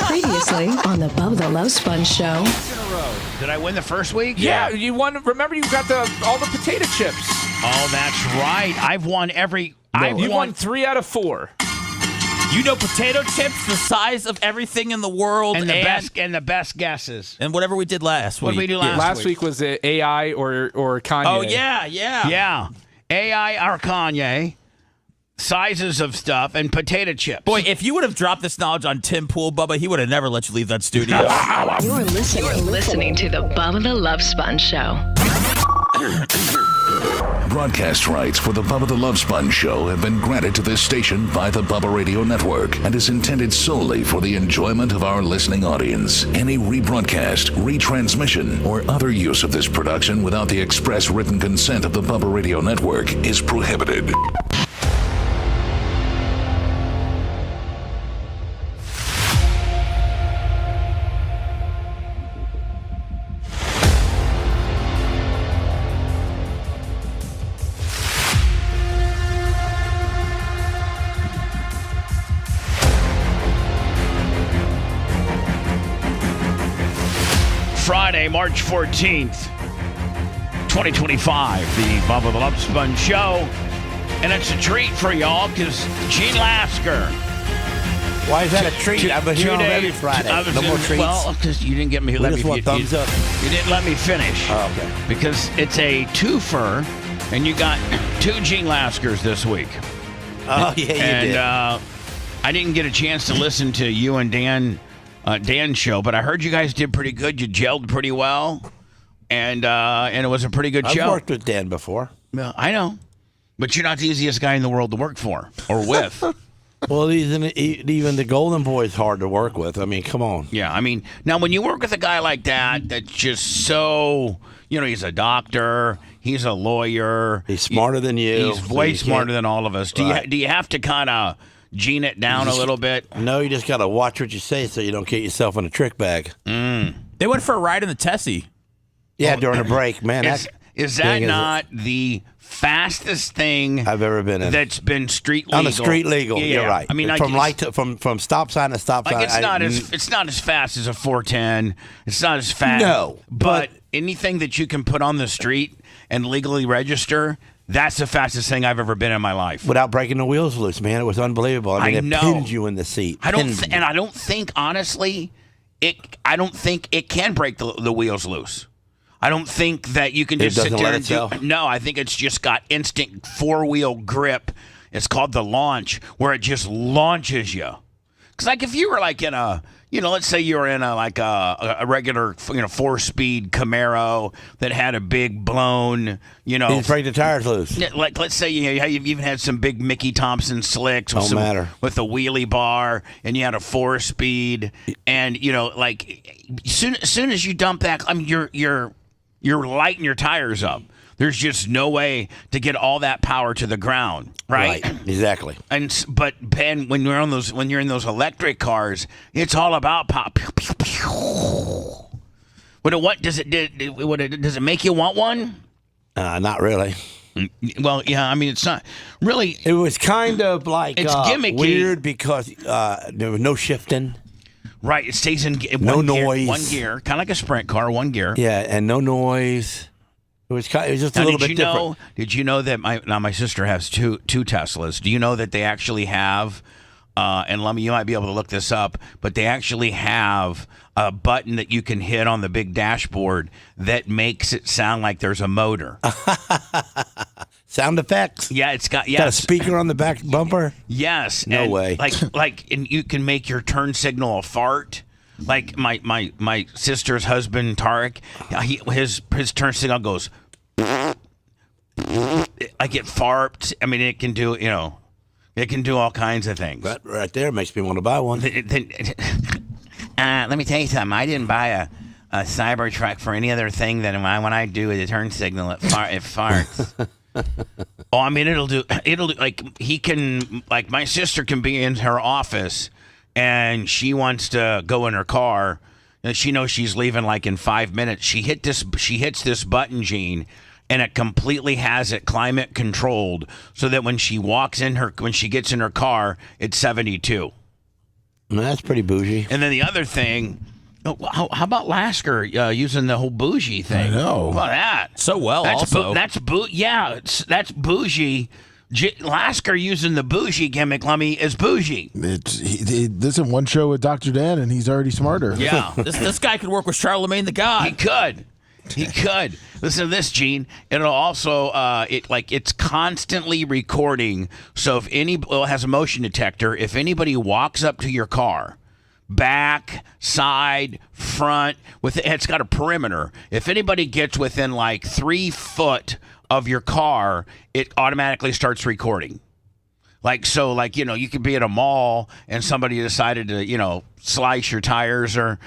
Previously on the Bubba the Love Sponge show. Did I win the first week? Yeah, you won. Remember, you got all the potato chips. Oh, that's right. I've won every. You won 3 out of 4. You know, potato chips the size of everything in the world, and the best guesses. And whatever we did last week. What did we do last week? Was it AI or Kanye? Oh yeah. AI or Kanye. Sizes of stuff and potato chips. Boy, if you would have dropped this knowledge on Tim Pool, Bubba, he would have never let you leave that studio. You're listening to the Bubba the Love Sponge show. Broadcast rights for the Bubba the Love Sponge show have been granted to this station by the Bubba Radio Network and is intended solely for the enjoyment of our listening audience. Any rebroadcast, retransmission, or other use of this production without the express written consent of the Bubba Radio Network is prohibited. Friday, March 14th, 2025, the Bubba the Love Sponge show. And it's a treat for y'all because Gene Lasker. Why is that a treat? I've been here on every Friday. No more treats? Well, because you didn't get me. You thumbs up. You didn't let me finish. Oh, okay. Because it's a twofer, and you got 2 Gene Laskers this week. Oh, yeah, you did. And I didn't get a chance to listen to you and Dan's show, but I heard you guys did pretty good. You gelled pretty well, and it was a pretty good show. I've worked with Dan before. Well, I know, but you're not the easiest guy in the world to work for or with. Well, even the Golden Boy is hard to work with. I mean, come on. Yeah, I mean, now when you work with a guy like that, that's just so, he's a doctor, he's a lawyer. He's smarter than you. He's way smarter than all of us. Do you have to kind of gene it down a little bit? No, you just got to watch what you say so you don't get yourself in a trick bag. They went for a ride in the Tessie. Yeah, during a break, man. Is that not the fastest thing I've ever been in? That's been street legal. On the street legal, yeah. You're right. I mean, from stop sign to stop sign. It's not as fast as a 410. It's not as fast. No, but anything that you can put on the street and legally register, that's the fastest thing I've ever been in my life. Without breaking the wheels loose, man. It was unbelievable. I mean, it pinned you in the seat. I don't think, honestly, I don't think it can break the wheels loose. I don't think that you can just sit there and do. No, I think it's just got instant 4-wheel grip. It's called the launch, where it just launches you. Because like if you were like in a, let's say you were in a regular, 4-speed Camaro that had a big blown, You break the tires loose. Like let's say you've even had some big Mickey Thompson slicks with with a wheelie bar, and you had a 4-speed, and as soon as you dump that, I mean you're lighting your tires up. There's just no way to get all that power to the ground, right? Exactly. But Ben, when you're in those electric cars, it's all about pop. Does it make you want one? Not really. Well, yeah. I mean, it's not really. It was kind of like it's gimmicky. Weird because there was no shifting. Right. It stays in no noise. One gear, kind of like a sprint car, one gear. Yeah, and no noise. It was just a little bit different. Did you know that my sister has two Teslas? Do you know that they actually have, and you might be able to look this up, but they actually have a button that you can hit on the big dashboard that makes it sound like there's a motor. Sound effects? Yeah, it's got a speaker on the back bumper? Yes. No way. And you can make your turn signal a fart. Like my sister's husband Tarek, his turn signal goes like it farts. I mean, it can do it can do all kinds of things. That right there makes me want to buy one. Let me tell you something. I didn't buy a Cybertruck for any other thing than when I do the turn signal, it farts. Oh, I mean, it'll do like he can, like my sister can be in her office and she wants to go in her car and she knows she's leaving like in 5 minutes. She hits this button, Gene, and it completely has it climate controlled so that when she gets in her car, it's 72. That's pretty bougie. And then the other thing, how about Lasker using the whole bougie thing? I know. How about that? So well, That's also. that's bougie. Lasker using the bougie gimmick, Lummy, is bougie. He does one show with Dr. Dan, and he's already smarter. Yeah. This guy could work with Charlemagne the God. He could. Listen to this, Gene. It'll also it's constantly recording. So if it has a motion detector. If anybody walks up to your car, back, side, front, it's got a perimeter. If anybody gets within 3 foot of your car, it automatically starts recording. You could be at a mall and somebody decided to, slice your tires or,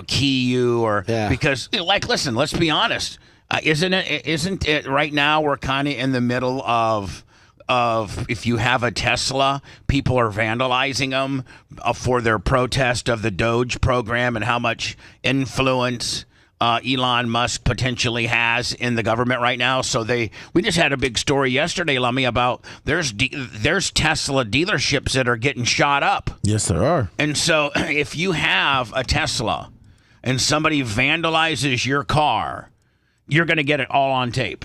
key you because listen, let's be honest. Isn't it right now we're kind of in the middle of if you have a Tesla, people are vandalizing them for their protest of the Doge program and how much influence Elon Musk potentially has in the government right now. So we just had a big story yesterday, Lummy, about there's Tesla dealerships that are getting shot up. Yes, there are. And so if you have a Tesla and somebody vandalizes your car, you're going to get it all on tape.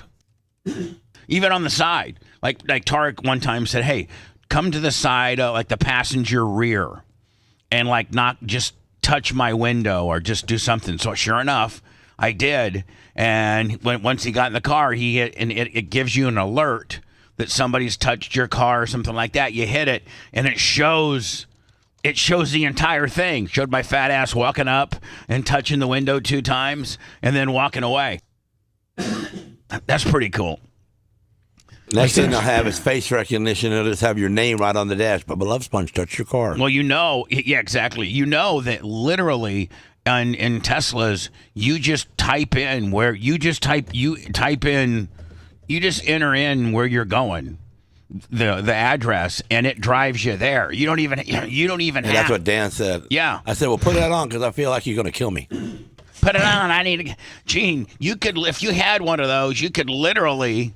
Even on the side. Like Tarek one time said, hey, come to the side, the passenger rear, and not just touch my window or just do something. So sure enough, I did. And once he got in the car, it gives you an alert that somebody's touched your car or something like that. You hit it, and it shows the entire thing. Showed my fat ass walking up and touching the window 2 times and then walking away. That's pretty cool. Next thing they'll have is face recognition. It'll just have your name right on the dash. Bubba the Love Sponge touched your car. Well, yeah, exactly. You know that literally in Teslas, you just type in where you just enter in where you're going, the address, and it drives you there. You don't even have. That's what Dan said. Yeah. I said, well, put that on because I feel like you're going to kill me. Put it on. I need to. Gene, if you had one of those, you could literally.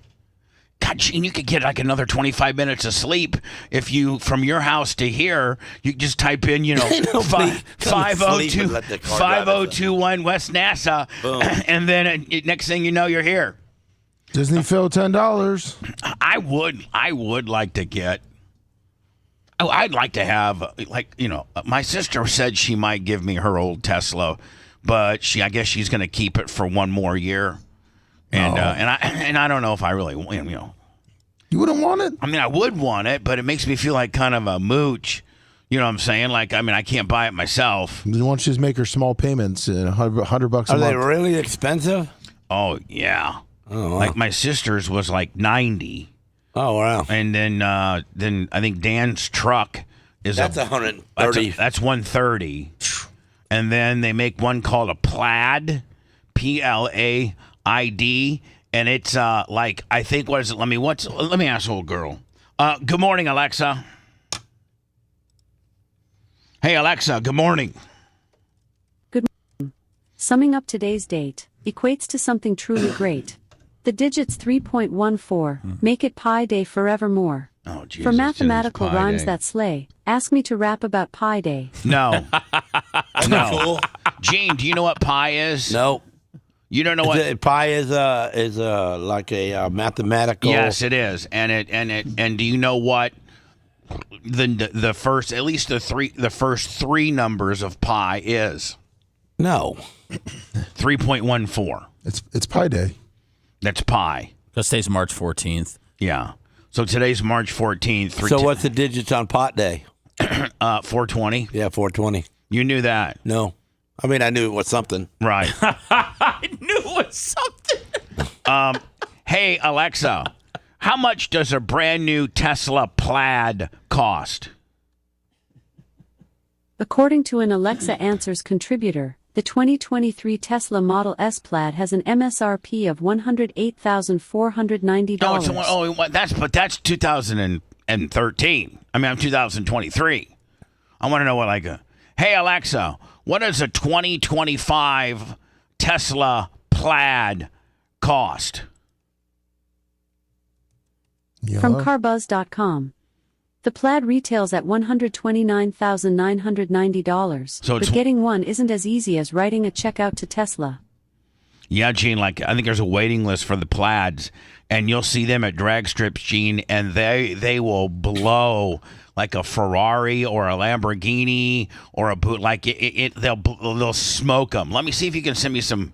God, Gene, you could get another 25 minutes of sleep if you, from your house to here, you just type in, 5021 West NASA, and then next thing you know, you're here. Disney Phil, $10. I would like to get. I'd like to have, my sister said she might give me her old Tesla, but I guess she's going to keep it for one more year. And I don't know if I really, You wouldn't want it? I mean, I would want it, but it makes me feel like kind of a mooch. You know what I'm saying? I can't buy it myself. You want to just make her small payments, $100 a month. Are they really expensive? Oh, yeah. Oh, wow. My sister's was $90. Oh, wow. And then I think Dan's truck is that's $130. That's $130. And then they make one called a Plaid, PLAID, and it's I think what is it? Let me ask old girl. Good morning, Alexa. Hey, Alexa. Good morning. Good morning. Summing up today's date equates to something truly great. The digits 3.14 make it Pi Day forevermore. Oh, Jesus, for mathematical rhymes Day. that slay, ask me to rap about Pi Day. No. No. Gene, do you know what pi is? No. You don't know what pi is like a mathematical. Yes, it is. And do you know what the first, at least the first 3 numbers of pi is? No. 3.14. It's Pi Day. That's pi. Because today's March 14th. Yeah. So today's March 14th. So what's the digits on pot day? 420. Yeah, 420. You knew that? No. I mean, I knew it was something. Right. I knew it was something. Hey, Alexa, how much does a brand new Tesla Plaid cost? According to an Alexa Answers contributor, the 2023 Tesla Model S Plaid has an MSRP of $108,490. That's 2013. I mean, I'm 2023. I want to know what hey, Alexa, what does a 2025 Tesla Plaid cost? From carbuzz.com. The Plaid retails at $129,990, So but getting one isn't as easy as writing a check out to Tesla. Yeah, Gene, like I think there's a waiting list for the Plaids, and you'll see them at drag strips, Gene, and they will blow like a Ferrari or a Lamborghini or a boot. Like they'll smoke them. Let me see if you can send me some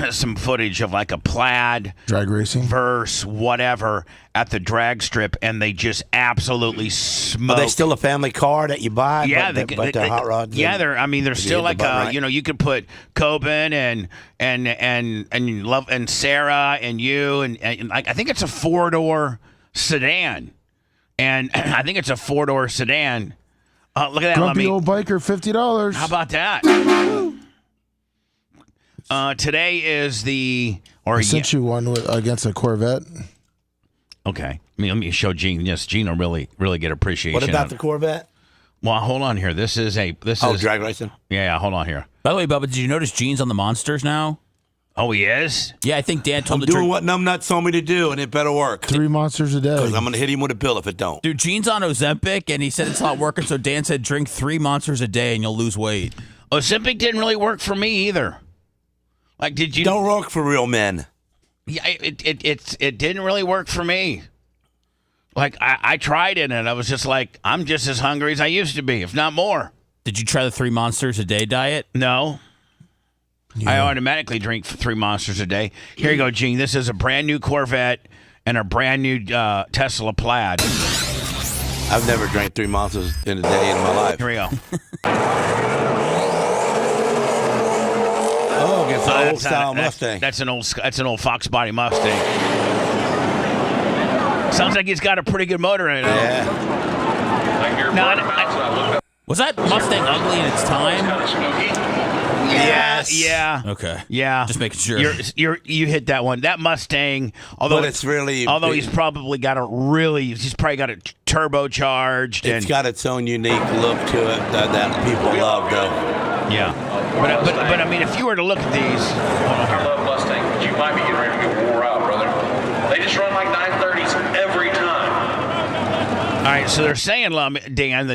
some footage of like a Plaid drag racing verse whatever at the drag strip, and they just absolutely smoke. Are they still a family car that you buy? Yeah, but they're hot rods. Yeah, they're still like right? you could put Coben and Love and Sarah and you and like I think it's a 4-door sedan, and I think it's a 4-door sedan. Look at that, grumpy old biker, $50. How about that? Today is I sent you one against a Corvette. Okay. Let me show Gene. Yes, Gene will really get appreciation. What about the Corvette? Well, hold on here. This is drag racing? Yeah, hold on here. By the way, Bubba, did you notice Gene's on the Monsters now? Oh, he is? Yeah, I think Dan told I'm doing what Numbnuts told me to do, and it better work. 3 monsters a day. Because I'm going to hit him with a bill if it don't. Dude, Gene's on Ozempic, and he said it's not working, so Dan said drink 3 Monsters a day and you'll lose weight. Ozempic didn't really work for me either. Like, did you? Don't work for real men. Yeah, it didn't really work for me. Like, I tried it, and I was just like, I'm just as hungry as I used to be, if not more. Did you try the 3 Monsters a day diet? No. Yeah. I automatically drink 3 Monsters a day. Here you go, Gene. This is a brand new Corvette and a brand new Tesla Plaid. I've never drank 3 Monsters in a day in my life. Here we go. Oh, it's an old style Mustang. That's an old Fox body Mustang. Sounds like he's got a pretty good motor in it. Yeah. Was that Mustang ugly in its time? Yes. Yeah. Okay. Yeah. Just making sure. You hit that one. That Mustang, although he's probably got it turbocharged. It's got its own unique look to it that people love, though. Yeah. But I mean, if you were to look at these, I love Mustang, but you might be getting ready to get wore out, brother. They just run like 930s every time. All right, so they're saying, Dan,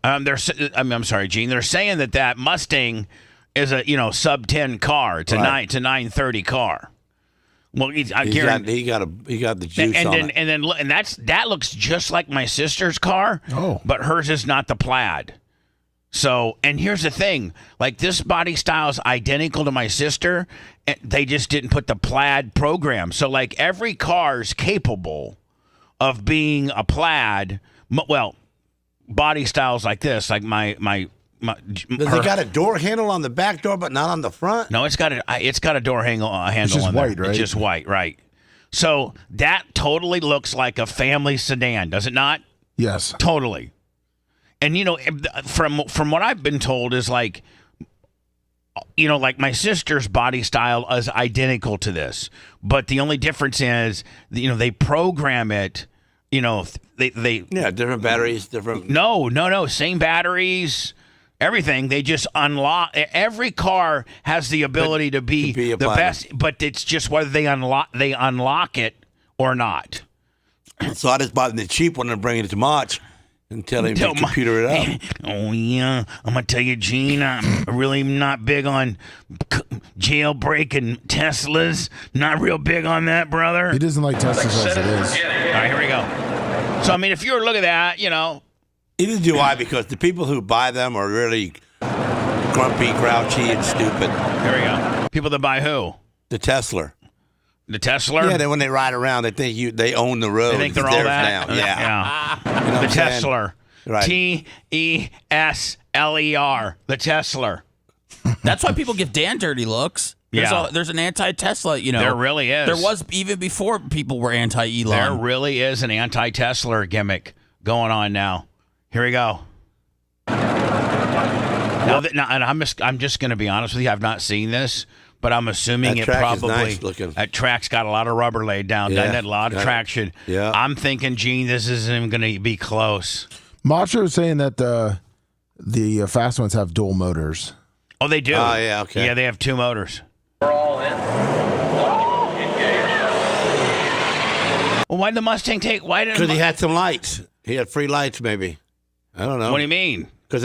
I'm sorry, Gene. They're saying that Mustang is a sub 10 car. It's a 930 car. Well, he got the juice on it. And that looks just like my sister's car. Oh, but hers is not the Plaid. So, and here's the thing, like this body style is identical to my sister, and they just didn't put the Plaid program. So like every car's capable of being a Plaid. Well, body styles like this, like my Does it got a door handle on the back door, but not on the front? No, it's got a door handle it's just on white, there. right? It's just white, right? So that totally looks like a family sedan, does it not? Yes, totally. And from what I've been told is like my sister's body style is identical to this, but the only difference is they program it. Different batteries, different. No, same batteries. Everything, they just unlock. Every car has the ability to be the best, but it's just whether they unlock it or not. So I just bought the cheap one and bring it to March until they computer it up. Oh yeah, I'm gonna tell you, Gene, I'm really not big on jailbreaking Teslas. Not real big on that, brother. He doesn't like Teslas as it is. All right, here we go. So I mean, if you were to look at that, Either do I, because the people who buy them are really grumpy, grouchy, and stupid. Here we go. People that buy who? The Tesla. The Tesla? Yeah, when they ride around, they think they own the road. They think they're all that? Now. Yeah. The Tesla. Right. Tesler. The Tesla. That's why people give Dan dirty looks. There's an anti-Tesla, There really is. There was even before people were anti-Elon. There really is an anti-Tesla gimmick going on now. Here we go. Now, I'm just going to be honest with you. I've not seen this, but I'm assuming it probably. Nice looking. That track's got a lot of rubber laid down. Yeah, Doesn't it? A lot of traction. Yeah. I'm thinking, Gene, this isn't going to be close. Macho is saying that the fast ones have dual motors. Oh, they do. Oh, yeah. Okay. Yeah, they have 2 motors. We're all in. Engaged. Well, why did the Mustang take? Why didn't? Because he had some lights. He had free lights, maybe. I don't know. What do you mean? Because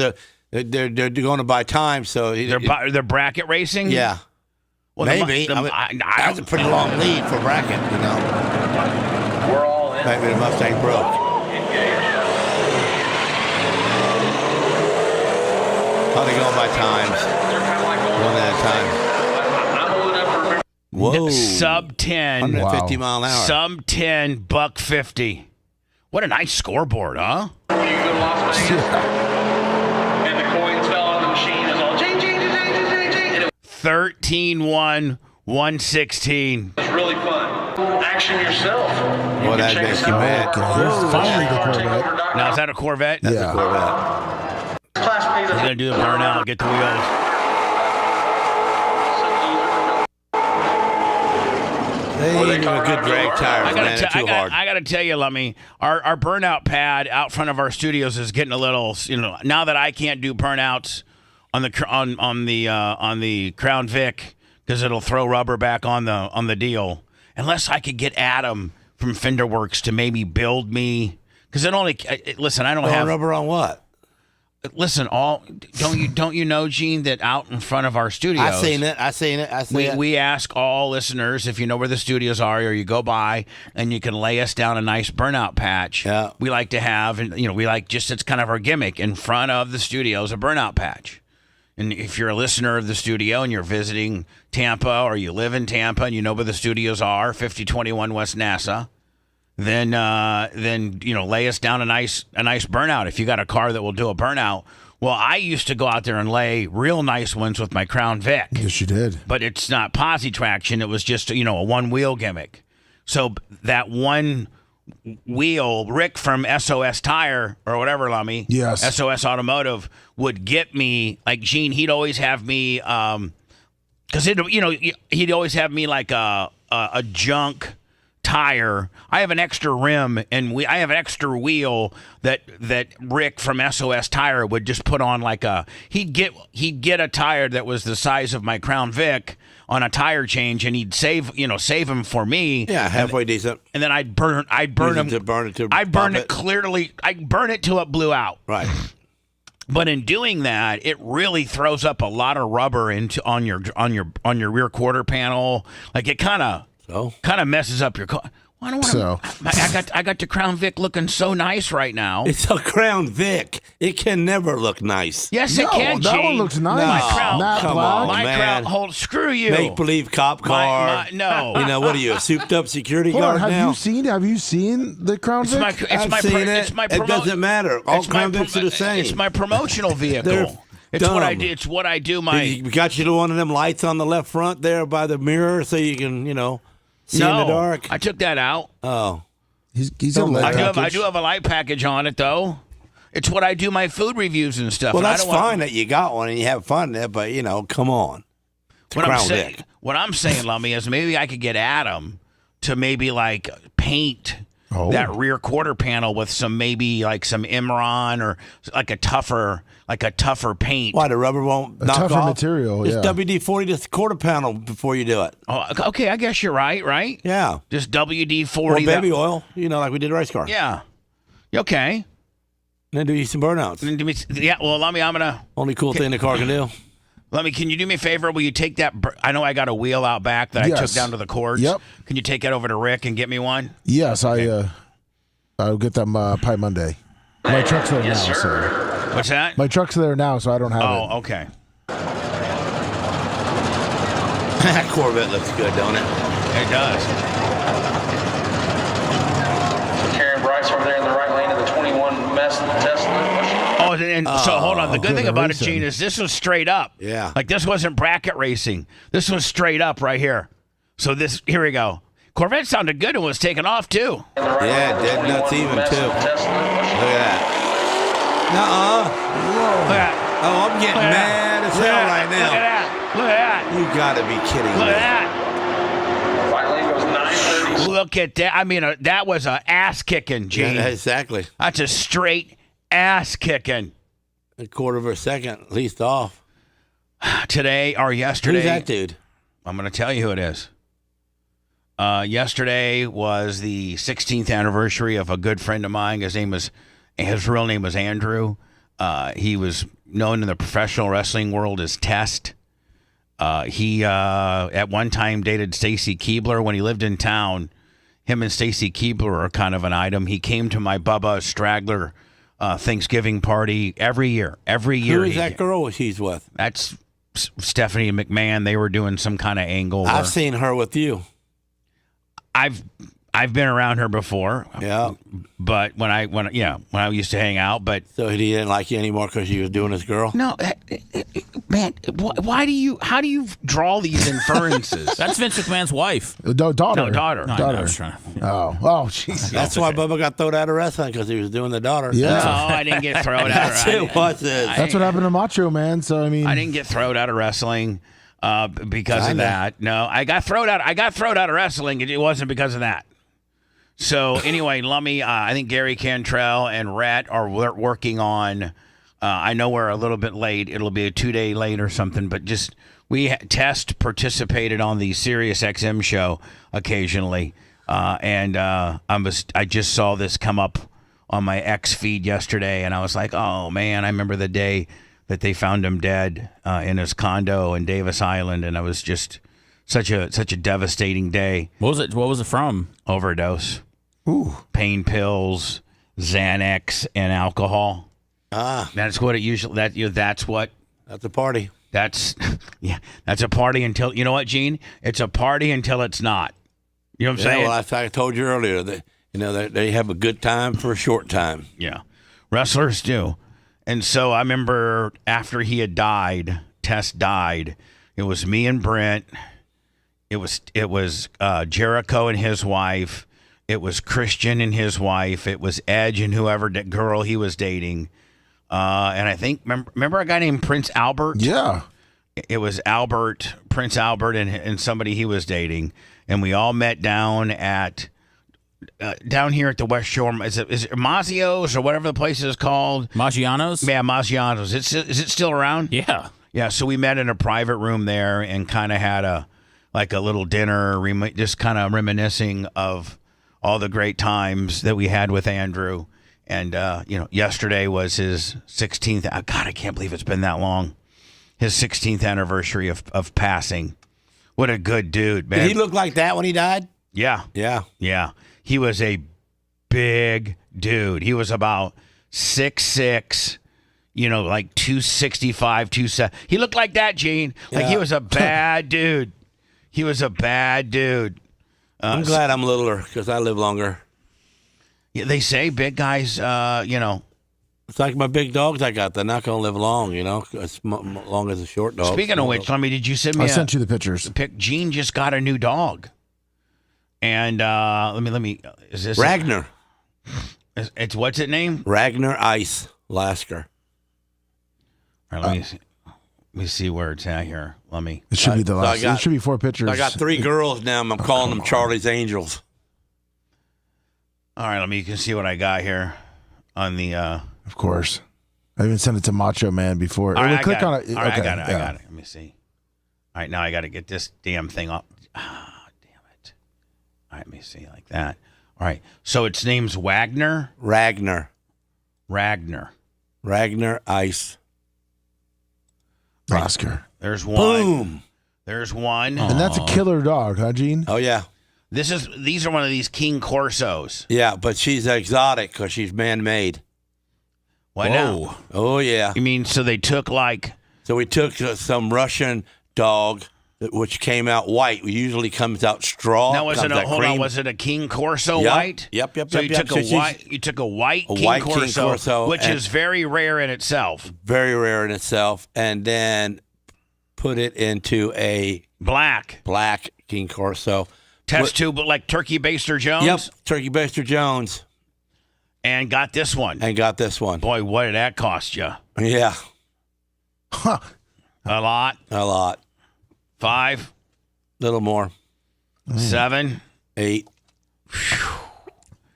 they're going to buy time, so they're bracket racing. Yeah, well, maybe. That's a pretty long lead for bracket, you know. We're all in. Maybe the Mustang broke. How they going by times? They're kind of like going One at a time. I'm old enough to remember. Whoa. Sub 10. 150 mile an hour. Sub 10, $1.50. What a nice scoreboard, huh? You go to Las Vegas, and the coins fell on the machine. It's all ching, ching, ching, ching, ching, ching. And it 13-1, 116. was really fun. Action yourself. Well, that check makes us you out. mad. Here's finally the Corvette. Now, is that a Corvette? That's Yeah. a Corvette. Class pays He's going to do the burnout, get the wheels. They ain't even a good drag tire, I man. It's too hard. got to tell you, Lummy, our burnout pad out front of our studios is getting a little, now that I can't do burnouts on the Crown Vic because it'll throw rubber back on the deal. Unless I could get Adam from Fenderworks to maybe build me, because it only listen. I don't have rubber on what? Listen, don't you know, Gene, that out in front of our studios, I seen it. we ask all listeners if you know where the studios are, or you go by and you can lay us down a nice burnout patch. Yeah. We like to have, and we like just, it's kind of our gimmick in front of the studios, a burnout patch. And if you're a listener of the studio and you're visiting Tampa, or you live in Tampa and you know where the studios are, 5021 West NASA, then lay us down a nice burnout. If you got a car that will do a burnout, well, I used to go out there and lay real nice ones with my Crown Vic. Yes, you did. But it's not posi traction. It was just a one wheel gimmick. So that one wheel, Rick from SOS Tire or whatever, Lummy, yes, SOS Automotive would get me, like Gene. He'd always have me because he'd always have me like a junk tire. I have an extra rim, and I have an extra wheel that Rick from SOS Tire would just put on like he'd get a tire that was the size of my Crown Vic on a tire change, and he'd save him for me. Yeah, halfway decent. And then I'd burn him. I'd burn it clearly. I'd burn it till it blew out. Right. But in doing that, it really throws up a lot of rubber on your rear quarter panel. Like it kind of messes up your car. I don't want to. I got the Crown Vic looking so nice right now. It's a Crown Vic. It can never look nice. Yes, it can. That Gene. one looks nice. My Crown, come on, my man. Crown. Screw you. Make believe cop car. No. What are you, a souped up security Hold guard on, now? Have you seen the Crown Vic? I've seen it. It doesn't matter. All Crown Vics are the same. It's my promotional vehicle. It's dumb. what I do. It's what I do. We got you to one of them lights on the left front there by the mirror, so you can see in the dark. I took that out. Oh. He's a light package. I do have a light package on it, though. It's what I do my food reviews and stuff. Well, and that's fine that you got one and you have fun there, but, come on. What I'm saying, Lummy, is maybe I could get Adam to maybe, like, paint that rear quarter panel with some Imron or like a tougher paint. Why, the rubber won't knock off? Tougher material, Just yeah. WD-40 the quarter panel before you do it. Oh, okay, I guess you're right? Yeah. Just WD-40. Or baby oil, like we did a race car. Yeah. Okay. And then do you some burnouts. Yeah, well, Lummy, I'm going to... Only cool thing the car can do. Lummy, can you do me a favor? Will you take that... I know I got a wheel out back that I took down to the cords. Yep. Can you take that over to Rick and get me one? Yes, okay. I'll get them Pi Monday. My truck's there now, sir. so... What's that? My truck's there now, so I don't have it. Oh, okay. That Corvette looks good, don't it? It does. Karen Bryce over there in the right lane of the 21 Tesla. Oh, and so hold on. The good thing about racing. it, Gene, is this was straight up. Yeah. Like this wasn't bracket racing. This was straight up right here. So here we go. Corvette sounded good and was taking off too. Yeah, dead nuts even too. Look at that. Nuh-uh. Look at that. Oh, I'm getting mad as hell right now. Look at that. Look at that. You gotta be kidding Look me. at that. Right lane goes 930. Look at that. I mean, that was a ass kicking, Gene. Yeah, exactly. That's a straight ass kicking. A quarter of a second, at least off. Today or yesterday. Who's that dude? I'm going to tell you who it is. Yesterday was the 16th anniversary of a good friend of mine. His name is His real name was Andrew. He was known in the professional wrestling world as Test. He at one time dated Stacy Keibler when he lived in town. Him and Stacy Keibler are kind of an item. He came to my Bubba Straggler Thanksgiving party every year. Who is that girl he's with? That's Stephanie McMahon. They were doing some kind of angle. I've seen her with you. I've been around her before. Yeah. But when I used to hang out, but so he didn't like you anymore because you was doing his girl? No, man. How do you draw these inferences? That's Vince McMahon's wife. Daughter. No, daughter. No, I was trying to... Oh, jeez. That's why Bubba got thrown out of wrestling, because he was doing the daughter. Yeah. No, I didn't get thrown out. That's it. What's this? That's what happened to Macho Man. So I mean, I didn't get thrown out of wrestling because of that. No, I got thrown out. I got thrown out of wrestling. It wasn't because of that. So anyway, Lummy, I think Gary Cantrell and Rhett are working on. I know we're a little bit late. It'll be a 2-day late or something, but just Test participated on the Sirius XM show occasionally, and I just saw this come up on my X feed yesterday, and I was like, oh man, I remember the day that they found him dead in his condo in Davis Island, and I was just such a devastating day. What was it from? Overdose. Ooh. Pain pills, Xanax, and alcohol. That's what it usually. That's a party. That's a party until, you know what, Gene? It's a party until it's not. You know what I'm saying? Well, I told you earlier that they have a good time for a short time. Yeah, wrestlers do. And so I remember after he had died, Tess died. It was me and Brent. It was Jericho and his wife. It was Christian and his wife. It was Edge and whoever girl he was dating. And I think, remember a guy named Prince Albert? Yeah. It was Prince Albert and somebody he was dating. And we all met down here at the West Shore. Is it Maggio's or whatever the place is called? Maggiano's? Yeah, Maggiano's. Is it still around? Yeah. Yeah, so we met in a private room there and kind of had a little dinner, just kind of reminiscing of all the great times that we had with Andrew. And, yesterday was his 16th. God, I can't believe it's been that long. His 16th anniversary of passing. What a good dude, man. Did he look like that when he died? Yeah. Yeah. Yeah. He was a big dude. He was about 6'6", like 265, 270. He looked like that, Gene. Like he was a bad dude. He was a bad dude. I'm glad I'm littler because I live longer. Yeah, they say big guys, It's like my big dogs I got. They're not going to live long, as long as a short dog. Speaking of which, did you send me? I sent you the pictures. Gene just got a new dog. And let me. Is this Ragnar? It's what's it name? Ragnar Ice Lasker. All right, let me see where it's at here. It should be the last. It should be 4 pictures. I got 3 girls now. I'm calling them Charlie's Angels. All right, you can see what I got here on the. Of course, I even sent it to Macho Man before. All right, click on it. All right, okay, I got it. Let me see. All right, now I got to get this damn thing up. Ah, damn it. All right, let me see like that. All right, so its name's Wagner. Ragnar Ice Oscar. There's one. Boom. There's one. And that's a killer dog, huh, Gene? Oh yeah. These are one of these King Corsos. Yeah, but she's exotic because she's man-made. Why now? Oh yeah. You mean so they took So we took some Russian dog, which came out white. It usually comes out straw. Now was it a King Corso white? Yep. So you took a white King Corso, which is very rare in itself. Very rare in itself, and then put it into a black King Corso. Test tube like Turkey Baster Jones? Yep, Turkey Baster Jones. And got this one. Boy, what did that cost you? Yeah. Huh. A lot. 5? Little more. 7? 8.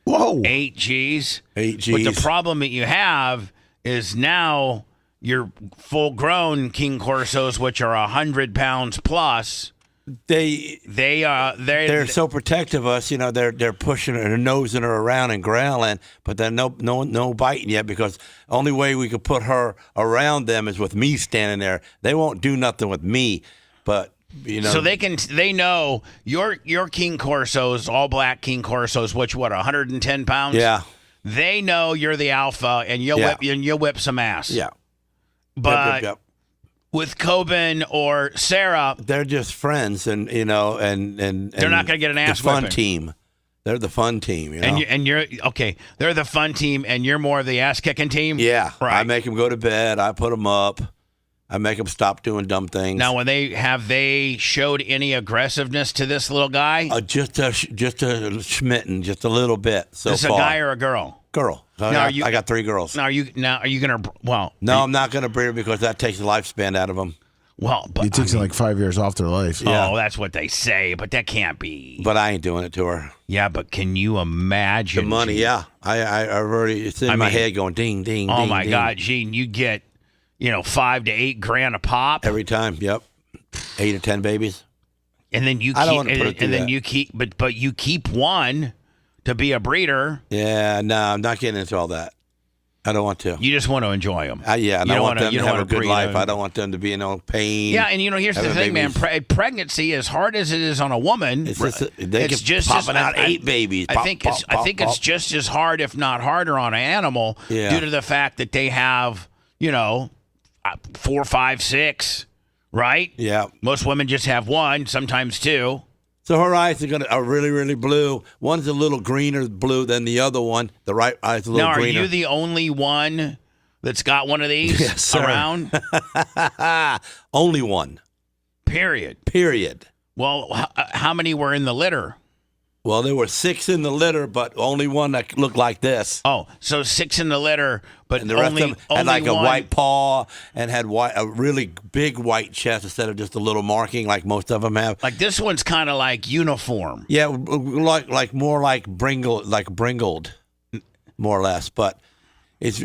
Whoa. 8 G's. 8 G's. But the problem that you have is now your full-grown King Corsos, which are 100 pounds plus, They're so protective of us. You know, they're pushing her and nosing her around and growling, but they're no biting yet because only way we could put her around them is with me standing there. They won't do nothing with me, but. You know. So they know your King Corsos, all black King Corsos, which 110 pounds? Yeah. They know you're the alpha and you'll whip some ass. Yeah. But yep. with Coben or Sarah, they're just friends, and you know, and they're not going to get an ass the fun whipping. team. They're the fun team, you know. And you're okay. They're the fun team, and you're more of the ass kicking team. Yeah, right. I make them go to bed. I put them up. I make them stop doing dumb things. Now, when they showed any aggressiveness to this little guy? Just a schmitten, just a little bit. So is this far. a guy or a girl? Girl. I got 3 girls. Now, are you gonna? Well, no, I'm not gonna breed her because that takes the lifespan out of them. Well, but it takes them like 5 years off their life. Yeah. Oh, that's what they say, but that can't be. But I ain't doing it to her. Yeah, but can you imagine the money? Gene? Yeah, I already. It's in my head going ding, ding. Oh ding, my ding. God, Gene, you get, $5 to $8 grand a pop every time. Yep, 8 or 10 babies. And then you keep, I don't want to put it through and then that. you keep, but you keep one to be a breeder. Yeah, no, I'm not getting into all that. I don't want to. You just want to enjoy them. Yeah, and I want them to have a good breed life. them. I don't want them to be in no pain. Yeah, and here's the thing, man. Pregnancy, as hard as it is on a woman, It's just as popping out 8 babies. I think it's just as hard, if not harder, on an animal due to the fact that they have 4, 5, 6, right? Yeah. Most women just have 1, sometimes 2. So her eyes are really, really blue. One's a little greener blue than the other one. The right eye's a little now, greener. Are you the only one that's got one of these around? Only one. Period. Well, how many were in the litter? Well, there were 6 in the litter, but only one that looked like this. Oh, so 6 in the litter, but and the rest only, of them had like one. a white paw and had a really big white chest instead of just a little marking like most of them have. Like this one's kind of like uniform. Yeah, like more like bringled, more or less. But it's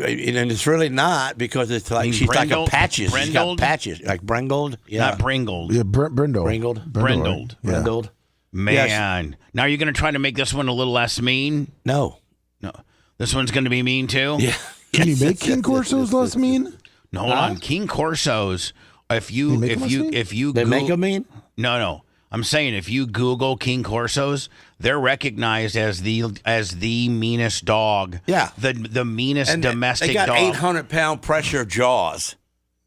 really not because it's like she's like a patches. She's got patches like bringled. Yeah, not bringled. Yeah, brindle. Brindled. Yeah. Brindled. Man, Yes. Now you're going to try to make this one a little less mean? No. This one's going to be mean too? Yeah. Can you make King Corsos less mean? No, hold on. King Corsos, if you they make them mean? No. I'm saying if you Google King Corsos, they're recognized as the meanest dog. Yeah. The meanest And domestic they got dog. 800-pound pressure jaws,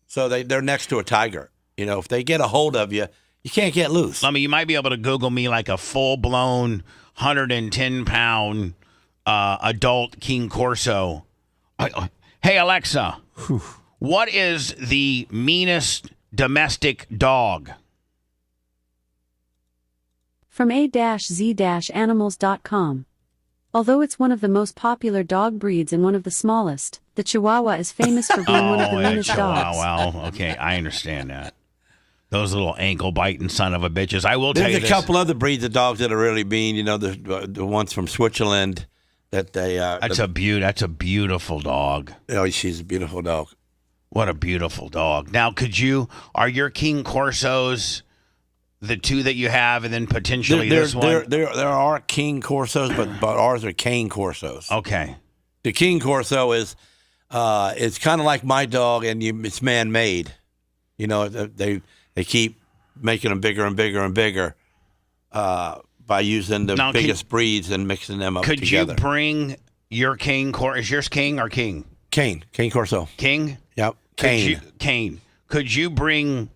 so they're next to a tiger. If they get a hold of you, you can't get loose. I mean, you might be able to Google me like a full-blown 110-pound adult King Corso. Hey, Alexa, what is the meanest domestic dog? From a-z-animals.com. Although it's one of the most popular dog breeds and one of the smallest, the Chihuahua is famous for being one of the meanest dogs. Wow. Okay, I understand that. Those little ankle-biting son of a bitches. I will tell you There's this. a couple other breeds of dogs that are really mean. The ones from Switzerland that they. That's a beautiful dog. Oh, she's a beautiful dog. What a beautiful dog. Now, are your King Corsos the 2 that you have, and then potentially this one? There are King Corsos, but ours are Cane Corsos. Okay. The King Corso is, it's kind of like my dog, and it's man-made. They keep making them bigger and bigger and bigger by using the biggest breeds and mixing them up together. Could you bring your King Corso? Is yours King or King? Cane Corso. King? Yep. Cane. Could you bring,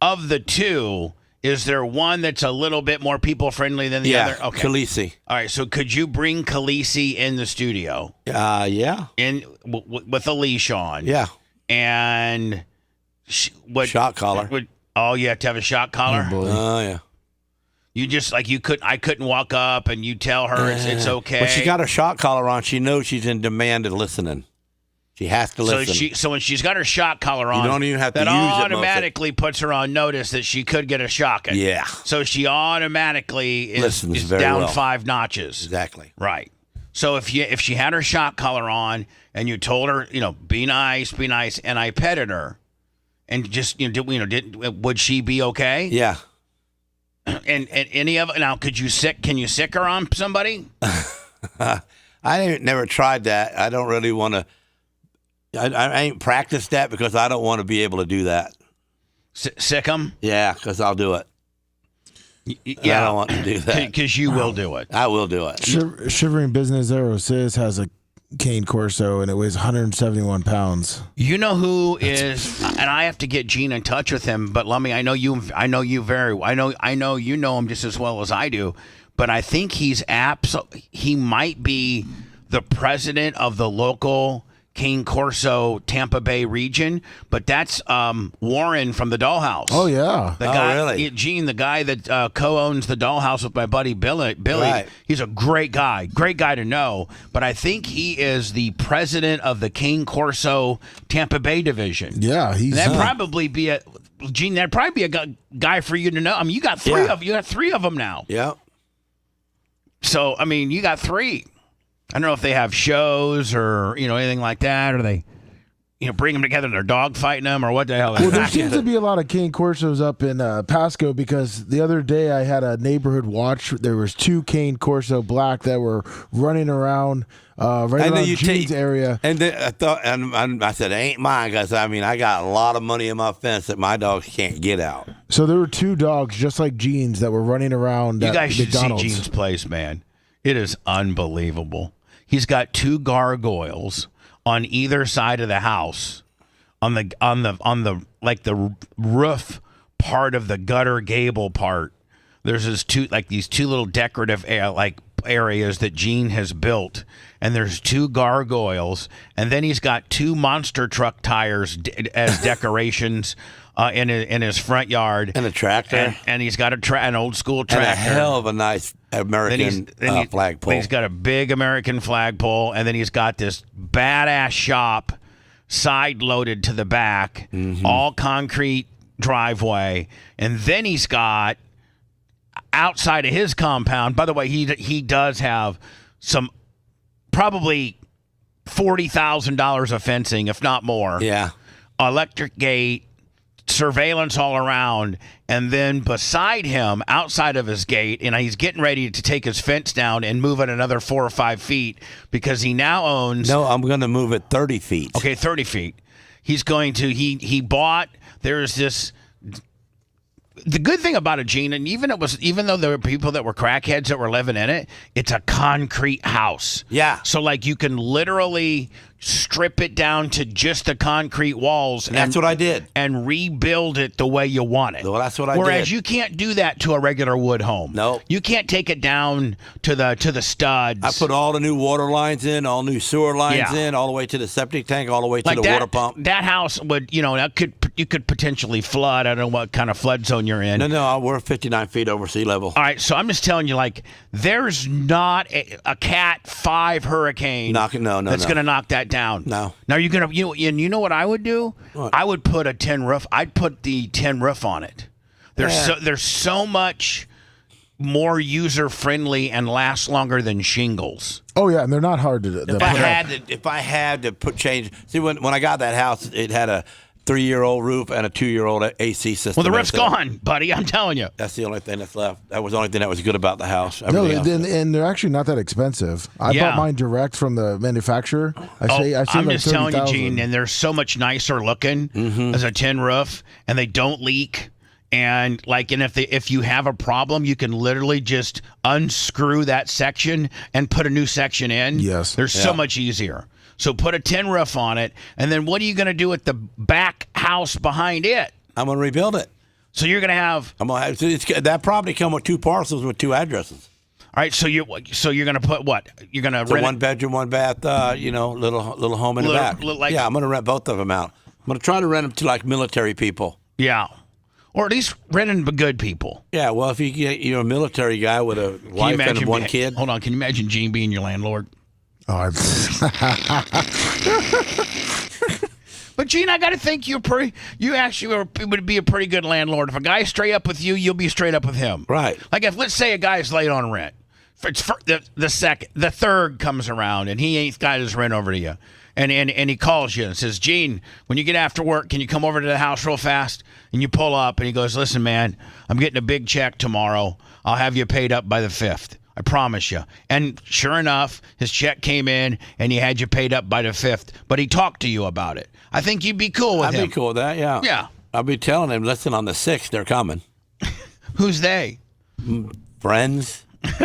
of the 2, is there one that's a little bit more people-friendly than the other? Yeah, Okay. Khaleesi. All right, so could you bring Khaleesi in the studio? Yeah. With a leash on? Yeah. And shot collar. You have to have a shot collar? Oh, yeah. You just I couldn't walk up and you tell her it's okay. But she got her shot collar on. She knows she's in demand of listening. She has to listen. So when she's got her shot collar on, you don't even have to that use it. automatically puts her on notice that she could get a shocking. Yeah. So she automatically is very down well. 5 notches. Exactly. Right. So if she had her shot collar on and you told her, be nice, and I petted her, and just would she be okay? Yeah. And any of it now? Can you sick her on somebody? I never tried that. I don't really want to. I ain't practiced that because I don't want to be able to do that. Sick them? Yeah, because I'll do it. Yeah, I don't want to do that. Because you will do it. I will do it. Shivering Business Zero Sis has a cane Corso and it weighs 171 pounds. You know who is, and I have to get Gene in touch with him. But Lummy, I know you know him just as well as I do. But I think he might be the president of the local cane Corso Tampa Bay region, but that's Warren from the Dollhouse. Oh yeah, the guy, really? Gene, the guy that co-owns the Dollhouse with my buddy Billy. Right. He's a great guy to know. But I think he is the president of the cane Corso Tampa Bay division. Yeah, that'd probably be a guy for you to know. I mean, you got three of them now. Yeah. So I mean, you got three. I don't know if they have shows or anything like that, or they bring them together and they're dog fighting them, or what the hell. Well, there seems to be a lot of cane Corsos up in Pasco, because the other day I had a neighborhood watch. There was 2 cane Corso black that were running around around Gene's area. And I thought, and I said, it ain't mine, because I got a lot of money in my fence that my dogs can't get out. So there were 2 dogs just like Gene's that were running around. You guys should McDonald's. see Gene's place, man. It is unbelievable. He's got 2 gargoyles on either side of the house, on the like the roof part of the gutter gable part. There's these two little decorative areas that Gene has built, and there's 2 gargoyles, and then he's got 2 monster truck tires as decorations in his front yard, and a tractor, and he's got an old school tractor, and a hell of a nice American flagpole. He's got a big American flagpole, and then he's got this badass shop side loaded to the back, all concrete driveway, and then he's got outside of his compound. By the way, he does have some probably $40,000 of fencing, if not more. Yeah, electric gate, surveillance all around, and then beside him, outside of his gate, and he's getting ready to take his fence down and move it another 4 or 5 feet, because he now owns... No, I'm going to move it 30 feet. Okay, 30 feet. He's going to... He bought... There's this... The good thing about it, Gene, and even though there were people that were crackheads that were living in it, it's a concrete house. Yeah. So you can literally strip it down to just the concrete walls. And that's what I did. And rebuild it the way you want it. Well, that's what I did. Whereas you can't do that to a regular wood home. No. You can't take it down to the studs. I put all the new water lines in, all new sewer lines in, all the way to the septic tank, all the way to the water pump. That house would, you could potentially flood. I don't know what kind of flood zone you're in. No, we're 59 feet over sea level. All right, so I'm just telling you, there's not a Cat 5 hurricane that's going to knock that down. No. Now you're going to, you know what I would do? What? I would put a tin roof. I'd put the tin roof on it. There's so much more user friendly and lasts longer than shingles. Oh yeah, and they're not hard to If I had to change, see when I got that house, it had a 3-year-old roof and a 2-year-old AC system. Well, the roof's gone, buddy. I'm telling you. That's the only thing that's left. That was the only thing that was good about the house. No, and they're actually not that expensive. I bought mine direct from the manufacturer. I'm just telling you, Gene, and they're so much nicer looking as a tin roof, and they don't leak. And if you have a problem, you can literally just unscrew that section and put a new section in. Yes, they're so much easier. So put a tin roof on it, and then what are you going to do with the back house behind it? I'm going to rebuild it. So you're going to have... that property come with 2 parcels with 2 addresses. All right, so you're going to put what? You're going to rent 1 bedroom, 1 bath, little home in the back. I'm going to rent both of them out. I'm going to try to rent them to military people. Yeah. Or at least renting to good people. Yeah, well, if you're a military guy with a wife and 1 kid. Hold on, can you imagine Gene being your landlord? Oh, But Gene, I got to think you actually would be a pretty good landlord. If a guy's straight up with you, you'll be straight up with him. Right. Let's say a guy's late on rent. The third comes around, and he ain't got his rent over to you. And he calls you and says, Gene, when you get after work, can you come over to the house real fast? And you pull up, and he goes, listen, man, I'm getting a big check tomorrow. I'll have you paid up by the 5th. I promise you. And sure enough, his check came in, and he had you paid up by the 5th. But he talked to you about it. I think you'd be cool with him. I'd be cool with that, yeah. Yeah. I'll be telling him, listen, on the 6th, they're coming. Who's they? Friends. They're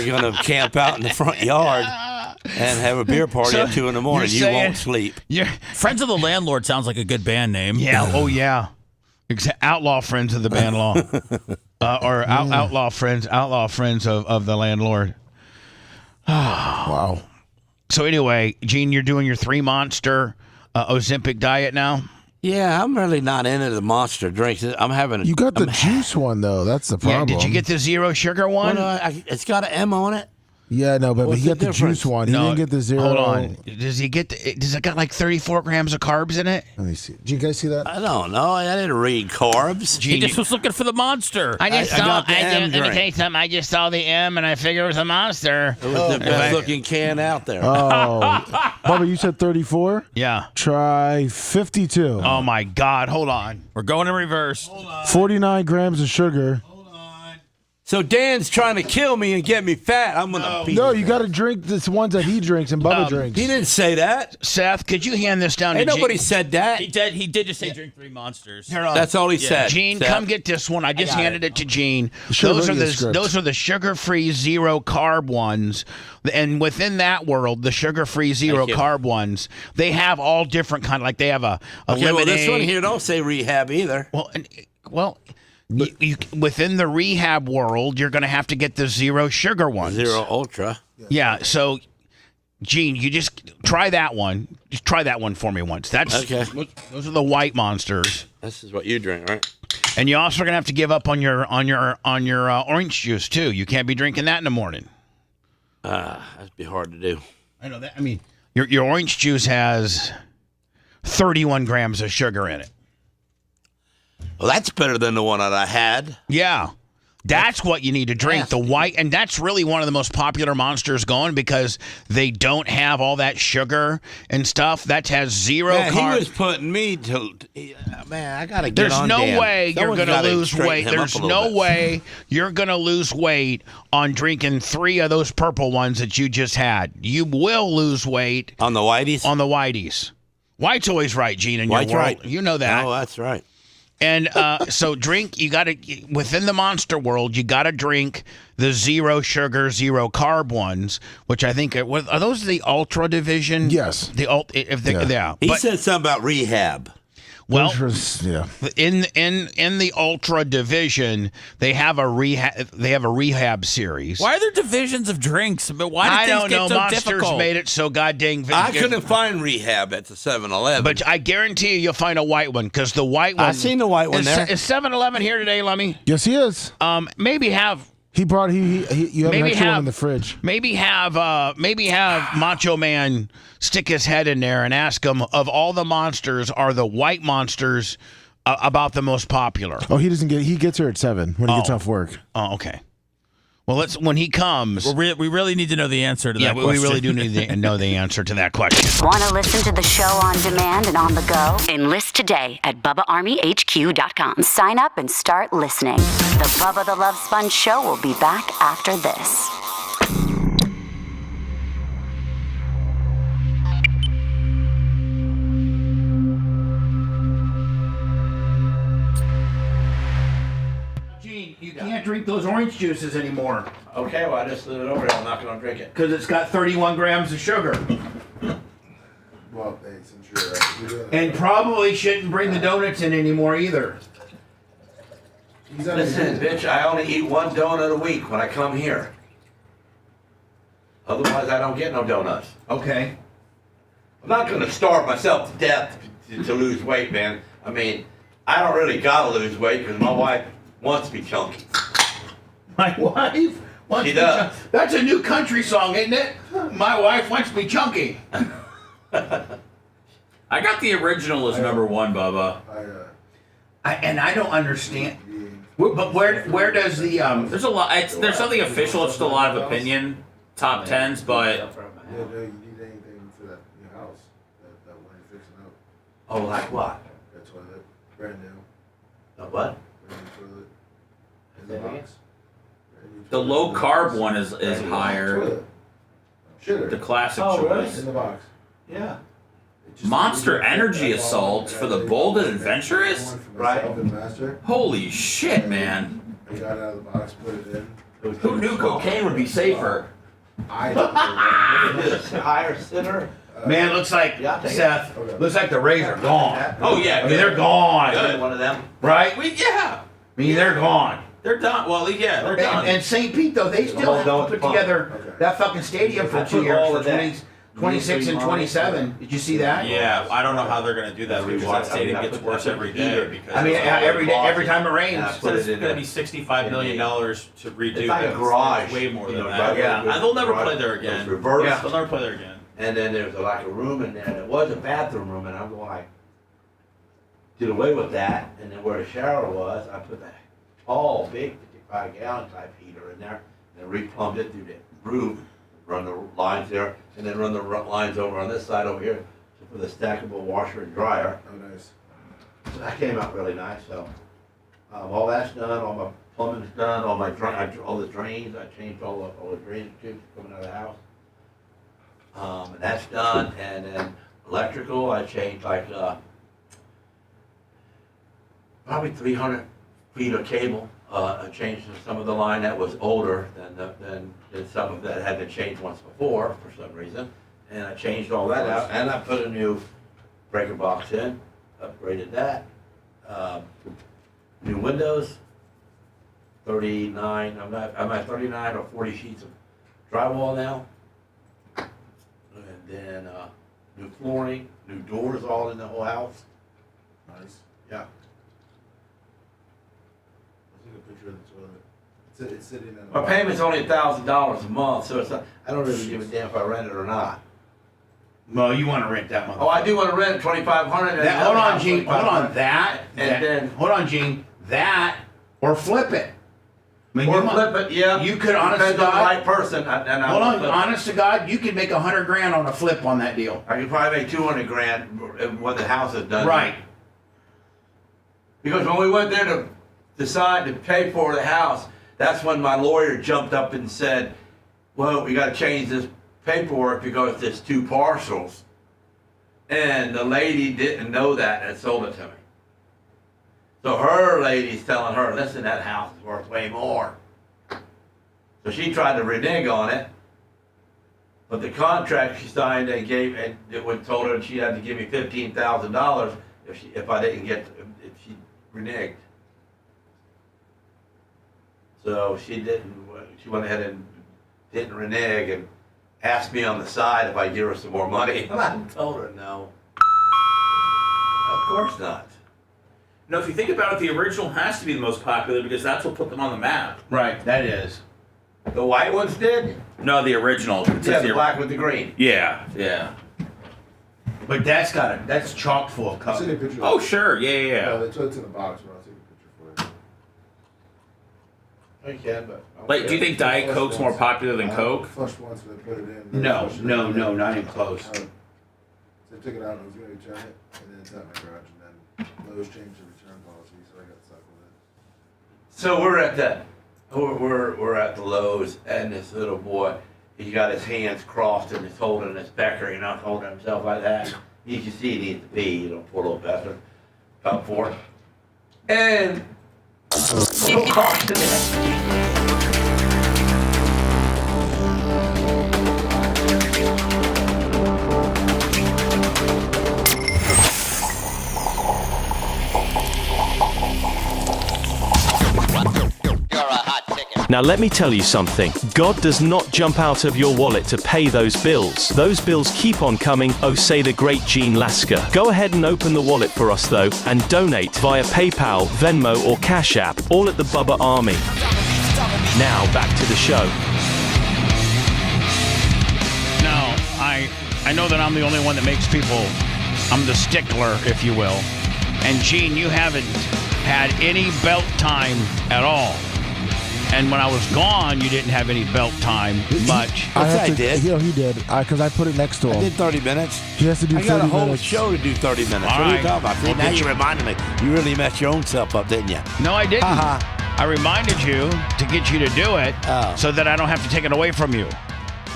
going to camp out in the front yard and have a beer party at 2 in the morning. You won't sleep. Friends of the Landlord sounds like a good band name. Yeah. Oh, yeah. Outlaw Friends of the Band Law. Or Outlaw Friends of the Landlord. Wow. So anyway, Gene, you're doing your 3-monster Ozempic diet now? Yeah, I'm really not into the monster drinks. I'm having. You got the juice one though. That's the problem. Yeah, did you get the 0 sugar one? Well, it's got an M on it. Yeah, no, but What's he got the the juice one. He didn't get the 0. Hold on. Does it got like 34 grams of carbs in it? Let me see. Did you guys see that? I don't know. I didn't read carbs. He just was looking for the monster. I just saw. got the M Let me drink. tell you something. I just saw the M, and I figured it was a monster. It was the best looking can out there. Oh, Bubba, you said 34. Yeah. Try 52. Oh my God! Hold on. We're going in reverse. 49 grams of sugar. So Dan's trying to kill me and get me fat. I'm gonna. beat No, his you got to drink the ones that he drinks and Bubba drinks. He didn't say that. Seth, could you hand this down Ain't to nobody Gene? said that. He did just say drink 3 monsters. That's all he said. Gene, Seth. come get this one. I just handed it to Gene. Should've Those are written the script. those are the sugar-free 0 carb ones, and within that world, the sugar-free 0 you. carb ones, they have all different kind. Like they have a Okay, lemonade. well, this one here don't say rehab either. Well. You, within the rehab world, you're going to have to get the 0 sugar ones. 0 Ultra. Yeah. So, Gene, you just try that one. Just try that one for me once. That's Okay. Those are the white monsters. This is what you drink, right? And you also are going to have to give up on your orange juice too. You can't be drinking that in the morning. That'd be hard to do. I know that. I mean, your orange juice has 31 grams of sugar in it. Well, that's better than the one that I had. Yeah. That's what you need to drink, the white. And that's really one of the most popular monsters going because they don't have all that sugar and stuff. That has 0 Man, carbs. he was putting me to. Man, I got to get There's on no Dan. way you're Someone's going to gotta lose straighten weight. him up There's a little no bit. way you're going to lose weight on drinking 3 of those purple ones that you just had. You will lose weight On the Whiteys? on the whiteys. White's always right, Gene, in White's your world. right. You know that. Oh, that's right. And so drink, you got to, within the monster world, you got to drink the 0 sugar, 0 carb ones, which I think, are those the ultra division? Yes. Yeah. He But, said something about rehab. well, Yeah. in the ultra division, they have a rehab series. Why are there divisions of drinks? But why I do things don't get know. so Monsters difficult? made it so goddamn. I couldn't find rehab at the 7-Eleven. But I guarantee you'll find a white one because the white one. I seen the white one there. Is 7-Eleven here today, Lummy? Yes, he is. Maybe have. He brought you have an Maybe extra have one in the fridge. Maybe have Macho Man stick his head in there and ask him, of all the monsters, are the white monsters about the most popular? Oh, he doesn't get. He gets here at 7 when he gets off work. Oh, okay. Well, when he comes. We really need to know the answer to that question. We really do need to know the answer to that question. Want to listen to the show on demand and on the go? Enlist today at BubbaArmyHQ.com. Sign up and start listening. The Bubba the Love Sponge Show will be back after this. Gene, you can't drink those orange juices anymore Okay, well, I just threw it over there. I'm not going to drink it. because it's got 31 grams of sugar. Well, thanks. I'm sure. And probably shouldn't bring the donuts in anymore either. Listen, bitch, I only eat 1 donut a week when I come here. Otherwise, I don't get no donuts. Okay. I'm not going to starve myself to death to lose weight, man. I mean, I don't really got to lose weight because my wife wants me chunky. My wife wants She me does. That's a new country song, isn't it? My wife wants me chunky. I got the original as number 1, Bubba. I don't understand. But where does the There's a lot. There's something official. It's just a lot of opinion. Top 10s, but Yeah, you need anything for that new house that one you're fixing up. Oh, like what? That toilet, brand new. The what? Brand new toilet. In the box. the low carb one is higher. Toilet. Shitter. The classic Oh, really? choice. In the box. Yeah. Monster Energy Assault for the bold and adventurous? Right. Master. Holy shit, man. I got it out of the box, put it in. Who knew cocaine would be safer? Higher sitter. Man, looks like Seth. Okay. Looks like the Rays are gone. Oh, yeah. I mean, they're gone. Good. One of them. Right? Yeah. I mean, they're gone. They're done. Well, yeah, they're done. And St. Pete, though, they still have to put together that fucking stadium for 2 years for 26 and 27. Did you see that? Yeah, I don't know how they're going to do that because that stadium gets worse every day. Because I mean, every time it rains. So it's going to be $65 million to redo. It's like a garage. It's way more than Right? that. Yeah. And they'll never play there again. Reverse. Yeah, they'll never play there again. And then there's like a room in there, and it was a bathroom room, and I'm going like, did away with that, and then where the shower was, I put that tall, big 55-gallon type heater in there, and replumbed it through the roof, run the lines there, and then run the lines over on this side over here for the stackable washer and dryer. Oh, nice. So that came out really nice. So all that's done, all my plumbing's done, all the drains, I changed all the drainage tubes coming out of the house. And that's done, and then electrical, I changed like probably 300 feet of cable. I changed some of the line that was older than some of that had been changed once before for some reason, and I changed all that out, and I put a new breaker box in, upgraded that. New windows, 39. I'm at 39 or 40 sheets of drywall now. And then new flooring, new doors all in the whole house. Nice. Yeah. Let's take a picture of the toilet. It's sitting in the My payment's only $1,000 a month, so it's not, I don't really give a damn if I rent it or not. Well, you want to rent that one. Oh, I do want to rent $2,500. Hold on, Gene. Hold on. Hold on, Gene. That or flip it. I mean, Or flip it, yeah. You could, honest to Depends on the God. right person. Hold on, honest to God, you could make $100,000 on a flip on that deal. I could probably make $200,000 when the house is done. Right. Because when we went there to decide to pay for the house, that's when my lawyer jumped up and said, well, we got to change this paperwork because there's two parcels. And the lady didn't know that and sold it to me. So her lady's telling her, listen, that house is worth way more. So she tried to renege on it. But the contract she signed and gave, and it would told her she had to give me $15,000 if she reneged. So she went ahead and didn't renege and asked me on the side if I'd give her some more money. And I told her no. Of course not. No, if you think about it, the original has to be the most popular because that's what put them on the map. Right, that is. The white ones did? No, the original. Yeah, the black with the green. Yeah. But that's chock full of I'll send you a color. picture. Oh, sure. Yeah. No, the toilet's in the box, but I'll take a picture for you. You can, but Like, do you think Diet Coke's more popular than Coke? Flushed once and then put it in. No, not even close. So I took it out and I was going to return it, and then it's at my garage, and then Lowe's changed the return policy, so I got stuck with it. So we're at the Lowe's, and this little boy, he got his hands crossed and he's holding his pecker, holding himself like that. You can see he needs to pee, poor little bastard. Come for it. And so crossed to Now let me tell you something. God does not jump out of your wallet to pay those bills. Those bills keep on coming, oh say the great Gene Lasker. Go ahead and open the wallet for us though, and donate via PayPal, Venmo or Cash App, all at the Bubba Army. Now back to the show. Now, I know that I'm the only one that makes people, I'm the stickler, if you will. And Gene, you haven't had any belt time at all. And when I was gone, you didn't have any belt time much. I did. He did. Because I put it next to him. I did 30 minutes. He has to do 30 minutes. I got a whole show to do 30 minutes. What are you talking about? See, now you reminded me. You really messed your own self up, didn't you? No, I didn't. I reminded you to get you to do it so that I don't have to take it away from you.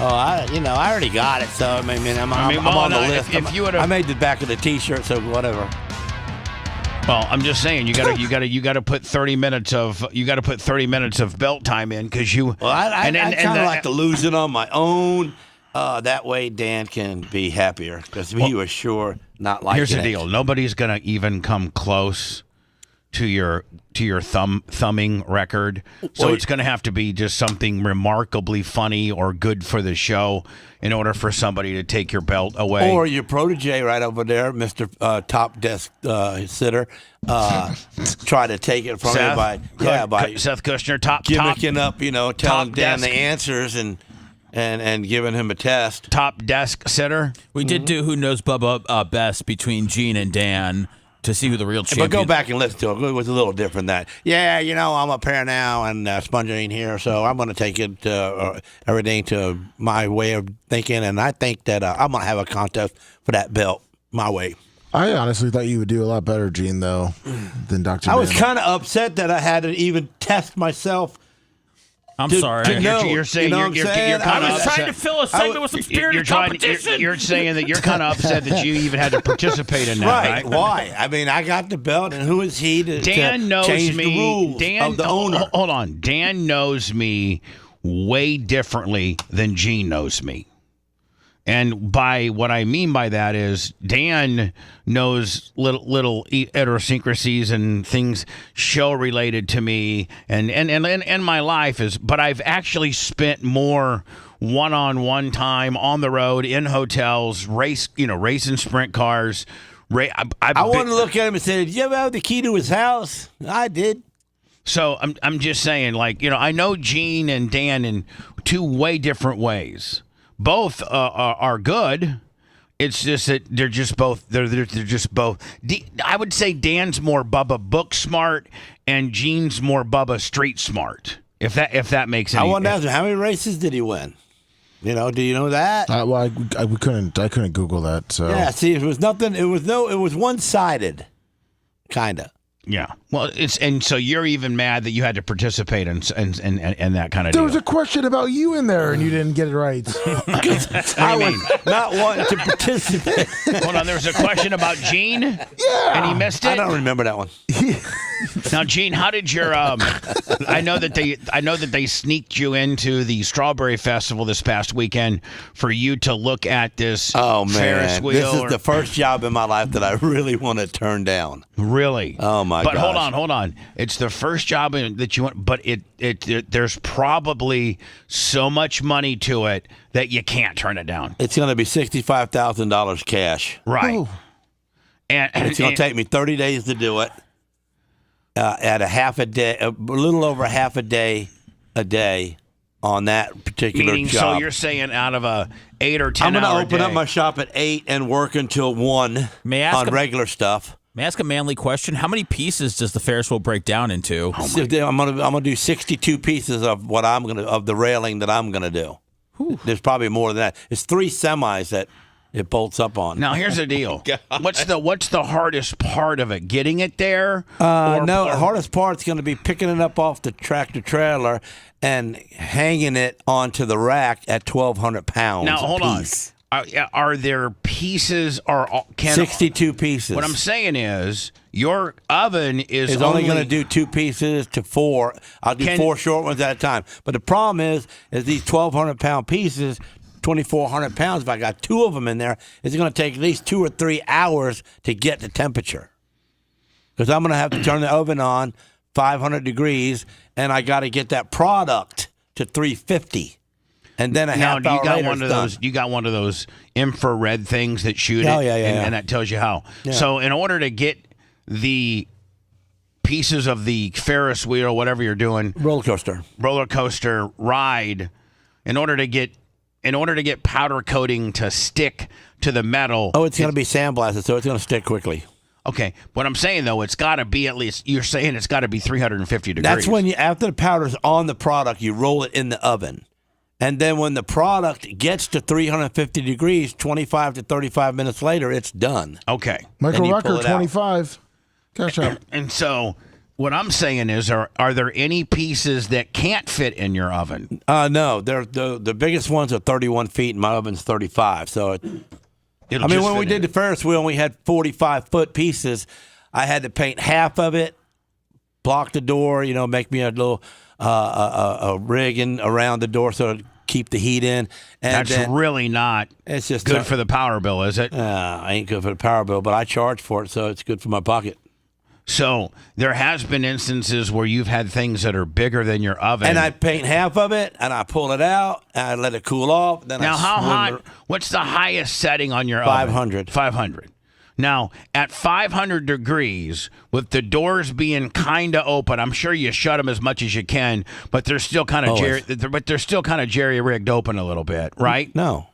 Oh, I already got it. So I'm on the list. If you I made the back of the T-shirt, so whatever. Well, I'm just saying you got to put 30 minutes of belt time in because you. Well, I kind of like to lose it on my own. That way, Dan can be happier because he was sure not liking it. Here's the deal: nobody's gonna even come close to your thumbing record. So it's going to have to be just something remarkably funny or good for the show in order for somebody to take your belt away. Or your protege right over there, Mr. Top Desk Sitter, try to take it from Seth, you by Seth Kushner, gimmicking up, telling Dan desk. the answers and giving him a test. Top Desk Sitter. We did do Who Knows Bubba best between Gene and Dan to see who the real champion. But go back and listen to it. It was a little different. That I'm up here now, and Sponge ain't here, so I'm going to take it everything to my way of thinking, and I think that I'm going to have a contest for that belt my way. I honestly thought you would do a lot better, Gene, though, than Dr. I was kind of upset that I had to even test myself. I'm sorry. You're saying you're kind of I was upset. trying to fill a segment with some spirited competition. You're saying that you're kind of upset that you even had to participate in that, right? Why? I mean, I got the belt, and who is he to Dan knows change me. the rules of the owner? Hold on. Dan knows me way differently than Gene knows me. And by what I mean by that is Dan knows little idiosyncrasies and things show related to me and my life is, but I've actually spent more one-on-one time on the road in hotels, racing sprint cars. I want to look at him and say, "Did you ever have the key to his house?" I did. So I'm just saying, I know Gene and Dan in two way different ways. Both are good. It's just that they're just both. They're just both. I would say Dan's more Bubba book smart, and Gene's more Bubba street smart. If that makes any. I want to ask him, how many races did he win? Do you know that? Well, I couldn't Google that. So yeah, see, it was nothing. It was one-sided, kind of. Yeah. Well, so you're even mad that you had to participate in that kind of deal. There was a question about you in there, and you didn't get it right. I was not wanting to participate. Hold on, there was a question about Gene? Yeah. And he missed it? I don't remember that one. Now, Gene, how did your I know that they sneaked you into the Strawberry Festival this past weekend for you to look at this Ferris wheel. This is the first job in my life that I really want to turn down. Really? Oh my god. But hold on. It's the first job that you want, but there's probably so much money to it that you can't turn it down. It's going to be $65,000 cash. Right. Oh. And it's going to take me 30 days to do it. At a half a day, a little over half a day on that particular meaning, job. So you're saying out of a 8 or 10 I'm going hour to open day. up my shop at 8 and work until 1 on regular stuff. May I ask a manly question? How many pieces does the Ferris wheel break down into? I'm gonna do 62 pieces of of the railing that I'm gonna do. Whew. There's probably more than that. It's 3 semis that it bolts up on. Now here's the deal. What's the hardest part of it? Getting it there? The hardest part's going to be picking it up off the tractor trailer and hanging it onto the rack at 1,200 pounds. Now hold on. Are there pieces or 62 pieces? What I'm saying is your oven is only going to do 2 pieces to 4. I'll do 4 short ones at a time. But the problem is these 1,200 pound pieces, 2,400 pounds. If I got 2 of them in there, it's going to take at least 2 or 3 hours to get the temperature. Because I'm going to have to turn the oven on 500 degrees, and I got to get that product to 350. And then half hour later, you got one of those infrared things that shoot and that tells you how. Yeah. So in order to get the pieces of the Ferris wheel, whatever you're doing, roller coaster ride, in order to get powder coating to stick to the metal. Oh, it's going to be sandblasted, so it's going to stick quickly. Okay, what I'm saying though, it's got to be at least. You're saying it's got to be 350 degrees. That's when after the powder's on the product, you roll it in the oven, and then when the product gets to 350 degrees, 25 to 35 minutes later, it's done. Okay, Michael Rucker, 25. Cash out. And so, what I'm saying is, are there any pieces that can't fit in your oven? No, they're the biggest ones are 31 feet, and my oven's 35. So. When we did the Ferris wheel and we had 45-foot pieces, I had to paint half of it, block the door, make me a little a rigging around the door so to keep the heat in. And that's really not it's just good for the power bill, is it? Ain't good for the power bill, but I charge for it, so it's good for my pocket. So there has been instances where you've had things that are bigger than your oven. And I paint half of it, and I pull it out, and I let it cool off. Then now, how hot? What's the highest setting on your 500. oven? 500. Now, at 500 degrees, with the doors being kind of open, I'm sure you shut them as much as you can, but they're still kind of jerry-rigged open a little bit, right? No.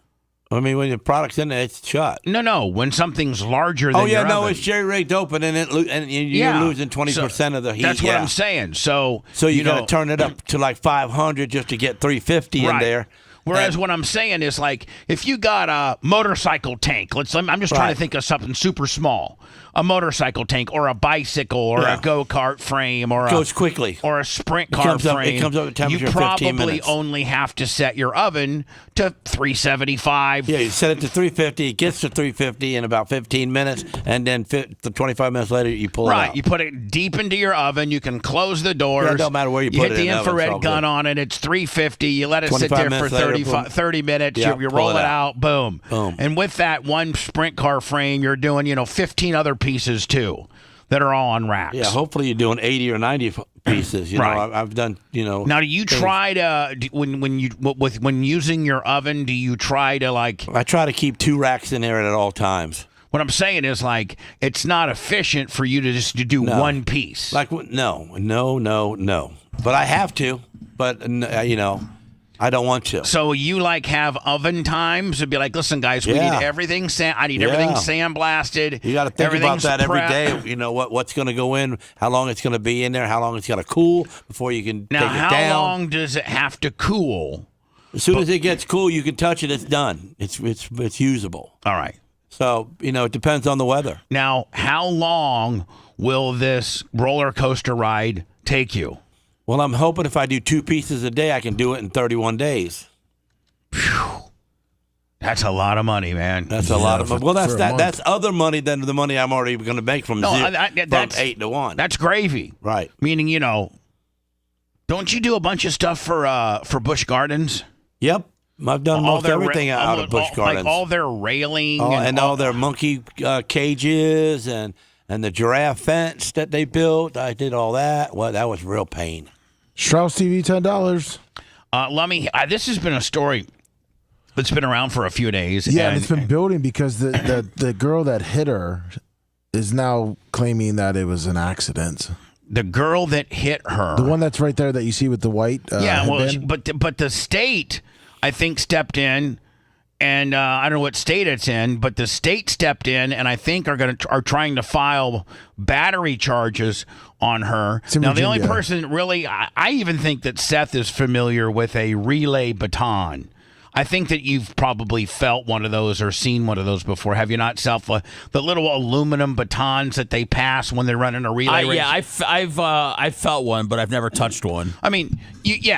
When the product's in there, it's shut. No. When something's larger than your oven. It's jerry-rigged open, and you're losing 20% of the heat. That's what I'm saying. So you got to turn it up to like 500 just to get 350 in there. Whereas what I'm saying is, like, if you got a motorcycle tank, I'm just trying to think of something super small. A motorcycle tank or a bicycle or a go-kart frame or goes quickly. Or a sprint car frame. It comes up to temperature you 15 minutes. probably only have to set your oven to 375. Yeah, you set it to 350. It gets to 350 in about 15 minutes, and then 25 minutes later, you pull it out. Right, you put it deep into your oven. You can close the doors. Yeah, it don't matter where you put it. You hit the infrared gun on it. It's 350. You let it sit there for 30 minutes. You roll it out. Boom. And with that one sprint car frame, you're doing 15 other pieces too that are all on racks. Yeah, hopefully you're doing 80 or 90 pieces. Right. I've done. Now, do you try to when using your oven? Do you try to I try to keep 2 racks in there at all times. What I'm saying is, it's not efficient for you to do one piece. No. But I have to. But I don't want to. So you have oven times to be like, listen, guys, we need everything. I need everything sandblasted. You got to think about that every day. What's going to go in, how long it's going to be in there, how long it's got to cool before you can take it down. Now, how long does it have to cool? As soon as it gets cool, you can touch it. It's done. It's usable. All right. So it depends on the weather. Now, how long will this roller coaster ride take you? Well, I'm hoping if I do 2 pieces a day, I can do it in 31 days. Phew. That's a lot of money, man. That's a lot of money. Well, that's other money than the money I'm already going to make from 8 to 1. That's gravy. Right. Meaning, don't you do a bunch of stuff for Busch Gardens? Yep. I've done most everything out of Busch Gardens. Like all their railing. And all their monkey cages and the giraffe fence that they built. I did all that. Well, that was real pain. Strauss TV, $10. This has been a story that's been around for a few days. Yeah, and it's been building because the girl that hit her is now claiming that it was an accident. The girl that hit her. The one that's right there that you see with the white headband? But the state, I think, stepped in. And I don't know what state it's in, but the state stepped in, and I think are trying to file battery charges on her. Now, the only person really, I even think that Seth is familiar with a relay baton. I think that you've probably felt one of those or seen one of those before. Have you not, Seth? The little aluminum batons that they pass when they're running a relay race? Yeah, I've felt one, but I've never touched one. How? Well, you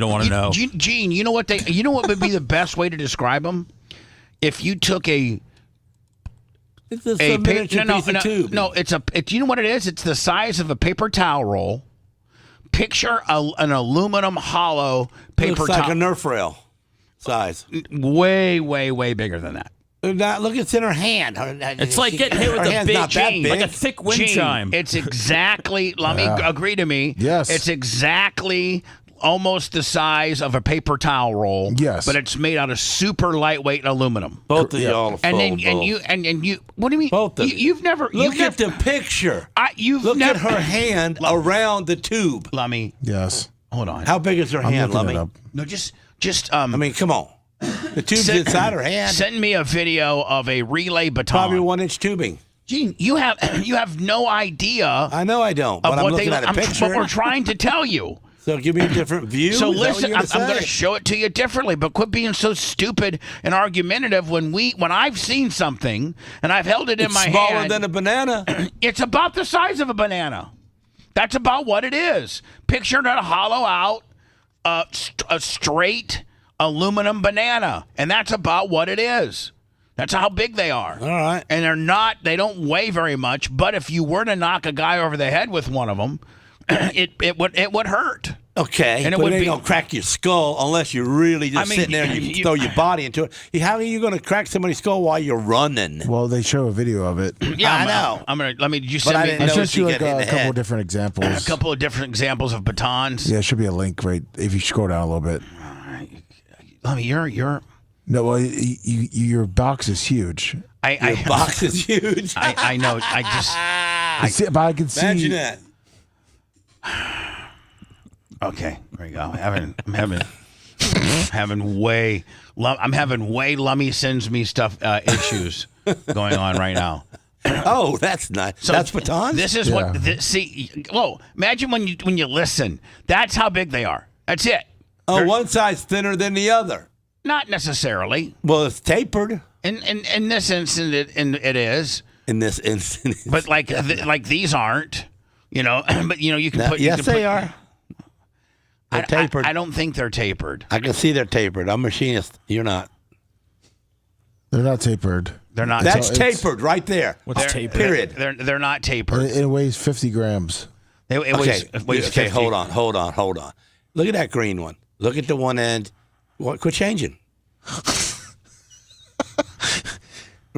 don't want to know. Gene, you know what would be the best way to describe them? If you took it's a miniature piece of tube. No, you know what it is? It's the size of a paper towel roll. Picture an aluminum hollow paper towel. Looks like a Nerf rail size. Way, way, way bigger than that. Look, it's in her hand. It's like getting hit with a big, like a thick wind chime. It's exactly, let me agree to me. Yes. It's exactly almost the size of a paper towel roll. Yes. But it's made out of super lightweight aluminum. Both of y'all. And you, what do you mean? Both of you've never look at the picture. Look at her hand around the tube. Lummy. Yes. Hold on. How big is her hand, Lummy? No, just. come on. The tube's inside her hand. Send me a video of a relay baton. Probably 1-inch tubing. Gene, you have no idea. I know I don't, but I'm looking at a picture. But we're trying to tell you. So give me a different view. So listen, I'm going to show it to you differently, but quit being so stupid and argumentative. When I've seen something and I've held it in my hand, smaller than a banana. It's about the size of a banana. That's about what it is. Picture a hollow out, a straight aluminum banana, and that's about what it is. That's how big they are. All right. And they don't weigh very much, but if you were to knock a guy over the head with one of them, it would hurt. Okay, and it ain't gonna crack your skull unless you're really just sitting there and you throw your body into it. How are you gonna crack somebody's skull while you're running? Well, they show a video of it. Yeah, I know. You send me. I sent you like a couple of different examples. A couple of different examples of batons. Yeah, it should be a link right if you scroll down a little bit. I mean, you're. No, well, your box is huge. Your box is huge. I know. But I can see. Imagine that. Okay, there you go. I'm having way Lummy sends me stuff issues going on right now. Oh, that's nice. So that's batons. This is what. Whoa! Imagine when you listen. That's how big they are. That's it. Oh, one side's thinner than the other. Not necessarily. Well, it's tapered. In this instant, it is. In this instant, but like these aren't. But you can put. Yes, they are. They're tapered. I don't think they're tapered. I can see they're tapered. I'm a machinist. You're not. They're not tapered. They're not. That's tapered right there. What's tapered? Period. They're not tapered. It weighs 50 grams. It weighs 50. Hold on. Look at that green one. Look at the one end. What? Quit changing.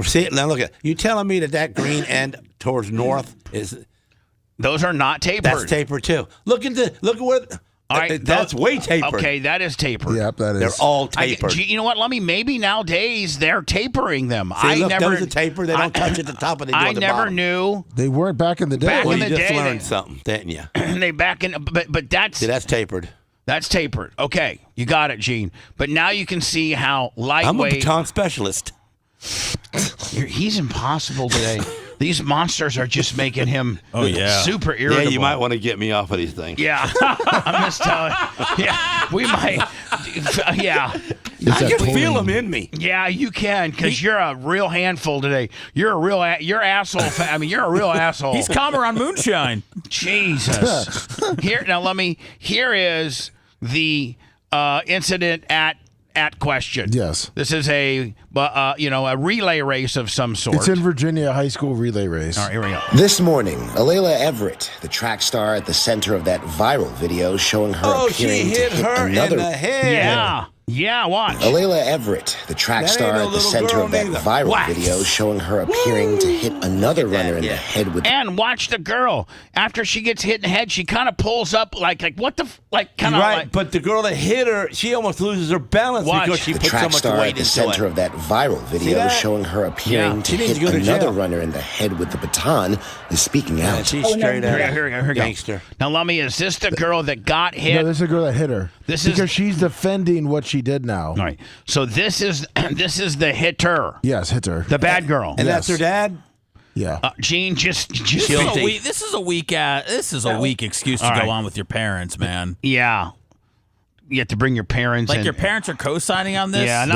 See, now look at you telling me that green end towards north is. Those are not tapered. That's tapered too. Look at where. All right, that's way tapered. Okay, that is tapered. Yep, that is. They're all tapered. You know what? Maybe nowadays they're tapering them. See, those are tapered. They don't touch at the top of the I never bottom. knew. They weren't back in the day. Back in the you just day, learned something, didn't you? But that's. See, that's tapered. That's tapered. Okay, you got it, Gene. But now you can see how lightweight. I'm a baton specialist. He's impossible today. These monsters are just making him super irritable. Yeah, you might want to get me off of these things. Yeah. I'm just telling you. Yeah, we might. Yeah. I can feel them in me. Yeah, you can, because you're a real handful today. You're a real asshole. You're a real asshole. He's calmer on moonshine. Jesus. Here is the incident at question. Yes. This is a relay race of some sort. It's in Virginia, a high school relay race. All right, here we go. This morning, Alayla Everett, the track star at the center of that viral video showing her appearing she hit to hit her another. in the head. Yeah, watch. Alayla Everett, the track star at the center of that viral video showing her appearing to hit another runner in the head with. And watch the girl. After she gets hit in the head, she kind of pulls up like what the kind of right. But the girl that hit her, she almost loses her balance because she the put so track much star weight at the into center it. of that viral video showing her appearing to hit another runner in the head with the baton is speaking out. She's straight out. Here we go. Gangster. Now, Lummy, is this the girl that got hit? No, this is the girl that hit her. Because she's defending what she did now. All right. So this is the hitter. Yes, hitter. The bad girl. And that's her dad? Yeah. Gene, just this is a weak excuse to go on with your parents, man. Yeah. You have to bring your parents in. Your parents are co-signing on this? Yeah,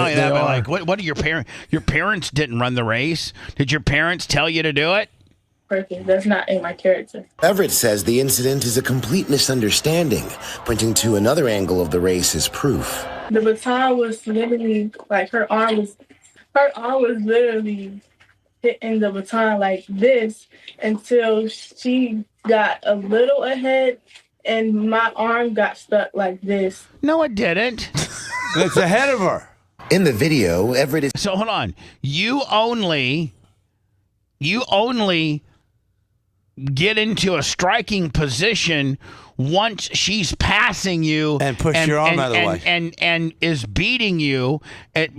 what are your parents? Your parents didn't run the race. Did your parents tell you to do it? Perfect. That's not in my character. Everett says the incident is a complete misunderstanding, pointing to another angle of the race as proof. The baton was literally her arm was literally hitting the baton like this until she got a little ahead and my arm got stuck like this. No, it didn't. It's ahead of her. In the video, Everett is. So hold on. You only get into a striking position once she's passing you and push your arm out of the way and is beating you at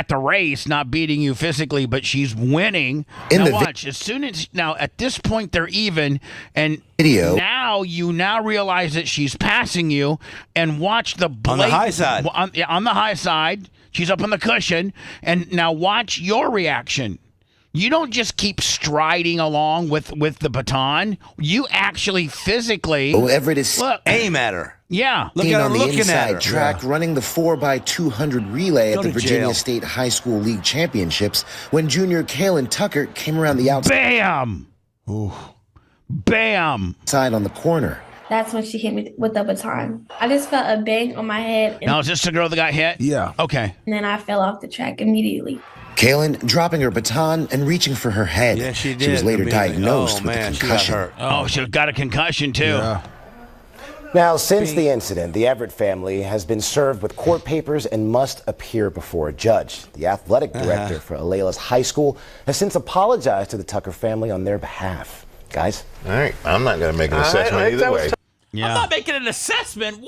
the race, not beating you physically, but she's winning. Now watch, at this point they're even, and video. Now you realize that she's passing you, and watch the on the high side. On the high side, She's up on the cushion. And now watch your reaction. You don't just keep striding along with the baton. You actually physically Everett is aim at her. Yeah. Look at her looking at her. Inside track running the 4x200 relay at the Virginia State High School League Championships when junior Kaylin Tucker came around the outside. Bam! Ooh. Bam! Side on the corner. That's when she hit me with the baton. I just felt a bang on my head. Now, is this the girl that got hit? Yeah. Okay. And then I fell off the track immediately. Kaylin dropping her baton and reaching for her head. Yeah, she did. She was later diagnosed with a concussion. She got a concussion, too. Yeah. Now, since the incident, the Everett family has been served with court papers and must appear before a judge. The athletic director for Alayla's high school has since apologized to the Tucker family on their behalf. Guys? All right, I'm not going to make an assessment either way. I'm not making an assessment.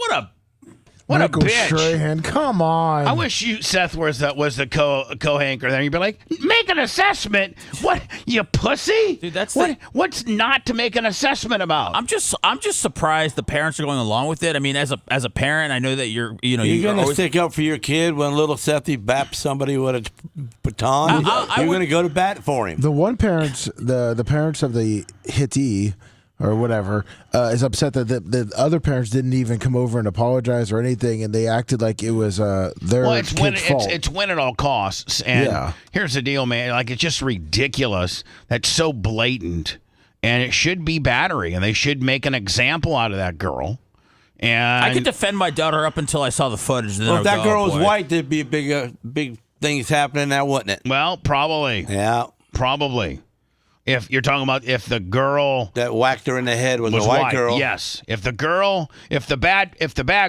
What Michael a bitch. Strahan, come on. I wish Seth was the co-anchor there. You'd be like, make an assessment. What, you pussy? Dude, that's what's not to make an assessment about? I'm just surprised the parents are going along with it. I mean, as a parent, I know that you're gonna always stick up for your kid when little Sethy baps somebody with a baton. You're gonna go to bat for him. The one parents, the parents of the hittee or whatever, is upset that the other parents didn't even come over and apologize or anything, and they acted like it was their kid's fault. It's win at all costs. And here's the deal, man. Like, it's just ridiculous. That's so blatant. And it should be battery, and they should make an example out of that girl. And I could defend my daughter up until I saw the footage. Well, if that girl was white, there'd be big things happening there, wouldn't it? Well, probably. Yeah. Probably. If you're talking about if the girl that whacked her in the head was a white girl, yes. If the bad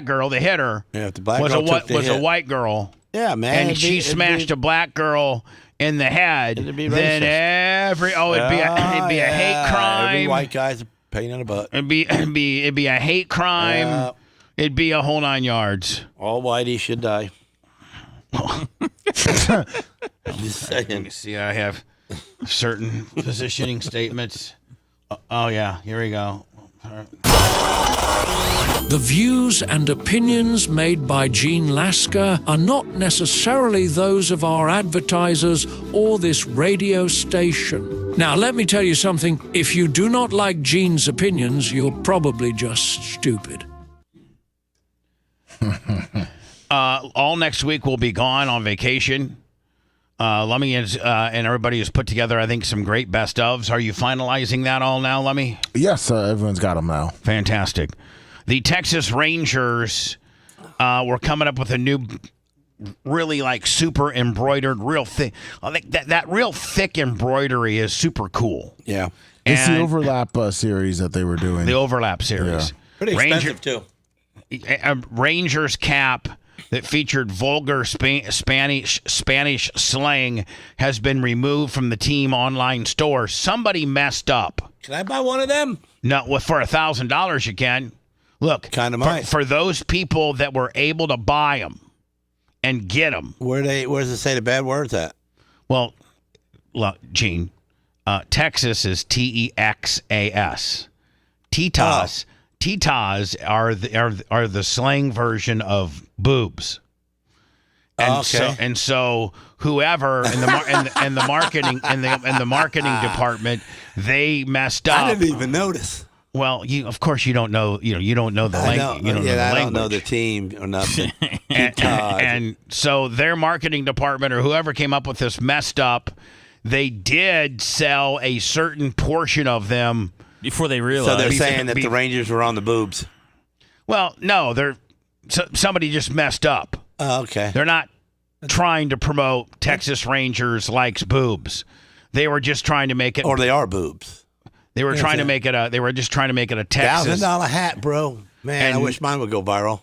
girl, the hitter, was a white girl, yeah, man, and she smashed a black girl in the head, then it'd be a hate crime. Every white guy's a pain in the butt. It'd be a hate crime. Yeah. It'd be a whole 9 yards. All whitey should die. I'm just saying. Let me see. I have certain positioning statements. Oh, yeah. Here we go. The views and opinions made by Gene Lasker are not necessarily those of our advertisers or this radio station. Now, let me tell you something. If you do not like Gene's opinions, you're probably just stupid. All next week we'll be gone on vacation. Lummy and everybody has put together, I think, some great best ofs. Are you finalizing that all now, Lummy? Yes, everyone's got them now. Fantastic. The Texas Rangers were coming up with a new, really super embroidered, real thick. I think that real thick embroidery is super cool. Yeah, it's the overlap series that they were doing. The overlap series, pretty expensive too. A Rangers cap that featured vulgar Spanish slang has been removed from the team online store. Somebody messed up. Can I buy one of them? No, for $1,000 you can. Look, kind of might. For those people that were able to buy them and get them. Where does it say the bad words at? Well, look, Gene, Texas is Texas. Titas. Titas are the slang version of boobs. And so whoever in the marketing department, they messed up. I didn't even notice. Well, of course you don't know. You don't know the language. I don't know the team or nothing. and so their marketing department or whoever came up with this messed up. They did sell a certain portion of them before they realized. So they're saying that the Rangers were on the boobs. Well, no, somebody just messed up. Oh, okay. They're not trying to promote Texas Rangers likes boobs. They were just trying to make it. Or they are boobs. They were trying to make it a. They were just trying to make it a Texas $1,000 hat, bro. Man, I wish mine would go viral.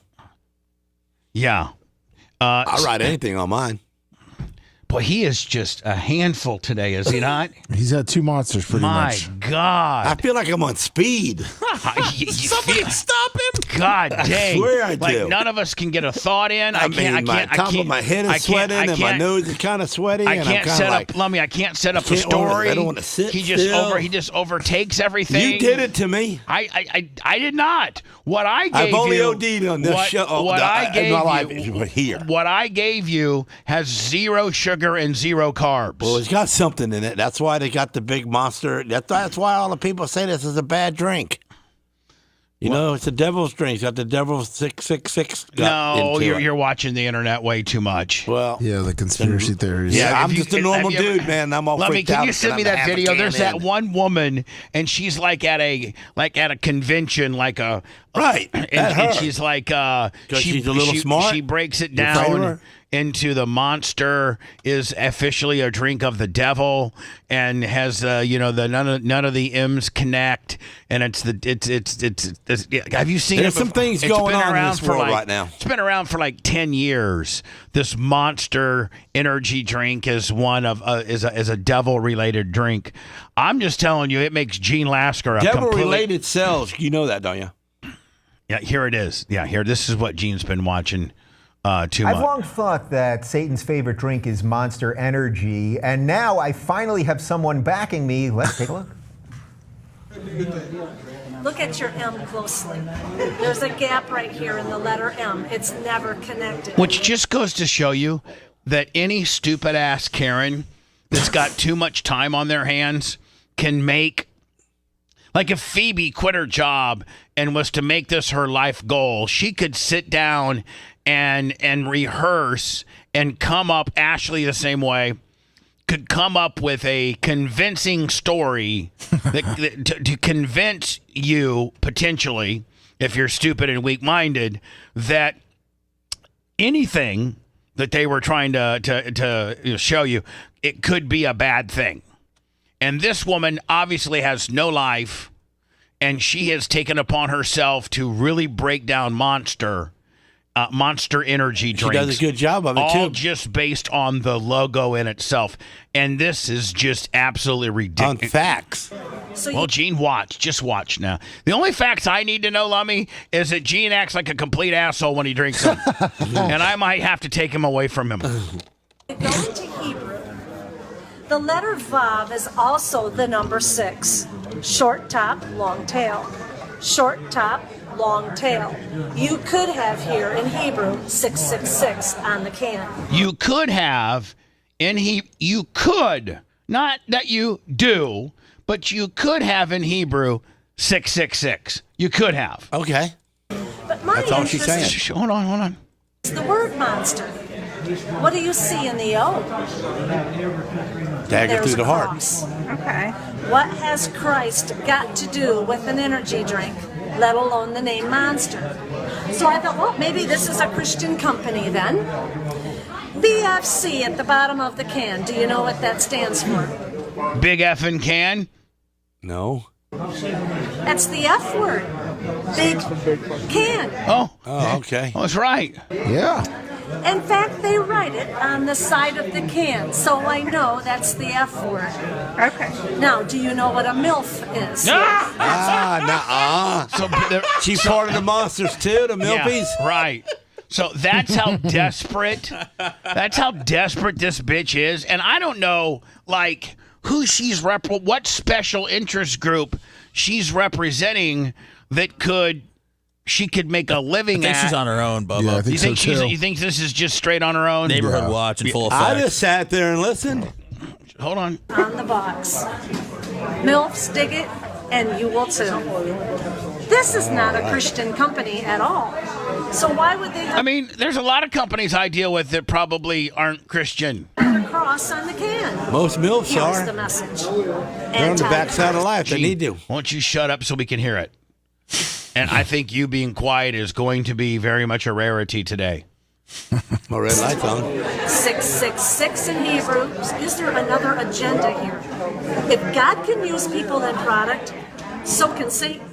Yeah, I'll write anything on mine. Boy, he is just a handful today, is he not? He's had two monsters pretty much. My God. I feel like I'm on speed. Somebody stop him. God dang! I swear I like do. none of us can get a thought in. I mean, top of my head is sweating, and my nose is kind of sweaty. I and can't I'm set like, up, Lummy. I can't set up a story. I don't want to sit. He still. just overtakes everything. You did it to me. I did not. What I gave I've only you, OD'd on this show. What I gave you here. What I gave you has 0 sugar and 0 carbs. Well, it's got something in it. That's why they got the big Monster. That's why all the people say this is a bad drink. You know, it's a devil's drink. It's got the devil's 666. No, you're watching the internet way too much. Well, yeah, the conspiracy theories. Yeah, I'm just a normal dude, man. I'm all freaked out. Can you send me that video? There's that one woman, and she's like at a convention, right, and she's like, she's a little smart. She breaks it down into the Monster is officially a drink of the devil, and has none of the M's connect, and it's have you seen it? There's some things going on in this world right now. It's been around for like 10 years. This Monster energy drink is is a devil related drink. I'm just telling you, it makes Gene Lasker a devil related cells. You know that, don't you? Yeah, here it is. Yeah, here. This is what Gene's been watching. I've long thought that Satan's favorite drink is Monster Energy, and now I finally have someone backing me. Let's take a look. Look at your M closely. There's a gap right here in the letter M. It's never connected. Which just goes to show you that any stupid-ass Karen that's got too much time on their hands can make... Like if Phoebe quit her job and was to make this her life goal, she could sit down and rehearse and come up, Ashley the same way, could come up with a convincing story to convince you, potentially, if you're stupid and weak-minded, that anything that they were trying to show you, it could be a bad thing. And this woman obviously has no life, and she has taken upon herself to really break down Monster energy drinks. She does a good job of it, too. All just based on the logo in itself. And this is just absolutely ridiculous. On facts. Well, Gene, just watch now. The only facts I need to know, Lummy, is that Gene acts like a complete asshole when he drinks them. And I might have to take him away from him. Go into Hebrew. The letter Vav is also the number 6. Short top, long tail. Short top, long tail. You could have here in Hebrew 666 on the can. You could have you could, not that you do, but you could have in Hebrew 666. You could have. Okay. But my That's all she's saying. Hold on. It's the word monster. What do you see in the O? Dagger through the heart. Cross. Okay. What has Christ got to do with an energy drink, let alone the name Monster? So I thought, well, maybe this is a Christian company then. BFC at the bottom of the can. Do you know what that stands for? Big effing can? No. That's the F word. Big can. Oh, okay. Oh, that's right. Yeah. In fact, they write it on the side of the can, so I know that's the F word. Okay. Now, do you know what a MILF is? So she's part of the monsters too, the MILFies? Yeah, right. So that's how desperate. That's how desperate this bitch is, and I don't know, like, who she's what special interest group she's representing that she could make a living I think at. she's on her own, Bubba. Yeah, I think You think this is just straight on her own? Neighborhood Watch in full effect. I just sat there and listened. Hold on. On the box. MILFs dig it, and you will too. This is not a Christian company at all. So why would they have... I mean, there's a lot of companies I deal with that probably aren't Christian. The cross on the can. Most MILFs Here's are. the message. They're on the backside of life. They need to. Won't you shut up so we can hear it? And I think you being quiet is going to be very much a rarity today. My red light's on. 666 in Hebrew. Is there another agenda here? If God can use people and product, so can Satan.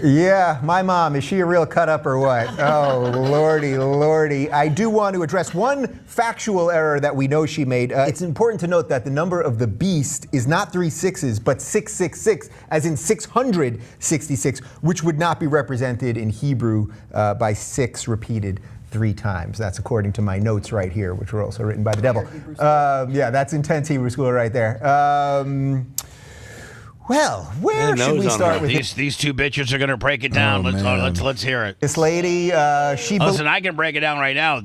Yeah, my mom. Is she a real cut-up or what? Oh, lordy, lordy. I do want to address one factual error that we know she made. It's important to note that the number of the beast is not 3 6s, but 666, as in 666, which would not be represented in Hebrew by 6 repeated 3 times. That's according to my notes right here, which were also written by the devil. Yeah, that's intense Hebrew school right there. Well, where should we start with these two bitches are going to break it down. Let's hear it. This lady, listen, I can break it down right now.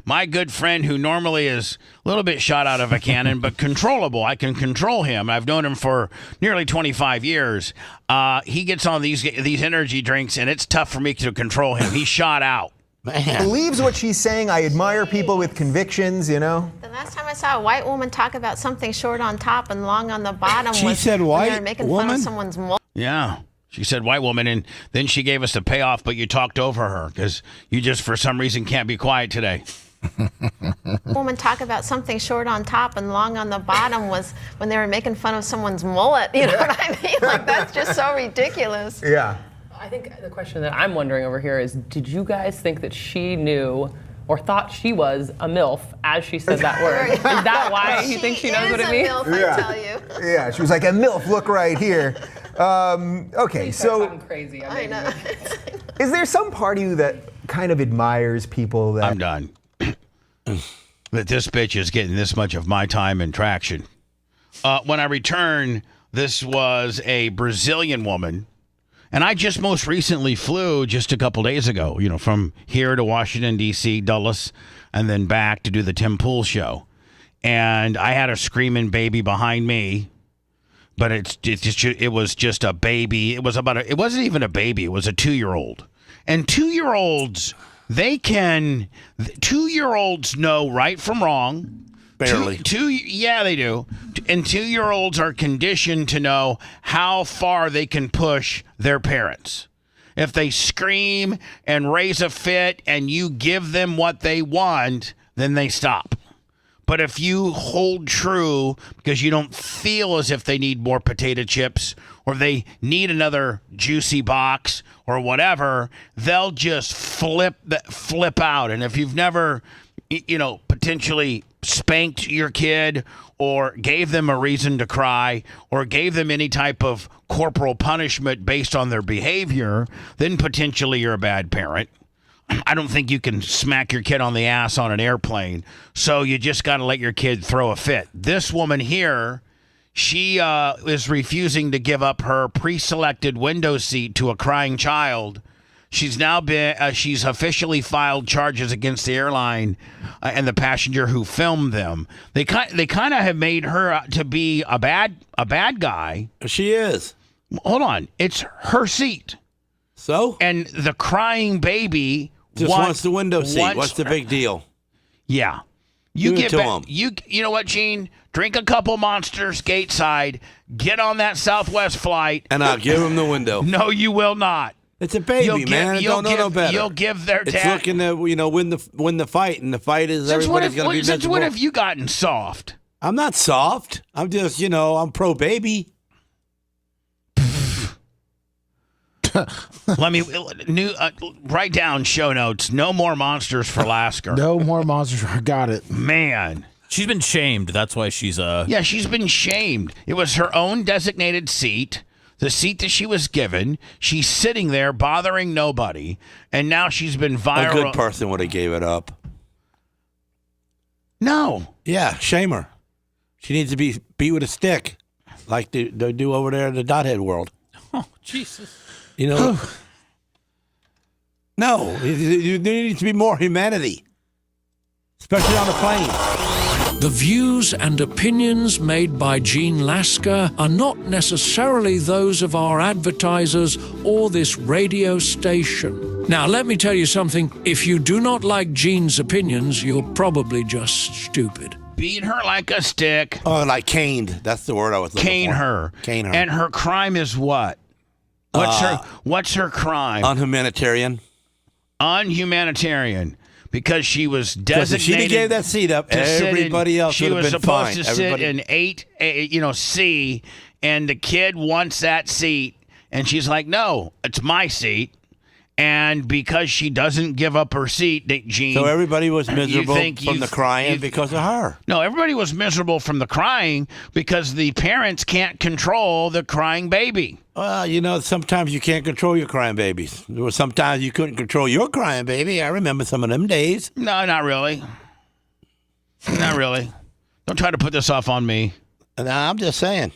My good friend, who normally is a little bit shot out of a cannon, but controllable. I can control him. I've known him for nearly 25 years. He gets on these energy drinks, and it's tough for me to control him. He's shot out. Man. Believes what she's saying. I admire people with convictions, you know. The last time I saw a white woman talk about something short on top and long on the bottom she said white when they were making fun of someone's Yeah. She said white woman, and then she gave us the payoff, but you talked over her because you just, for some reason, can't be quiet today. Woman talk about something short on top and long on the bottom was when they were making fun of someone's mullet. You know what I mean? Like, that's just so ridiculous. Yeah. I think the question that I'm wondering over here is, did you guys think that she knew or thought she was a MILF as she said that word? Is that why you think she knows what it means? She is a MILF, I tell you. Yeah, she was like, a MILF, look right here. Okay, so... I'm crazy. I know. Is there some part of you that kind of admires people that... I'm done. That this bitch is getting this much of my time and traction. When I return, this was a Brazilian woman. And I just most recently flew just a couple days ago, from here to Washington, D.C., Dulles, and then back to do the Tim Pool show. And I had a screaming baby behind me, but it was just a baby. It wasn't even a baby. It was a 2-year-old. And 2-year-olds, 2-year-olds know right from wrong. Barely. Yeah, they do. And 2-year-olds are conditioned to know how far they can push their parents. If they scream and raise a fit and you give them what they want, then they stop. But if you hold true because you don't feel as if they need more potato chips or they need another juicy box or whatever, they'll just flip out. And if you've never, potentially spanked your kid or gave them a reason to cry or gave them any type of corporal punishment based on their behavior, then potentially you're a bad parent. I don't think you can smack your kid on the ass on an airplane, so you just got to let your kid throw a fit. This woman here, she is refusing to give up her pre-selected window seat to a crying child. She's now she's officially filed charges against the airline and the passenger who filmed them. They kind of have made her out to be a bad guy. She is. Hold on, it's her seat. So? And the crying baby just wants the window seat. What's the big deal? Yeah, you get back. You know what, Gene? Drink a couple Monsters stateside. Get on that Southwest flight, and I'll give him the window. No, you will not. It's a baby, man. I don't know no better. You'll give their It's looking to, win the fight, and the fight is everybody's going to be miserable. Since when have you gotten soft? I'm not soft. I'm just, I'm pro-baby. Let me write down show notes. No more Monsters for Lasker. No more Monsters. I got it. Man. She's been shamed. That's why she's Yeah, she's been shamed. It was her own designated seat. The seat that she was given, she's sitting there bothering nobody, and now she's been viral. A good person would have gave it up. No. Yeah, shame her. She needs to be beat with a stick, like they do over there in the Dothead world. Oh, Jesus. No, there needs to be more humanity, especially on the plane. The views and opinions made by Gene Lasker are not necessarily those of our advertisers or this radio station. Now, let me tell you something. If you do not like Gene's opinions, you're probably just stupid. Beat her like a stick. Oh, like caned. That's the word I was looking for. Cane her. And her crime is what? What's her crime? Unhumanitarian. Unhumanitarian. Because she was designated. If she gave that seat up, everybody else would have been fine. She was supposed to sit in 8, C, and the kid wants that seat, And she's like, no, it's my seat. And because she doesn't give up her seat, Gene. So everybody was miserable from the crying because of her. No, everybody was miserable from the crying because the parents can't control the crying baby. Well, sometimes you can't control your crying babies. Sometimes you couldn't control your crying baby. I remember some of them days. No, not really. Not really. Don't try to put this off on me. No, I'm just saying.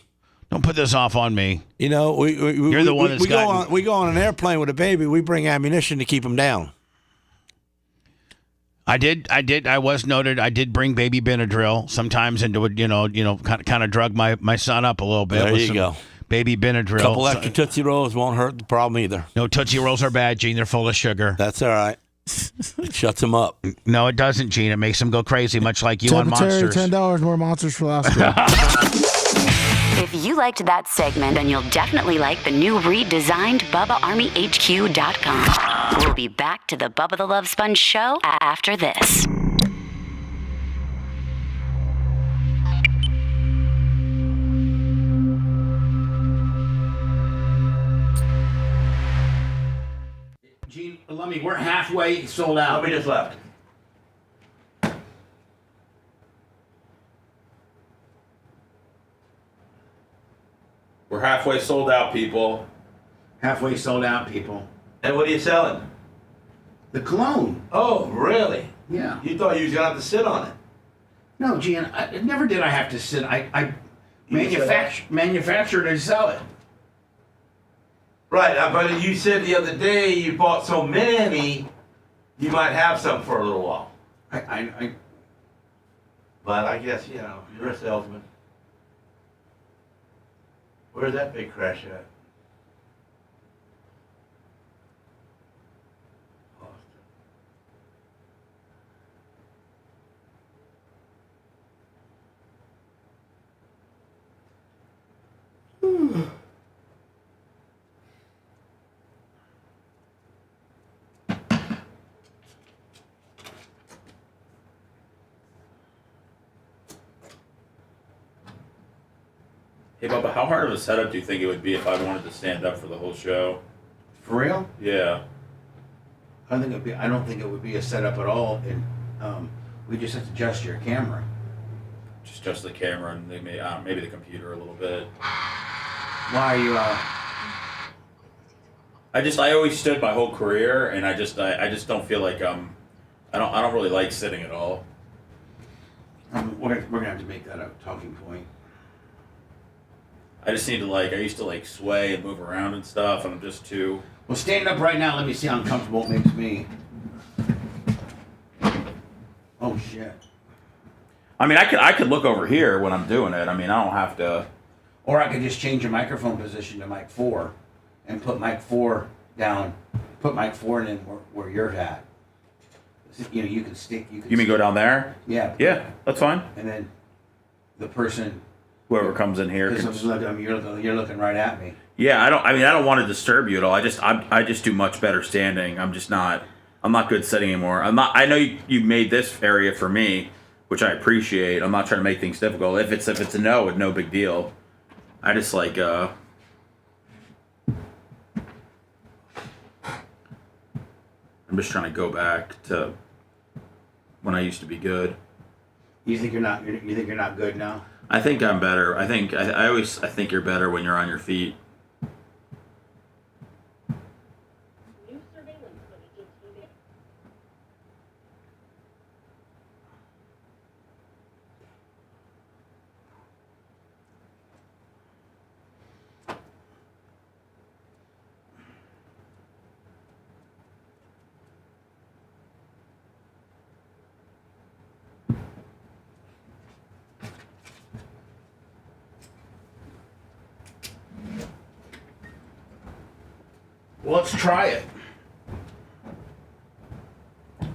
Don't put this off on me. You're the one that's we go on an airplane with a baby. We bring ammunition to keep him down. I did. I was noted. I did bring baby Benadryl sometimes and would, kind of drug my son up a little bit. There you go. Baby Benadryl. A couple extra Tootsie Rolls won't hurt the problem either. No, Tootsie Rolls are bad, Gene. They're full of sugar. That's all right. It shuts them up. No, it doesn't, Gene. It makes them go crazy, much like you on Monsters. $10 more Monsters for Alaska. If you liked that segment, then you'll definitely like the new redesigned BubbaArmyHQ.com. We'll be back to the Bubba the Love Sponge show after this. Gene, we're halfway sold out. We just left. We're halfway sold out, people. Halfway sold out, people. And what are you selling? The cologne. Oh, really? Yeah. You thought you was going to have to sit on it. No, Gene, never did I have to sit. I manufactured and sell it. Right, but you said the other day you bought so many, you might have some for a little while. But I guess, you're a salesman. Where's that big crash at? Hey, Bubba, how hard of a setup do you think it would be if I wanted to stand up for the whole show? For real? Yeah. I don't think it would be a setup at all. And we just have to adjust your camera. Just adjust the camera and maybe the computer a little bit. Why are you? I always stood my whole career, and I just don't feel like I don't really like sitting at all. We're gonna have to make that a talking point. I just need to I used to sway and move around and stuff, and I'm just too. Well, stand up right now. Let me see how uncomfortable it makes me. Oh shit. I mean, I could look over here when I'm doing it. I mean, I don't have to. Or I could just change your microphone position to mic 4, and put mic 4 down. Put mic 4 in where you're at. You can stick. You mean go down there? Yeah. Yeah, that's fine. And then the person. Whoever comes in here. Because you're looking right at me. Yeah, I don't want to disturb you at all. I just do much better standing. I'm not good sitting anymore. I know you made this area for me, which I appreciate. I'm not trying to make things difficult. If it's a no, it's no big deal. I just I'm just trying to go back to when I used to be good. You think you're not good now? I think I'm better. I think I think you're better when you're on your feet. Well, let's try it. I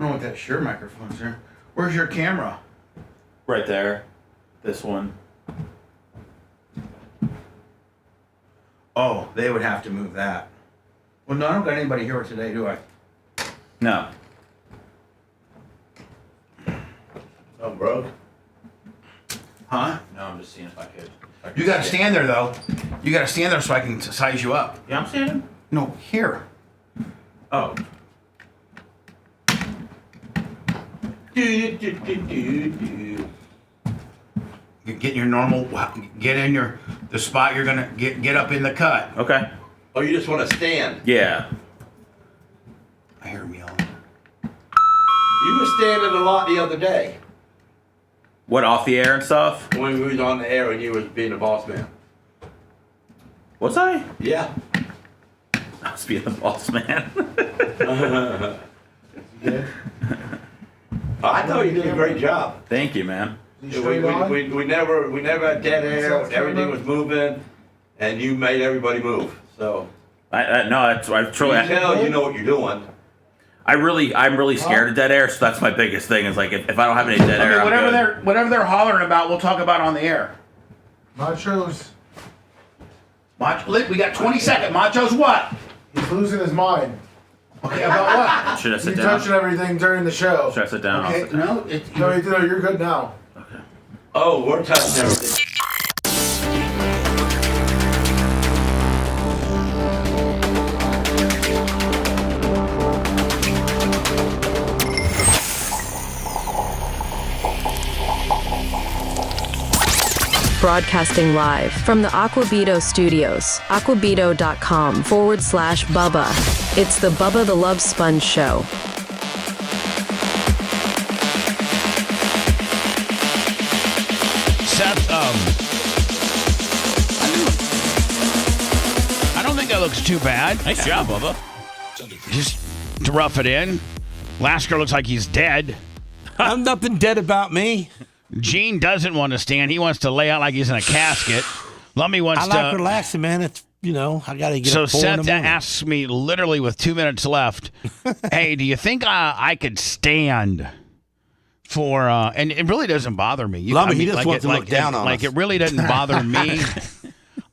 don't know what that Shure microphone's there. Where's your camera? Right there. This one. Oh, they would have to move that. Well, no, I don't got anybody here today, do I? No. Oh, broke. Huh? No, I'm just seeing if I could. You got to stand there, though. You got to stand there so I can size you up. Yeah, I'm standing. No, here. Oh. Get in your normal. Get in the spot you're gonna get up in the cut. Okay. Oh, you just want to stand? Yeah. I hear him yelling. You were standing a lot the other day What, off the air and stuff? when we was on the air and you was being a boss man. Was I? Yeah. I was being the boss man. I thought you did a great job. Thank you, man. We never had dead air. Everything was moving, and you made everybody move. So No, that's I truly. you tell you know what you're doing. I'm really scared of dead air, so that's my biggest thing. Is like if I don't have any dead air, whatever they're hollering about, we'll talk about on the air. Macho's. We got 20 seconds. Macho's what? He's losing his mind. Okay, about what? Should I sit You down? touching everything during the show. Should I sit down? I'll Okay, sit down. no, No, you're good now. Oh, we're touching everything. Broadcasting live from the Aquabito studios, aquabito.com/Bubba. It's the Bubba the Love Sponge Show. Seth, I don't think that looks too bad. Nice job, Bubba. Just to rough it in. Lasker looks like he's dead. I'm nothing dead about me. Gene doesn't want to stand. He wants to lay out like he's in a casket. Lummy wants I like relaxing, man. It's I got to get so up 4 in the Seth morning. asks me literally with 2 minutes left, hey, do you think I could stand for, and it really doesn't bother me. Lummy, he just wants to look down on us. It really doesn't bother me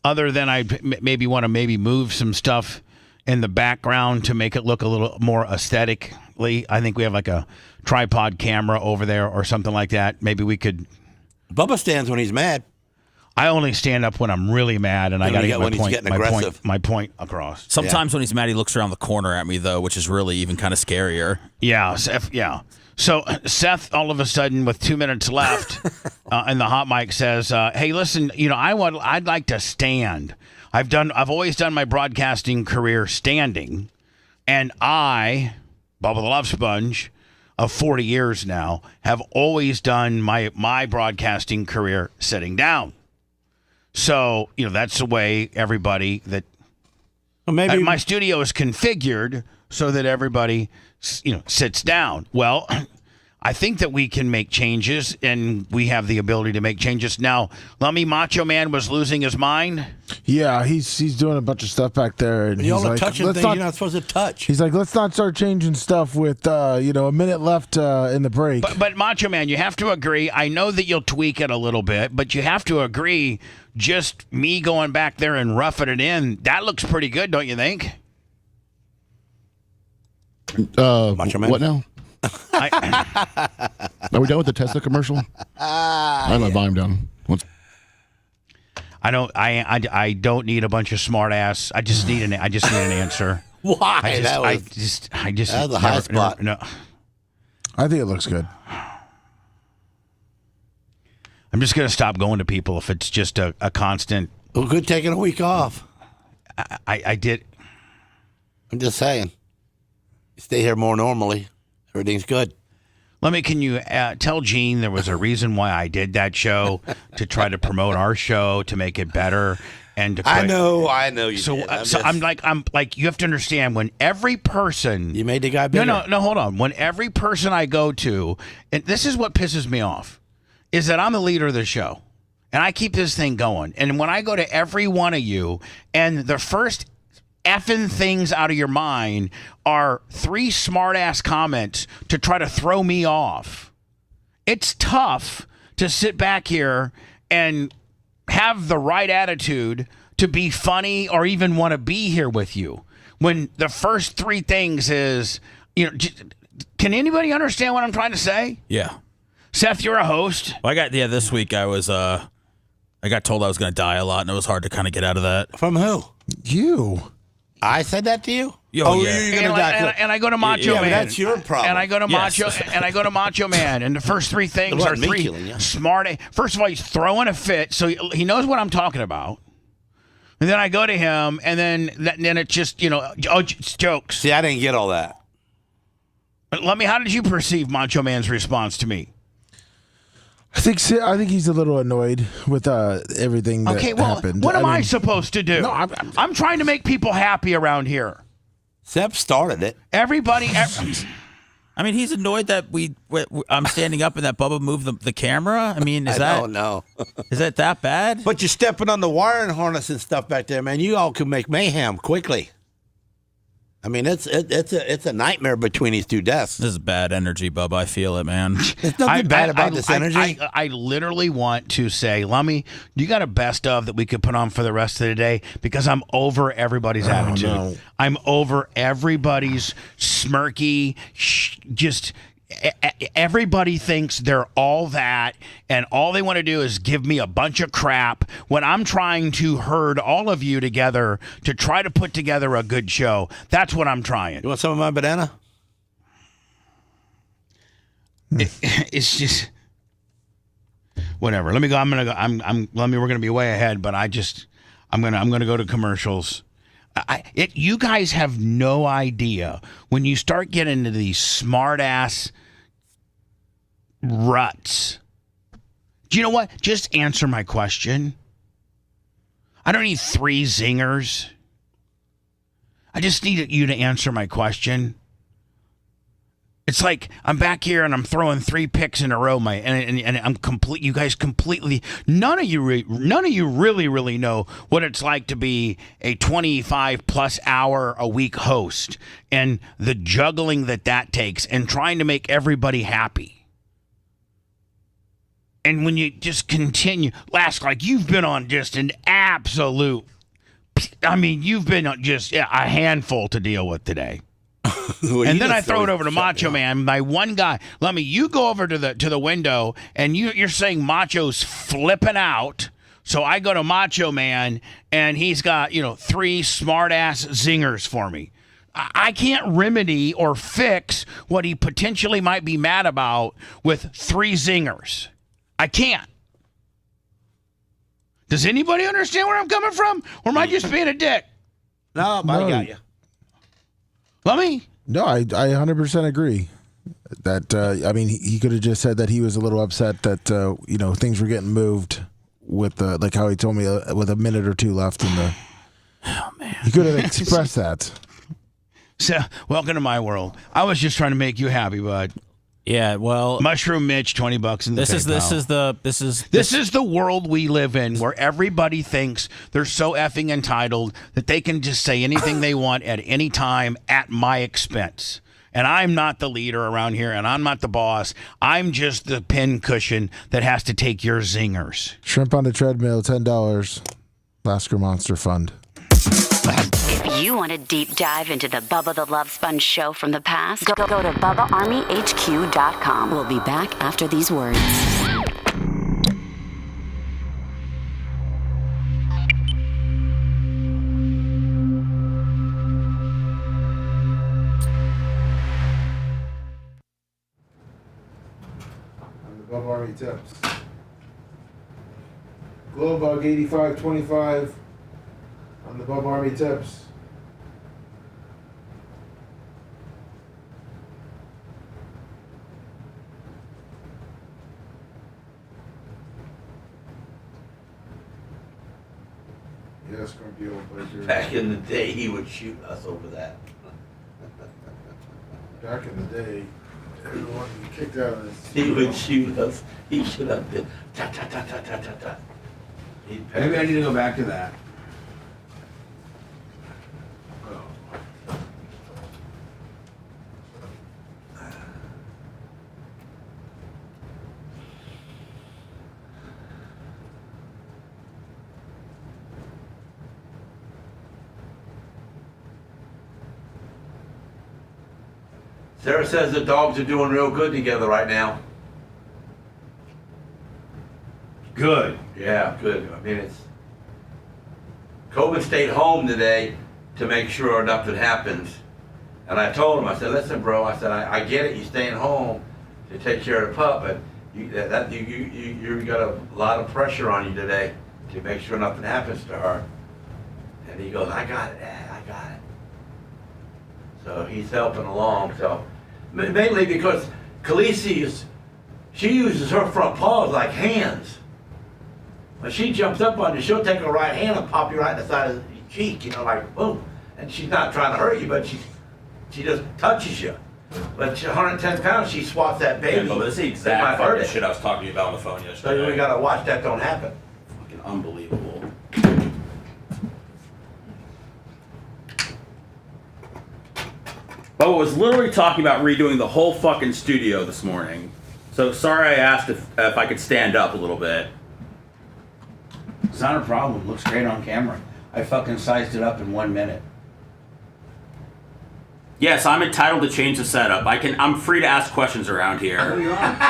other than I maybe want to move some stuff in the background to make it look a little more aesthetically. I think we have like a tripod camera over there or something like that. Maybe we could. Bubba stands when he's mad. I only stand up when I'm really mad, and I got to get my point across. Sometimes when he's mad, he looks around the corner at me, though, which is really even kind of scarier. Yeah, Seth, yeah. So Seth, all of a sudden, with 2 minutes left, and the hot mic says, "Hey, listen, I'd like to stand. I've always done my broadcasting career standing, and Bubba the Love Sponge, of 40 years now, have always done my broadcasting career sitting down. So, that's the way everybody maybe my studio is configured so that everybody, sits down. Well, I think that we can make changes, and we have the ability to make changes. Now, Lummy Macho Man was losing his mind. Yeah, he's doing a bunch of stuff back there, and Y'all he's are like, touching things you're not supposed to touch. He's like, let's not start changing stuff with a minute left in the break. But Macho Man, you have to agree. I know that you'll tweak it a little bit, but you have to agree. Just me going back there and roughing it in, that looks pretty good, don't you think? Macho Man. What now? Are we done with the Tesla commercial? I have my volume down. I don't need a bunch of smart ass. I just need an answer. Why? That was a high spot. No. I think it looks good. I'm just gonna stop going to people if it's just a constant. Well, good taking a week off. I did. I'm just saying. Stay here more normally. Everything's good. Can you tell Gene there was a reason why I did that show to try to promote our show to make it better and to quit. I know you so, did. I'm like you have to understand when every person you made the guy bigger. No, hold on. When every person I go to, and this is what pisses me off, is that I'm the leader of the show and I keep this thing going. And when I go to every one of you and the first effing things out of your mind are 3 smart-ass comments to try to throw me off. It's tough to sit back here and have the right attitude to be funny or even want to be here with you when the first 3 things is, can anybody understand what I'm trying to say? Yeah. Seth, you're a host. Well, this week I got told I was going to die a lot, and it was hard to kind of get out of that. From who? You. I said that to you? Yeah. You're going to die. And I go to Macho Man. That's your problem. And I go to Macho Man. And the first three things are smart. First of all, he's throwing a fit, so he knows what I'm talking about. And then I go to him, and then it's just, it's jokes. See, I didn't get all that. How did you perceive Macho Man's response to me? I think he's a little annoyed with everything that happened. What am I supposed to do? No, I'm trying to make people happy around here. Seth started it. Everybody. I mean, he's annoyed that I'm standing up and that Bubba moved the camera. I mean, is that bad? But you're stepping on the wiring harness and stuff back there, man. You all could make mayhem quickly. I mean, it's a nightmare between these two desks. This is bad energy, Bubba. I feel it, man. There's nothing bad about this energy. I literally want to say, Lummy, you got a best of that we could put on for the rest of the day? Because I'm over everybody's attitude. No. I'm over everybody's smirky, just... Everybody thinks they're all that, and all they want to do is give me a bunch of crap when I'm trying to herd all of you together to try to put together a good show. That's what I'm trying. You want some of my banana? It's just whatever. Let me go. I'm gonna go. Let me. We're gonna be way ahead, but I'm gonna go to commercials. You guys have no idea when you start getting into these smart ass ruts. Do you know what? Just answer my question. I don't need 3 zingers. I just need you to answer my question. It's like I'm back here and I'm throwing 3 picks in a row, and I'm complete. You guys completely. None of you really know what it's like to be a 25+ hour a week host and the juggling that takes and trying to make everybody happy. And when you just continue, like you've been on just an absolute. I mean, you've been on just a handful to deal with today. And then I throw it over to Macho Man, my one guy. Let me. You go over to the window, and you're saying Macho's flipping out. So I go to Macho Man, and he's got 3 smart ass zingers for me. I can't remedy or fix what he potentially might be mad about with 3 zingers. I can't. Does anybody understand where I'm coming from, or am I just being a dick? No, I got you. Let me. No, I 100% agree. That I mean, he could have just said that he was a little upset that things were getting moved with like how he told me with a minute or 2 left in the. Oh man, he could have expressed that. So, welcome to my world. I was just trying to make you happy, bud. Yeah, well, Mushroom Mitch, $20 in the PayPal. This is the world we live in, where everybody thinks they're so effing entitled that they can just say anything they want at any time at my expense. And I'm not the leader around here, and I'm not the boss. I'm just the pin cushion that has to take your zingers. Shrimp on the treadmill, $10. Lasker Monster Fund. If you want a deep dive into the Bubba the Love Sponge show from the past, go to BubbaArmyHQ.com. We'll be back after these words. On the Bubba Army tips. Glowbug 8525 on the Bubba Army tips. Yes, grumpy old biker. Back in the day, he would shoot us over that. Back in the day, everyone kicked out of this. He would shoot us. He should have been. Ta ta ta ta ta ta ta. Maybe I need to go back to that. Sarah says the dogs are doing real good together right now. Good. Yeah, good. I mean, COVID stayed home today to make sure nothing happens. And I told him, I said, listen, bro, I said, I get it, you staying home to take care of the pup, but you got a lot of pressure on you today to make sure nothing happens to her. And he goes, I got it, Dad, I got it. So he's helping along. So mainly because Khaleesi she uses her front paws like hands. When she jumps up on you, she'll take her right hand and pop you right in the side of the cheek, like boom. And she's not trying to hurt you, but she just touches you. But she's 110 pounds, she swats that baby. Yeah, but that's the exact fucking shit I was talking to you about on the phone yesterday. So we gotta watch that don't happen. Fucking unbelievable. Bubba was literally talking about redoing the whole fucking studio this morning. So sorry I asked if I could stand up a little bit. It's not a problem. Looks great on camera. I fucking sized it up in 1 minute. Yes, I'm entitled to change the setup. I'm free to ask questions around here.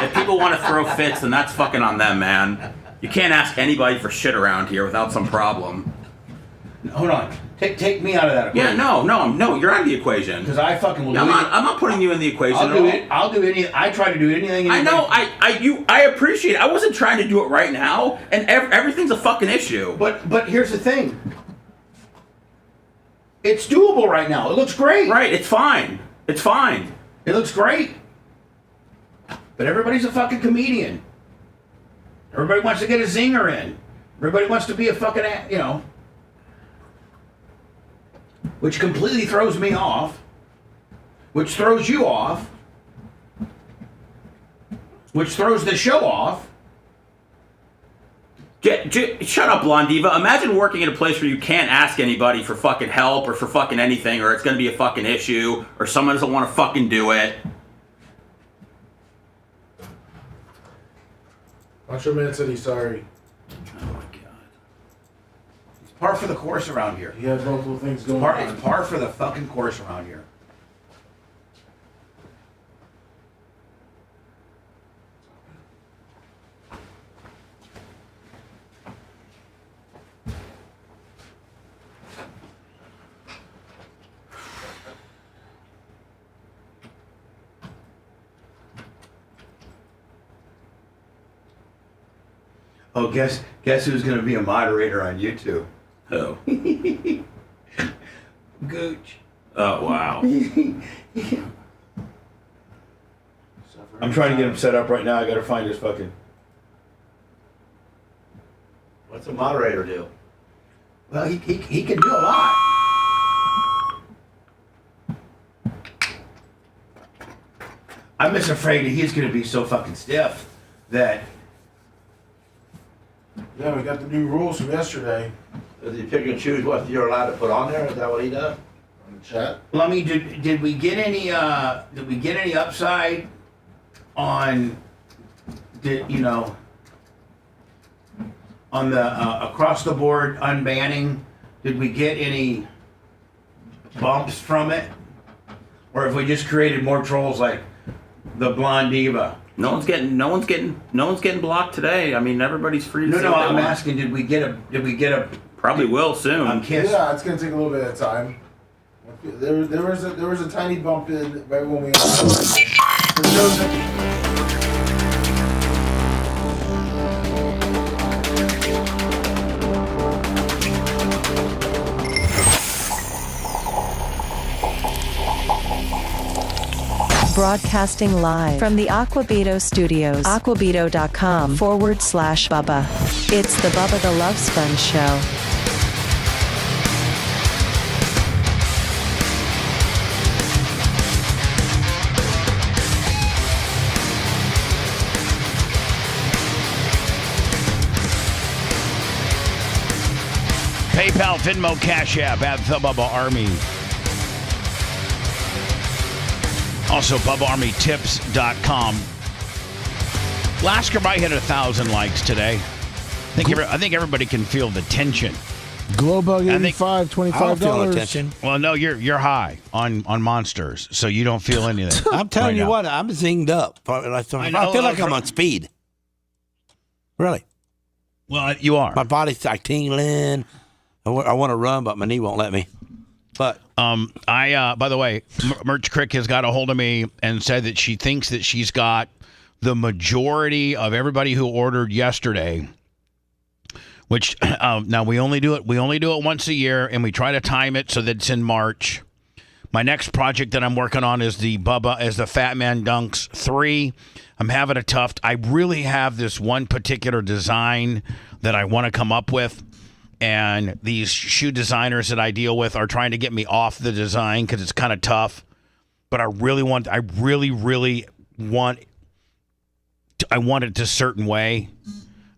If people want to throw fits, then that's fucking on them, man. You can't ask anybody for shit around here without some problem. Hold on. Take me out of that equation. Yeah, no, you're out of the equation. Because I fucking will do it. I'm not putting you in the equation at all. I'll do anything. I try to do anything. I know. I appreciate it. I wasn't trying to do it right now, and everything's a fucking issue. But here's the thing. It's doable right now. It looks great. Right. It's fine. It's fine. It looks great. But everybody's a fucking comedian. Everybody wants to get a zinger in. Everybody wants to be a fucking, which completely throws me off, which throws you off, which throws the show off. Shut up, Blonde Diva. Imagine working in a place where you can't ask anybody for fucking help or for fucking anything, or it's going to be a fucking issue, or someone doesn't want to fucking do it. Macho Man said he's sorry. Oh my god. It's par for the course around here. He has multiple things going on. It's par for the fucking course around here. Oh, guess who's going to be a moderator on YouTube? Who? Gooch. Oh, wow. I'm trying to get him set up right now. I got to find his fucking... What's a moderator do? Well, he can do a lot. I'm just afraid that he's going to be so fucking stiff that... Yeah, we got the new rules from yesterday. Does he pick and choose what you're allowed to put on there? Is that what he does? On the chat? Well, I mean, did we get any upside on on the across the board unbanning? Did we get any bumps from it, or if we just created more trolls like the Blonde Diva? No one's getting blocked today. I mean, everybody's free to say No, what they I'm want. asking, did we get a Probably will soon. Yeah, it's gonna take a little bit of time. There was a tiny bump in right when we. Broadcasting live from the Aquabito Studios. Aquabito.com/Bubba. It's the Bubba the Love Sponge Show. PayPal, Venmo, Cash App at the Bubba Army. Also, BubbaArmyTips.com. Lasker might hit 1,000 likes today. I think everybody can feel the tension. Glowbug 85, $25. I don't feel no tension. Well, no, you're high on monsters, so you don't feel anything. I'm telling right you now. what, I'm zinged up. I feel like I'm on speed. Really. Well, you are. My body's like tingling. I want to run, but my knee won't let me. But by the way, Merch Crick has got a hold of me and said that she thinks that she's got the majority of everybody who ordered yesterday. Which now we only do it once a year, and we try to time it so that it's in March. My next project that I'm working on is the Fat Man Dunks 3. I'm having a tough. I really have this one particular design that I want to come up with, and these shoe designers that I deal with are trying to get me off the design because it's kind of tough. But I really want it a certain way.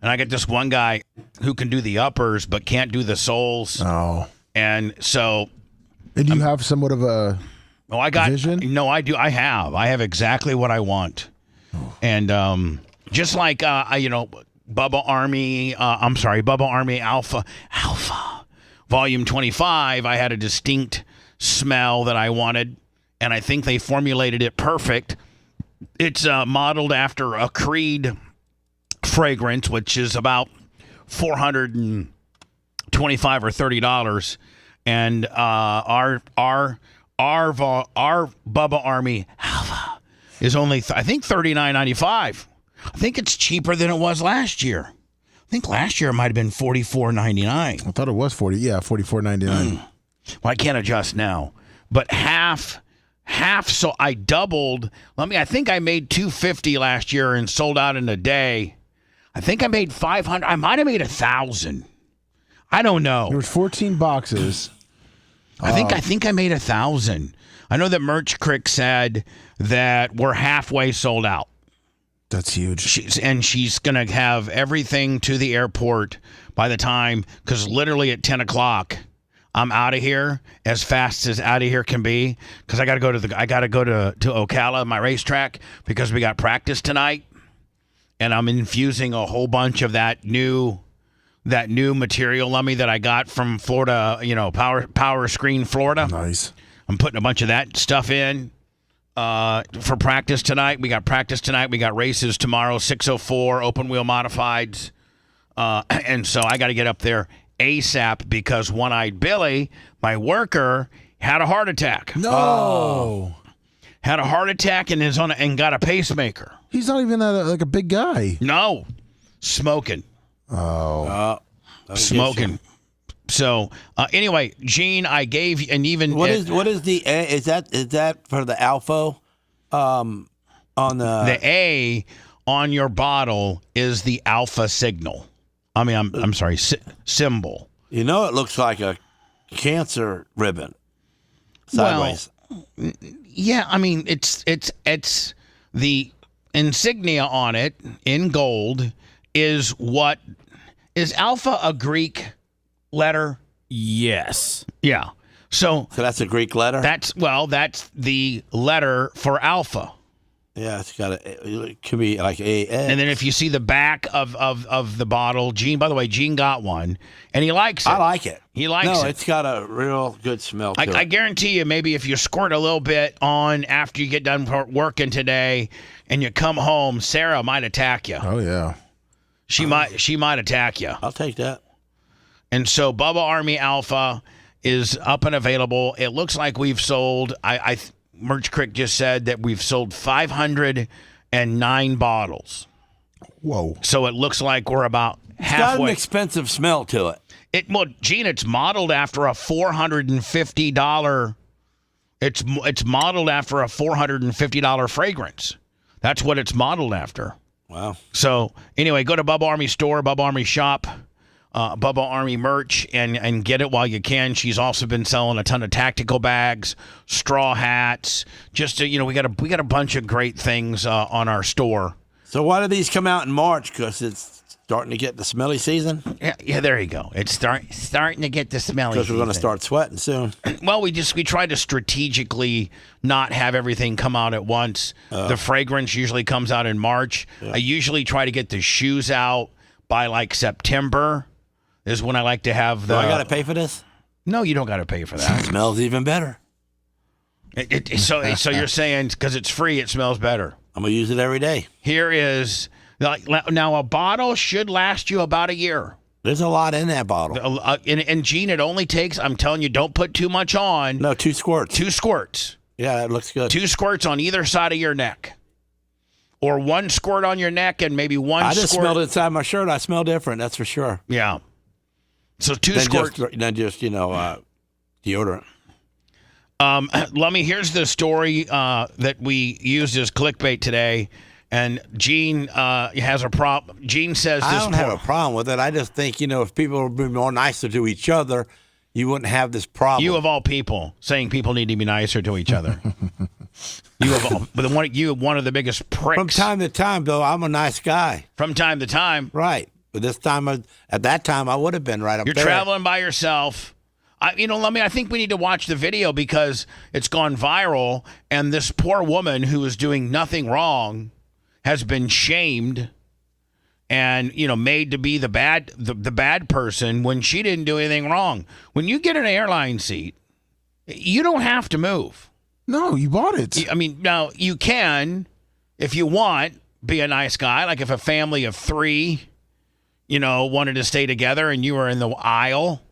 And I got this one guy who can do the uppers but can't do the soles. Oh. And so. And you have somewhat of a vision? No, I do. I have exactly what I want. Oh. And just like, Bubba Army Alpha Volume 25, I had a distinct smell that I wanted. And I think they formulated it perfect. It's modeled after a Creed fragrance, which is about $425 or $30, and our Bubba Army Alpha is only I think $39.95. I think it's cheaper than it was last year. I think last year it might have been $44.99. I thought it was $44.99. Well, I can't adjust now, but half. So I doubled. I think I made $250 last year and sold out in a day. I think I made 500. I might have made 1,000. I don't know. There was 14 boxes. I think I made 1,000. I know that Merch Crick said that we're halfway sold out. That's huge. She's going to have everything to the airport by the time, because literally at 10 o'clock, I'm out of here as fast as out of here can be, because I got to go to Ocala, my racetrack, because we got practice tonight. And I'm infusing a whole bunch of that new material lummy that I got from Florida, Power Screen Florida. Nice. I'm putting a bunch of that stuff in for practice tonight. We got practice tonight. We got races tomorrow, 604 open wheel modifieds. And so I got to get up there ASAP because One-Eyed Billy, my worker, had a heart attack. No. Had a heart attack and got a pacemaker. He's not even a big guy. No, smoking. Oh, smoking. So anyway, Gene, I gave and even what is that for the Alpha on the A on your bottle is the Alpha signal. I mean, I'm sorry, symbol. It looks like a cancer ribbon sideways. Well, yeah, I mean it's the insignia on it in gold is Alpha a Greek letter? Yes. Yeah. So that's a Greek letter? That's the letter for Alpha. Yeah, it could be like AX. And then if you see the back of the bottle, Gene, by the way, Gene got one, and he likes it. I like it. He likes it. No, it's got a real good smell to it. I guarantee you, maybe if you squirt a little bit on after you get done working today and you come home, Sarah might attack you. Oh, yeah. She might attack you. I'll take that. And so Bubba Army Alpha is up and available. It looks like we've sold, Merch Crick just said that we've sold 509 bottles. Whoa. So it looks like we're about halfway. It's got an expensive smell to it. Gene, it's modeled after a $450. It's modeled after a $450 fragrance. That's what it's modeled after. Wow. So anyway, go to Bubba Army store, Bubba Army shop, Bubba Army merch, and get it while you can. She's also been selling a ton of tactical bags, straw hats. Just we got a bunch of great things on our store. So why do these come out in March? Because it's starting to get the smelly season? Yeah, there you go. It's starting to get the smelly season. Because we're going to start sweating soon. Well, we try to strategically not have everything come out at once. The fragrance usually comes out in March. Yeah. I usually try to get the shoes out by like September is when I like to have the... Do I got to pay for this? No, you don't got to pay for that. It smells even better. So you're saying because it's free, it smells better. I'm going to use it every day. Here is Now, a bottle should last you about a year. There's a lot in that bottle. And Gene, it only takes, I'm telling you, don't put too much on. No, 2 squirts. 2 squirts. Yeah, that looks good. 2 squirts on either side of your neck. Or 1 squirt on your neck and maybe 1 I just squirt. smelled it inside my shirt. I smell different, that's for sure. Yeah. So 2 squirts. Then just deodorant. Let me, here's the story that we used as clickbait today. And Gene has a problem. Gene says this. I don't have a problem with it. I just think, if people would be more nicer to each other, you wouldn't have this problem. You of all people saying people need to be nicer to each other. You one of the biggest pricks. From time to time, though, I'm a nice guy. From time to time. Right. But at that time, I would have been right up there. You're traveling by yourself. I think we need to watch the video because it's gone viral, and this poor woman who is doing nothing wrong has been shamed and made to be the bad person when she didn't do anything wrong. When you get an airline seat, you don't have to move. No, you bought it. Now you can, if you want, be a nice guy. Like if a family of 3, wanted to stay together and you were in the aisle.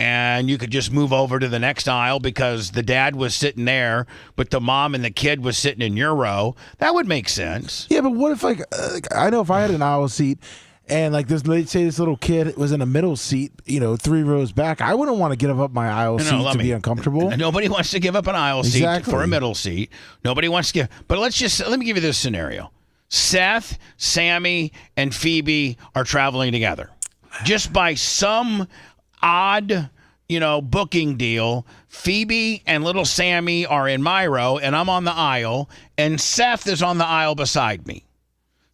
And you could just move over to the next aisle because the dad was sitting there, but the mom and the kid was sitting in your row. That would make sense. Yeah, but what if I know if I had an aisle seat and let's say this little kid was in a middle seat, 3 rows back, I wouldn't want to give up my aisle seat to be uncomfortable. Nobody wants to give up an aisle seat for a middle seat. Nobody wants to give. But let me give you this scenario. Seth, Sammy, and Phoebe are traveling together. Just by some odd, booking deal, Phoebe and little Sammy are in my row, and I'm on the aisle, and Seth is on the aisle beside me.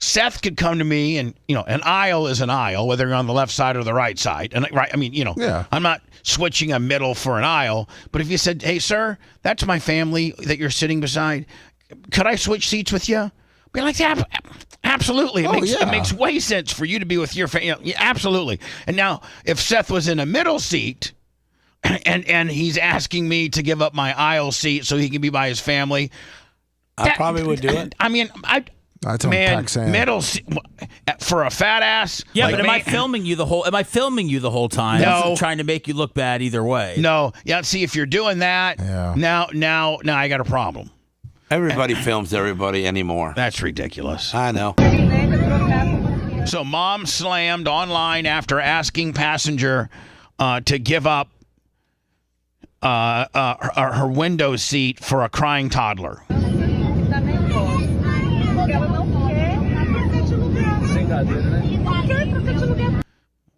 Seth could come to me, and an aisle is an aisle, whether you're on the left side or the right side. And yeah. I'm not switching a middle for an aisle. But if you said, "Hey, sir, that's my family that you're sitting beside. Could I switch seats with you?" Be like, yeah, absolutely. It makes way sense for you to be with your family. Yeah, absolutely. And now, if Seth was in a middle seat, and he's asking me to give up my aisle seat so he can be by his family, I probably would do it. Middle seat for a fat ass. Yeah, but am I filming you the whole time? No, I'm trying to make you look bad either way. No, yeah. See, if you're doing that, now I got a problem. Everybody films everybody anymore. That's ridiculous. I know. So mom slammed online after asking passenger to give up her window seat for a crying toddler.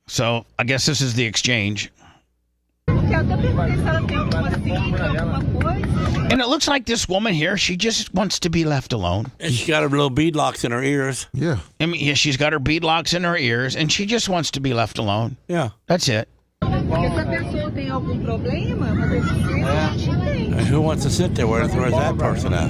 So I guess this is the exchange. And it looks like this woman here, she just wants to be left alone. And she's got her little beadlocks in her ears. Yeah. She's got her beadlocks in her ears, and she just wants to be left alone. Yeah. That's it. And who wants to sit there? Where's that person at?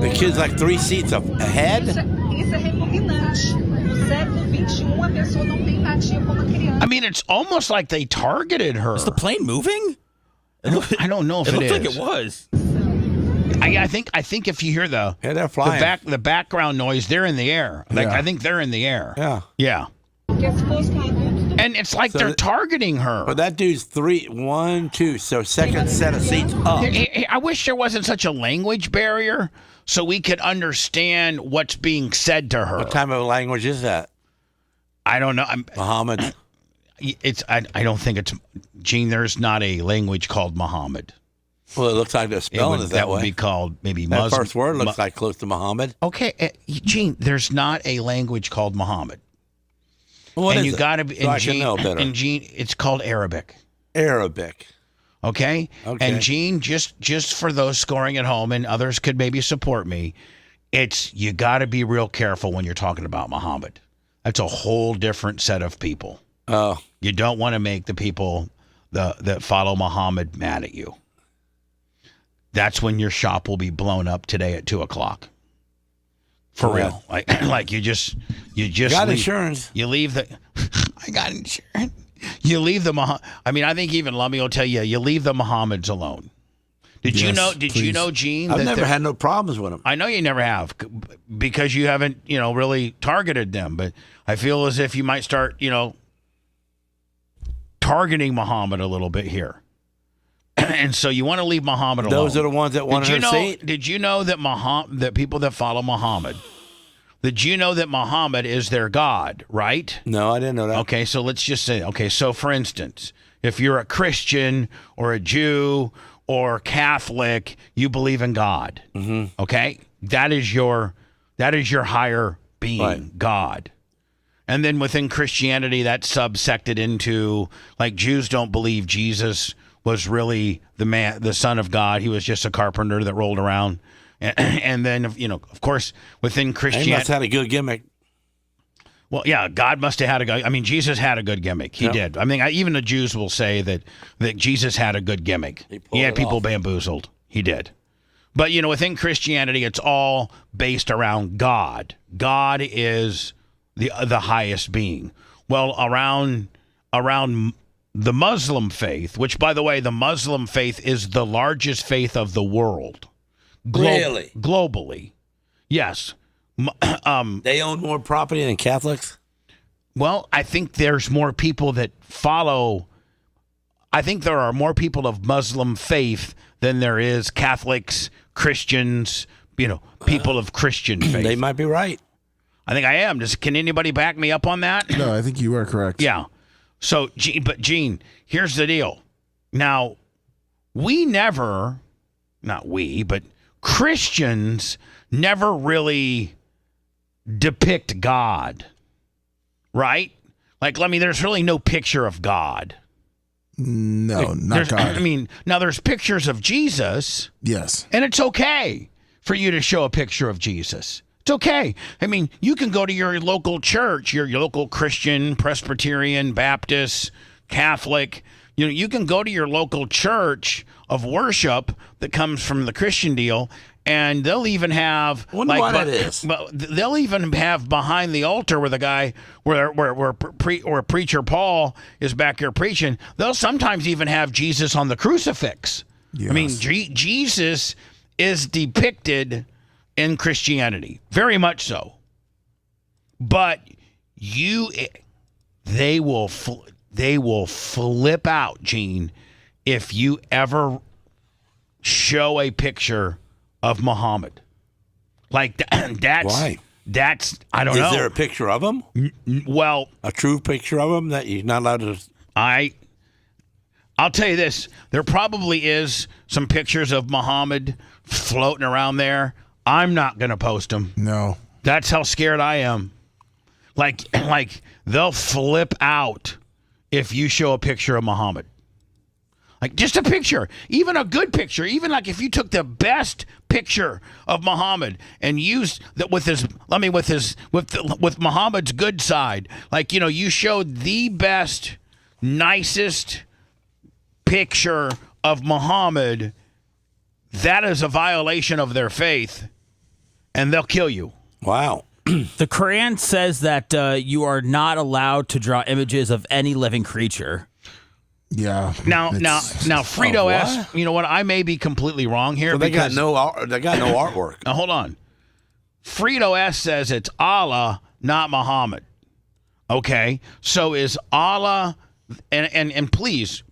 The kid's like 3 seats ahead? It's almost like they targeted her. Is the plane moving? I don't know if it is. It looked like it was. I think if you hear they're flying. the background noise, they're in the air. I think they're in the air. Yeah. Yeah. And it's like they're targeting her. But that dude's 1, 2, so second set of seats up. I wish there wasn't such a language barrier so we could understand what's being said to her. What type of language is that? I don't know. Muhammad. I don't think it's Gene. There's not a language called Muhammad. Well, it looks like they're spelling it that way. Would be called maybe Muslim. Muslim. That first word looks like close to Muhammad. Okay, Gene. There's not a language called Muhammad. What and is you it? got to be. So I can know better. And Gene, it's called Arabic. Arabic. Okay. And Gene, just for those scoring at home, and others could maybe support me, you got to be real careful when you're talking about Muhammad. That's a whole different set of people. Oh. You don't want to make the people that follow Muhammad mad at you. That's when your shop will be blown up today at 2:00. For real. Like you just got insurance. You leave I got insurance. You leave the I mean, I think even Lummy will tell you, you leave the Mohammeds alone. Did you know, Gene? I've never had no problems with them. I know you never have because you haven't, really targeted them. But I feel as if you might start, targeting Muhammad a little bit here. And so you want to leave Muhammad alone. Those are the ones that want to see it? Did you know that that people that follow Muhammad, did you know that Muhammad is their God, right? No, I didn't know that. Okay, so let's just say, so for instance, if you're a Christian or a Jew or Catholic, you believe in God. Mm-hmm. Okay? That is your higher being, right. God. And then within Christianity, that's subsected into, like, Jews don't believe Jesus was really the Son of God. He was just a carpenter that rolled around. And then, of course, within Christianity... He must have had a good gimmick. Well, yeah, God must have had a good... I mean, Jesus had a good gimmick. He did. I mean, even the Jews will say that Jesus had a good gimmick. He had people bamboozled. He did. But, within Christianity, it's all based around God. God is the highest being. Well, around the Muslim faith, which, by the way, the Muslim faith is the largest faith of the world. Really? Globally. Yes. They own more property than Catholics? Well, I think there's more people that follow. I think there are more people of Muslim faith than there is Catholics, Christians, people of Christian faith. They might be right. I think I am. Can anybody back me up on that? No, I think you are correct. Yeah. So, Gene, here's the deal. Now, but Christians never really depict God, right? Like, there's really no picture of God. No, not God. I mean, now there's pictures of Jesus. Yes. And it's okay for you to show a picture of Jesus. It's okay. I mean, you can go to your local church, your local Christian, Presbyterian, Baptist, Catholic. You can go to your local church of worship that comes from the Christian deal, and they'll even have they'll even have behind the altar where the guy where preacher Paul is back here preaching. They'll sometimes even have Jesus on the crucifix. Yes. I mean, Jesus is depicted in Christianity, very much so. But they will flip out, Gene, if you ever show a picture of Muhammad. Like that's why? That's I don't know. Is there a picture of him? Well, a true picture of him that you're not allowed to. I'll tell you this: there probably is some pictures of Muhammad floating around there. I'm not going to post them. No. That's how scared I am. Like they'll flip out if you show a picture of Muhammad. Like just a picture, even a good picture, even like if you took the best picture of Muhammad and used that with Muhammad's good side, like you showed the best, nicest picture of Muhammad, that is a violation of their faith, and they'll kill you. Wow. The Quran says that you are not allowed to draw images of any living creature. Yeah. Now, Frito asks, you know what? I may be completely wrong here. So they got no artwork. Now, hold on. Frito S says it's Allah, not Muhammad. Okay, so is Allah? And please,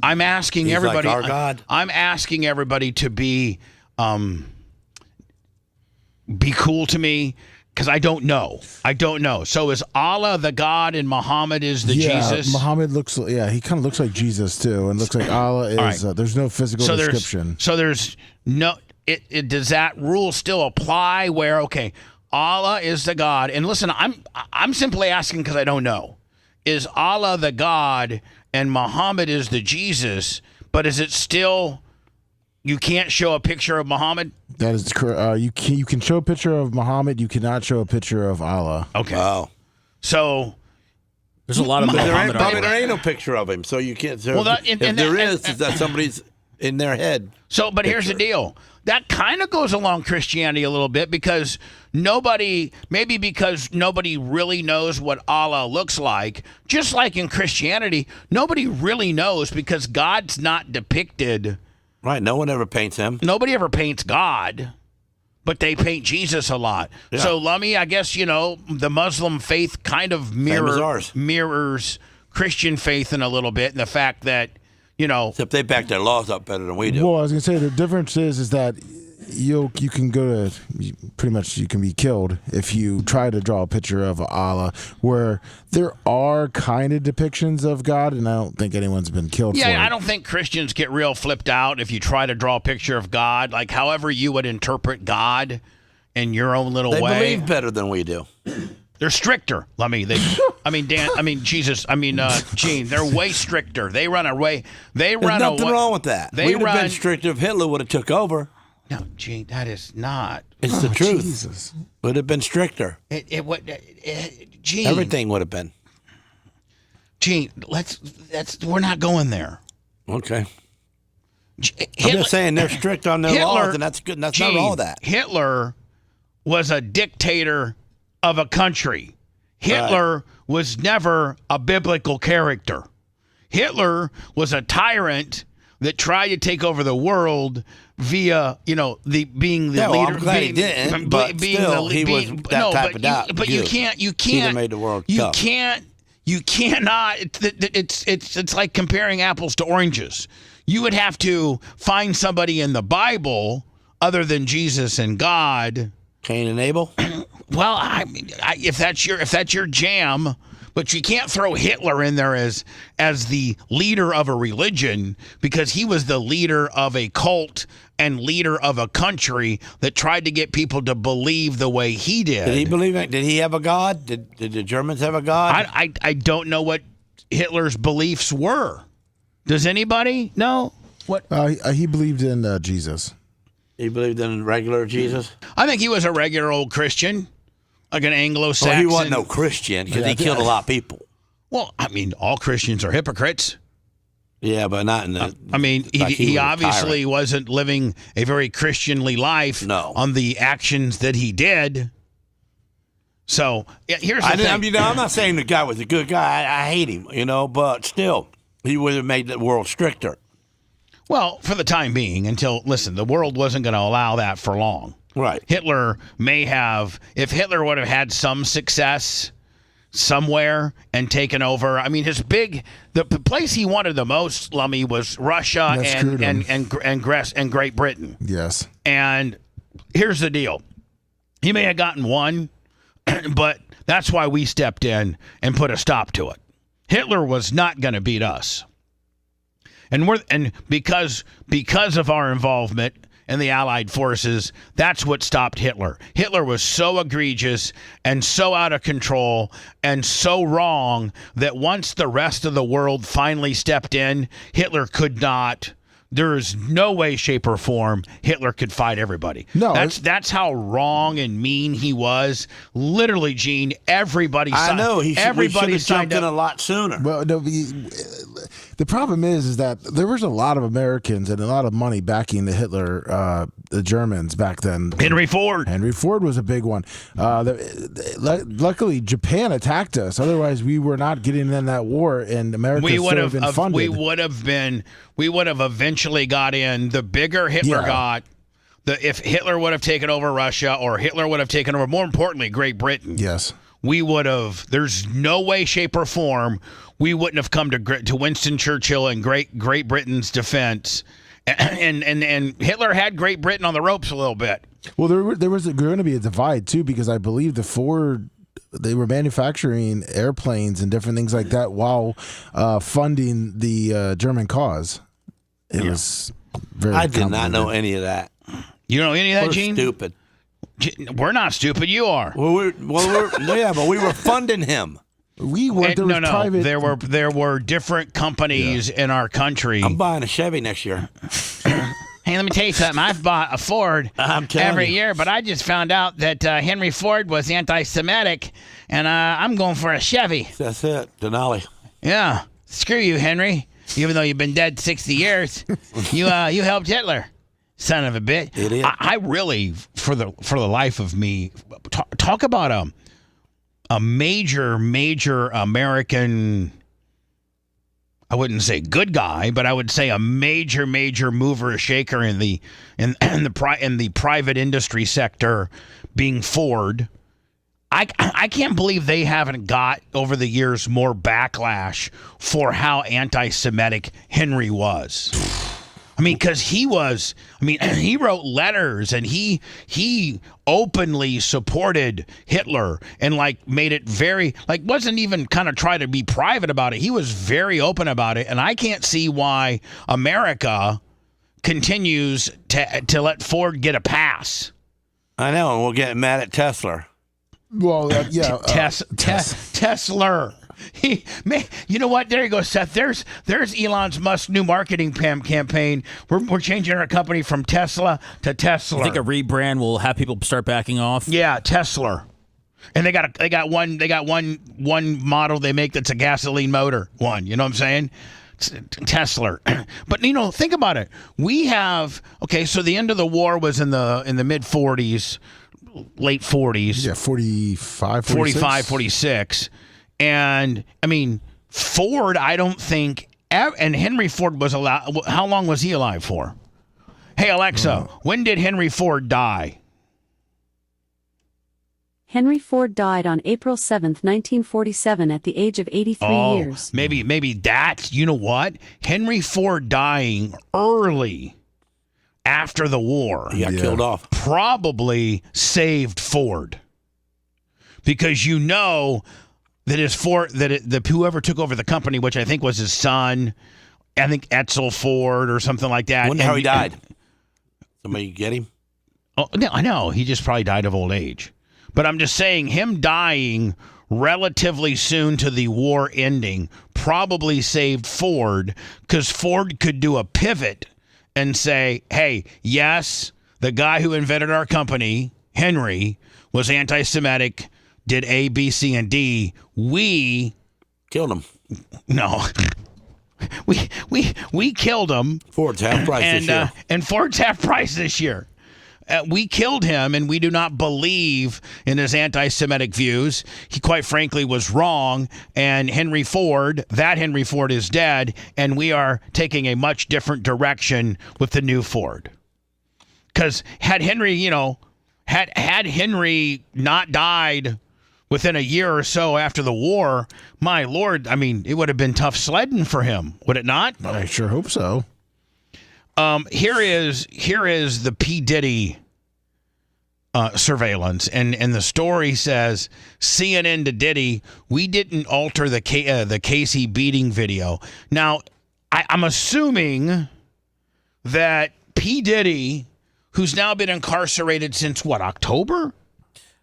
I'm asking He's everybody. Like our God. I'm asking everybody to be cool to me. Because I don't know. So is Allah the God and Muhammad is the Jesus? Muhammad he kind of looks like Jesus too, and looks like Allah is. Right. There's no physical description. There's no. Does that rule still apply? Where Allah is the God, and listen, I'm simply asking because I don't know. Is Allah the God and Muhammad is the Jesus? But is it still? You can't show a picture of Muhammad? That is correct. You can show a picture of Muhammad. You cannot show a picture of Allah. Okay. Wow. So there's a lot of Muhammad. There ain't no picture of him, so you can't. If there is, it's that somebody's in their head. So, but here's the deal. that kind of goes along Christianity a little bit because nobody really knows what Allah looks like. Just like in Christianity, nobody really knows because God's not depicted. Right. No one ever paints him. Nobody ever paints God, but they paint Jesus a lot. Yeah. So, Lummy, I guess, the Muslim faith kind of mirrors Christian faith in a little bit, and the fact that, except they back their laws up better than we do. Well, I was gonna say the difference is that you can go to pretty much you can be killed if you try to draw a picture of Allah, where there are kind of depictions of God, and I don't think anyone's been killed for it. Yeah, I don't think Christians get real flipped out if you try to draw a picture of God, like however you would interpret God in your own little way. They believe better than we do. They're stricter. Gene, they're way stricter. They run away. There's nothing wrong with that. We'd have been stricter if Hitler would have took over. No, Gene, that is not. It's the truth. Jesus. Would have been stricter. Gene. Everything would have been. Gene, we're not going there. Okay. I'm just saying they're strict on their laws, and that's good. That's Gene, not all that. Hitler was a dictator of a country. Hitler was never a biblical character. Hitler was a tyrant that tried to take over the world via, being the leader. I'm glad he didn't, but still, he was that type of guy. But you can't. He made the world tough. You cannot. It's like comparing apples to oranges. You would have to find somebody in the Bible other than Jesus and God. Cain and Abel. Well, if that's your jam, but you can't throw Hitler in there as the leader of a religion, because he was the leader of a cult and leader of a country that tried to get people to believe the way he did. Did he believe it? Did he have a God? Did the Germans have a God? I don't know what Hitler's beliefs were. Does anybody know what? He believed in Jesus. He believed in regular Jesus? I think he was a regular old Christian, like an Anglo-Saxon. Well, he wasn't no Christian because he killed a lot of people. Well, all Christians are hypocrites. Yeah, but not in the... he obviously wasn't living a very Christianly life on the actions that he did. So, here's the thing. I'm not saying the guy was a good guy. I hate him, but still, he would have made the world stricter. Well, for the time being, the world wasn't going to allow that for long. Right. Hitler may have, if Hitler would have had some success somewhere and taken over, the place he wanted the most, Lummy, was Russia and Great Britain. Yes. And here's the deal. He may have gotten one, but that's why we stepped in and put a stop to it. Hitler was not going to beat us. And because of our involvement in the Allied forces, that's what stopped Hitler. Hitler was so egregious and so out of control and so wrong that once the rest of the world finally stepped in, Hitler could not. There is no way, shape, or form Hitler could fight everybody. No, that's how wrong and mean he was. Literally, Gene, everybody. I know everybody should have jumped in a lot sooner. Well, no, the problem is that there was a lot of Americans and a lot of money backing the Hitler, the Germans back then. Henry Ford was a big one. Luckily, Japan attacked us. Otherwise, we were not getting in that war, and America would have been funded. We would have eventually got in. The bigger Hitler got, if Hitler would have taken over Russia, or Hitler would have taken over, more importantly, Great Britain. Yes. We would have. There's no way, shape, or form we wouldn't have come to Winston Churchill and Great Britain's defense. And Hitler had Great Britain on the ropes a little bit. Well, there was going to be a divide too, because I believe they were manufacturing airplanes and different things like that while funding the German cause. It was very. I did not know any of that. You know any of that, We're Gene? Stupid. We're not stupid. You are. But we were funding him. We were. Private. There were different companies in our country. I'm buying a Chevy next year. Hey, let me tell you something. I've bought a Ford every year, but I just found out that Henry Ford was anti-Semitic, and I'm going for a Chevy. That's it, Denali. Yeah. Screw you, Henry. Even though you've been dead 60 years, you helped Hitler. Son of a bitch. Idiot. I really, for the life of me, talk about a major American, I wouldn't say good guy, but I would say a major mover, shaker in the private industry sector, being Ford. I can't believe they haven't got over the years more backlash for how anti-Semitic Henry was. I mean, because he wrote letters and he openly supported Hitler and like made it very, like, wasn't even kind of try to be private about it. He was very open about it. And I can't see why America continues to let Ford get a pass. I know, and we'll get mad at Tesla. Well, yeah. Tesla. You know what? There you go, Seth. There's Elon Musk's new marketing campaign. We're changing our company from Tesla to Tesla. You think a rebrand will have people start backing off? Yeah, Tesla. And they got one model they make that's a gasoline motor one. You know what I'm saying? Tesla. But think about it. We have so the end of the war was in the mid 40s. Late 40s. Yeah, 45, 46. And, I mean, Ford, I don't think, and Henry Ford was allowed, how long was he alive for? Hey, Alexa, when did Henry Ford die? Henry Ford died on April 7th, 1947 at the age of 83 years. Maybe that's, you know what? Henry Ford dying early after the war. He got killed off. Probably saved Ford. Because that whoever took over the company, which I think was his son, I think Etzel Ford or something like that. Wonder how he died. Somebody get him? Oh, no, I know. He just probably died of old age. But I'm just saying him dying relatively soon to the war ending probably saved Ford, because Ford could do a pivot and say, hey, yes, the guy who invented our company, Henry, was anti-Semitic, did A, B, C, and D. We killed him. No. We killed him. Ford's half price this year. And Ford's half price this year. We killed him, and we do not believe in his anti-Semitic views. He, quite frankly, was wrong. And Henry Ford is dead, and we are taking a much different direction with the new Ford. Because had Henry, had Henry not died within a year or so after the war, my Lord, I mean, it would have been tough sledding for him, would it not? I sure hope so. Here is the P. Diddy surveillance, and the story says CNN to Diddy, we didn't alter the Casey beating video. Now, I'm assuming that P. Diddy, who's now been incarcerated since what, October?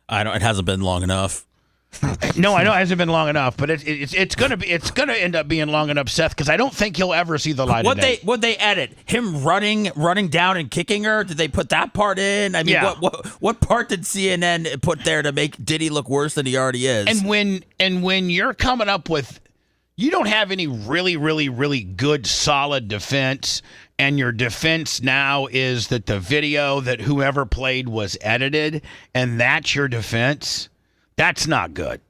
It hasn't been long enough. No, I know it hasn't been long enough, but it's gonna end up being long enough, Seth, because I don't think he'll ever see the light of day. Would they edit him running down and kicking her? Did they put that part in? I mean, yeah. What part did CNN put there to make Diddy look worse than he already is? And when you're coming up with, you don't have any really, really, really good solid defense, and your defense now is that the video that whoever played was edited, and that's your defense. That's not good.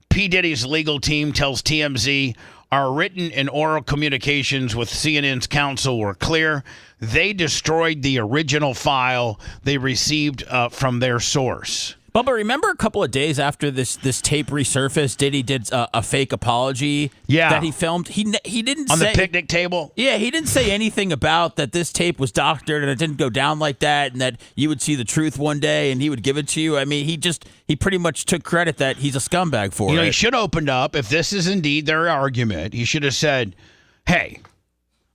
P. Diddy's legal team tells TMZ our written and oral communications with CNN's counsel were clear. They destroyed the original file they received from their source. Bubba, remember a couple of days after this tape resurfaced, Diddy did a fake apology that he filmed? He didn't on say... On the picnic table? Yeah, he didn't say anything about that this tape was doctored and it didn't go down like that and that you would see the truth one day and he would give it to you. I mean, he pretty much took credit that he's a scumbag for it. He should have opened up, if this is indeed their argument, he should have said, hey,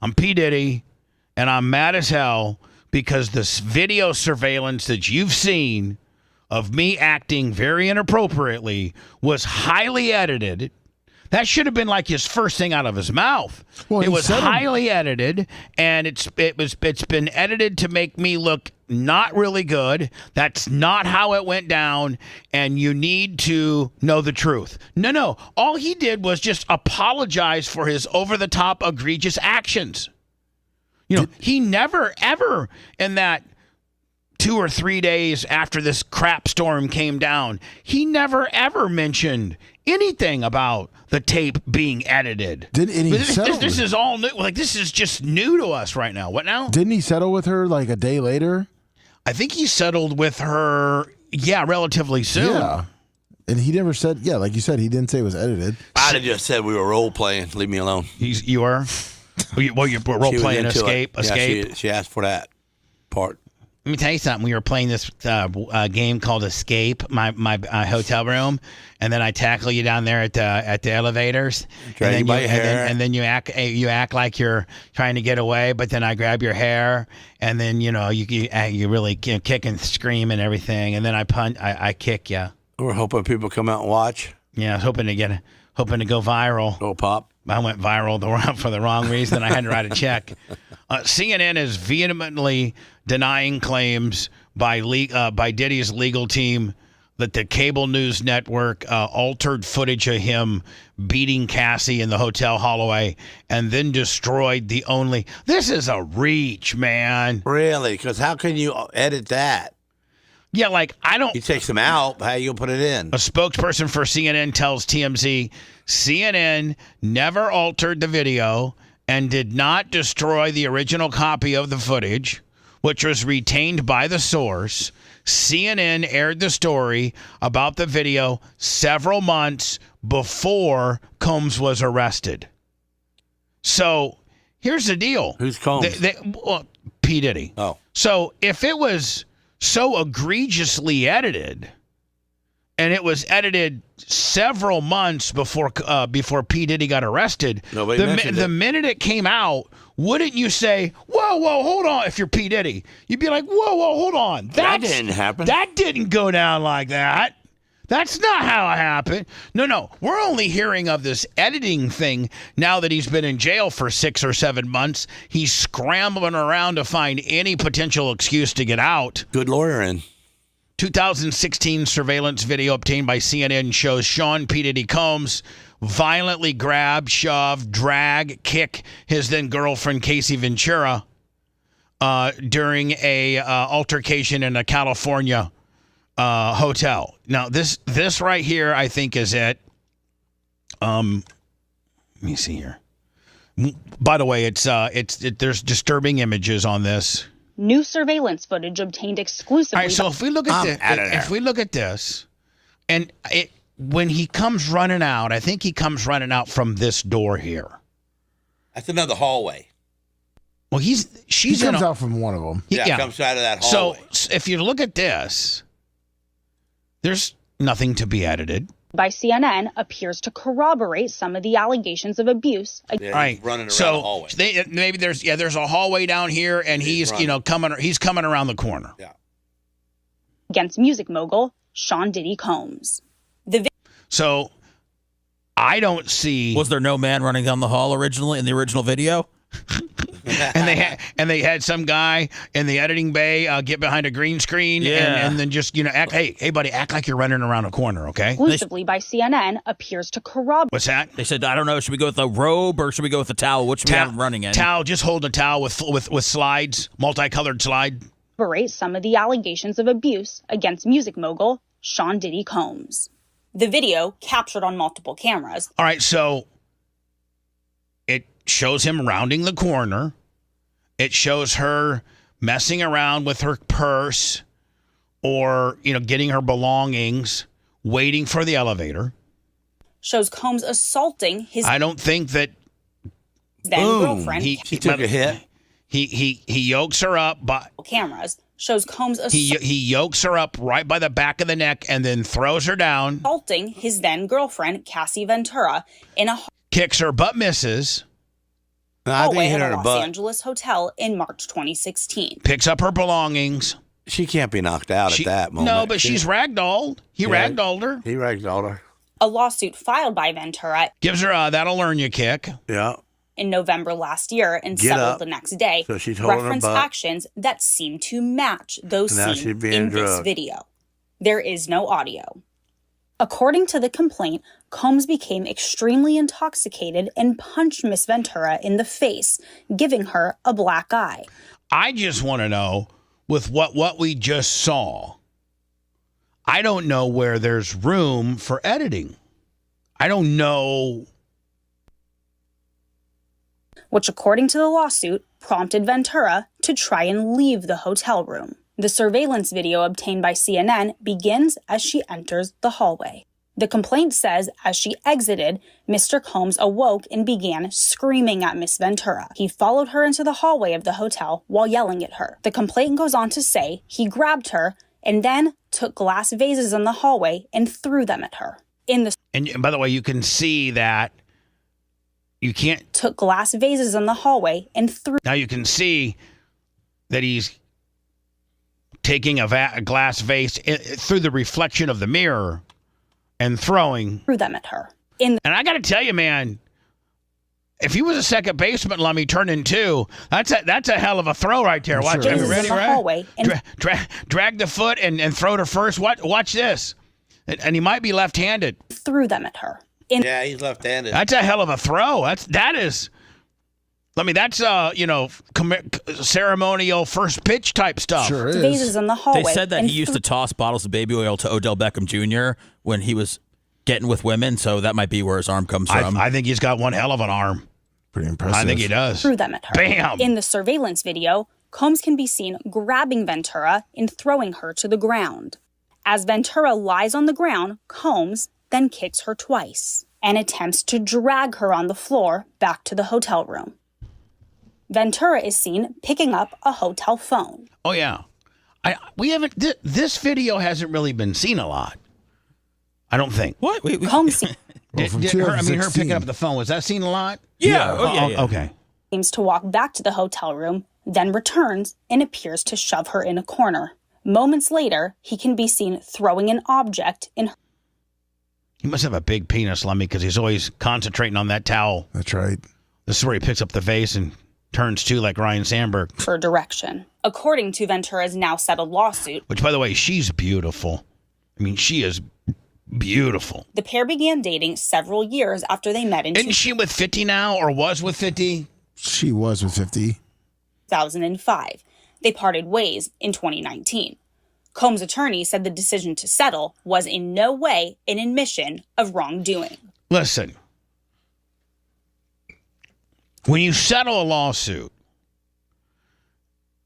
I'm P. Diddy and I'm mad as hell because this video surveillance that you've seen of me acting very inappropriately was highly edited. That should have been like his first thing out of his mouth. Well, it was highly edited, and it's been edited to make me look not really good. That's not how it went down, and you need to know the truth. No. All he did was just apologize for his over-the-top egregious actions. He never, ever in that 2 or 3 days after this crap storm came down, he never, ever mentioned anything about the tape being edited. This is all new. Like, this is just new to us right now. What now? Didn't he settle with her like a day later? I think he settled with her, relatively soon. Yeah. And he never said, like you said, he didn't say it was edited. I'd have just said we were role playing. Leave me alone. You were? You're role playing Escape? Yeah, she asked for that part. Let me tell you something. We were playing this game called Escape, my hotel room, and then I tackle you down there at the elevators, Drag you by your hair. and then you act like you're trying to get away, but then I grab your hair, and then you really kick and scream and everything, and then I kick you. We're hoping people come out and watch. Yeah, I was hoping to go viral. Go pop. I went viral for the wrong reason. I had to write a check. CNN is vehemently denying claims by Diddy's legal team that the cable news network altered footage of him beating Cassie in the hotel hallway and then destroyed the only. This is a reach, man. Really? Because how can you edit that? Yeah, like I don't. He takes them out. How you gonna put it in? A spokesperson for CNN tells TMZ CNN never altered the video and did not destroy the original copy of the footage, which was retained by the source. CNN aired the story about the video several months before Combs was arrested. So here's the deal. Who's Combs? P. Diddy. Oh. So if it was so egregiously edited, and it was edited several months before P. Diddy got arrested, the minute it came out, wouldn't you say, whoa, hold on, if you're P. Diddy? You'd be like, whoa, hold on. That didn't happen. That didn't go down like that. That's not how it happened. No, we're only hearing of this editing thing now that he's been in jail for 6 or 7 months. He's scrambling around to find any potential excuse to get out. Good lawyering. 2016 surveillance video obtained by CNN shows Sean P. Diddy Combs violently grab, shove, drag, kick his then girlfriend Casey Ventura during a altercation in a California hotel. Now this right here, I think, is it. Let me see here. By the way, there's disturbing images on this. New surveillance footage obtained exclusively. All right, so if we look at this, and when he comes running out, I think he comes running out from this door here. That's another hallway. Well, he comes out from one of them. Comes out of that hallway. So if you look at this, there's nothing to be edited. By CNN appears to corroborate some of the allegations of abuse. Yeah, right. Running around the hallway. Maybe there's a hallway down here, and he's coming around the corner. Yeah. Against music mogul Sean Diddy Combs. So I don't see. Was there no man running down the hall originally in the original video? and they had some guy in the editing bay get behind a green screen and then just act. Hey buddy, act like you're running around a corner, okay? Exclusively by CNN appears to corroborate. What's that? They said, I don't know. Should we go with a robe or should we go with a towel? What should we have him running in? Towel. Just hold a towel with slides, multicolored slide. Corroborate some of the allegations of abuse against music mogul Sean Diddy Combs. The video captured on multiple cameras. All right, so it shows him rounding the corner. It shows her messing around with her purse or, getting her belongings, waiting for the elevator. Shows Combs assaulting his... I don't think that... then girlfriend. She took a hit. He yokes her up by... cameras. Shows Combs he yokes her up right by the back of the neck and then throws her down. Assaulting his then girlfriend, Cassie Ventura, in a... Kicks her but misses. hallway at a Los Angeles hotel in March 2016. Picks up her belongings. She can't be knocked out at that moment. No, but she's ragdolled. He ragdolled her. He ragdolled her. A lawsuit filed by Ventura gives her a that'll learn you kick. Yeah. In November last year and settled the next day. So she's holding reference her butt. actions that seem to match those Now seen she's being in drugged. this video. There is no audio. According to the complaint, Combs became extremely intoxicated and punched Miss Ventura in the face, giving her a black eye. I just want to know, with what we just saw, I don't know where there's room for editing. I don't know. Which, according to the lawsuit, prompted Ventura to try and leave the hotel room. The surveillance video obtained by CNN begins as she enters the hallway. The complaint says as she exited, Mr. Combs awoke and began screaming at Miss Ventura. He followed her into the hallway of the hotel while yelling at her. The complaint goes on to say he grabbed her and then took glass vases in the hallway and threw them at her. And by the way, you can see that you can't... Took glass vases in the hallway and threw... Now you can see that he's taking a glass vase through the reflection of the mirror and threw them at her. And I got to tell you, man, if he was a second baseman, Lummy, turned in two, that's a hell of a throw right there. Watch, sure. are you ready, right? Drag the foot and throw to first. Watch this. And he might be left-handed. Threw them at her. Yeah, he's left-handed. That's a hell of a throw. That is. I mean, that's ceremonial first pitch type stuff. Sure is. Vases in the hallway. They said that he used to toss bottles of baby oil to Odell Beckham Jr. when he was getting with women, so that might be where his arm comes from. I think he's got one hell of an arm. Pretty impressive. I think he does. Threw them at her. Bam! In the surveillance video, Combs can be seen grabbing Ventura and throwing her to the ground. As Ventura lies on the ground, Combs then kicks her twice and attempts to drag her on the floor back to the hotel room. Ventura is seen picking up a hotel phone. Oh, yeah. This video hasn't really been seen a lot. I don't think. What? Combs her picking up the phone, was that seen a lot? Yeah. Yeah. Okay. Seems to walk back to the hotel room, then returns and appears to shove her in a corner. Moments later, he can be seen throwing an object in her. He must have a big penis, Lummy, because he's always concentrating on that towel. That's right. This is where he picks up the vase and turns to like Ryan Sandberg. For direction. According to Ventura's now settled lawsuit. Which, by the way, she's beautiful. I mean, she is beautiful. The pair began dating several years after they met in... Isn't she with 50 now, or was with 50? She was with 50. 2005. They parted ways in 2019. Combs' attorney said the decision to settle was in no way an admission of wrongdoing. Listen, when you settle a lawsuit,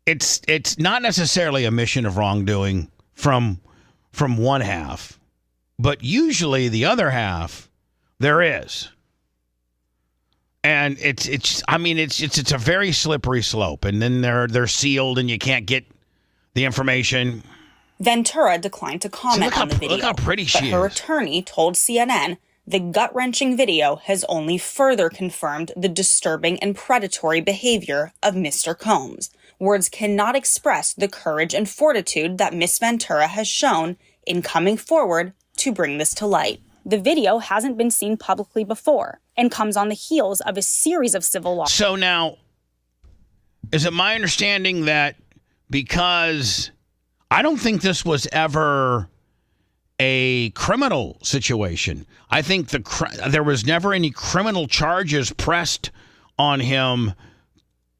it's not necessarily a admission of wrongdoing from one half, but usually the other half there is. And it's a very slippery slope, and then they're sealed and you can't get the information. Ventura declined to comment on the video. Look how pretty she is. Her attorney told CNN the gut-wrenching video has only further confirmed the disturbing and predatory behavior of Mr. Combs. Words cannot express the courage and fortitude that Miss Ventura has shown in coming forward to bring this to light. The video hasn't been seen publicly before and comes on the heels of a series of civil lawsuits. So now, is it my understanding that because I don't think this was ever a criminal situation. I think there was never any criminal charges pressed on him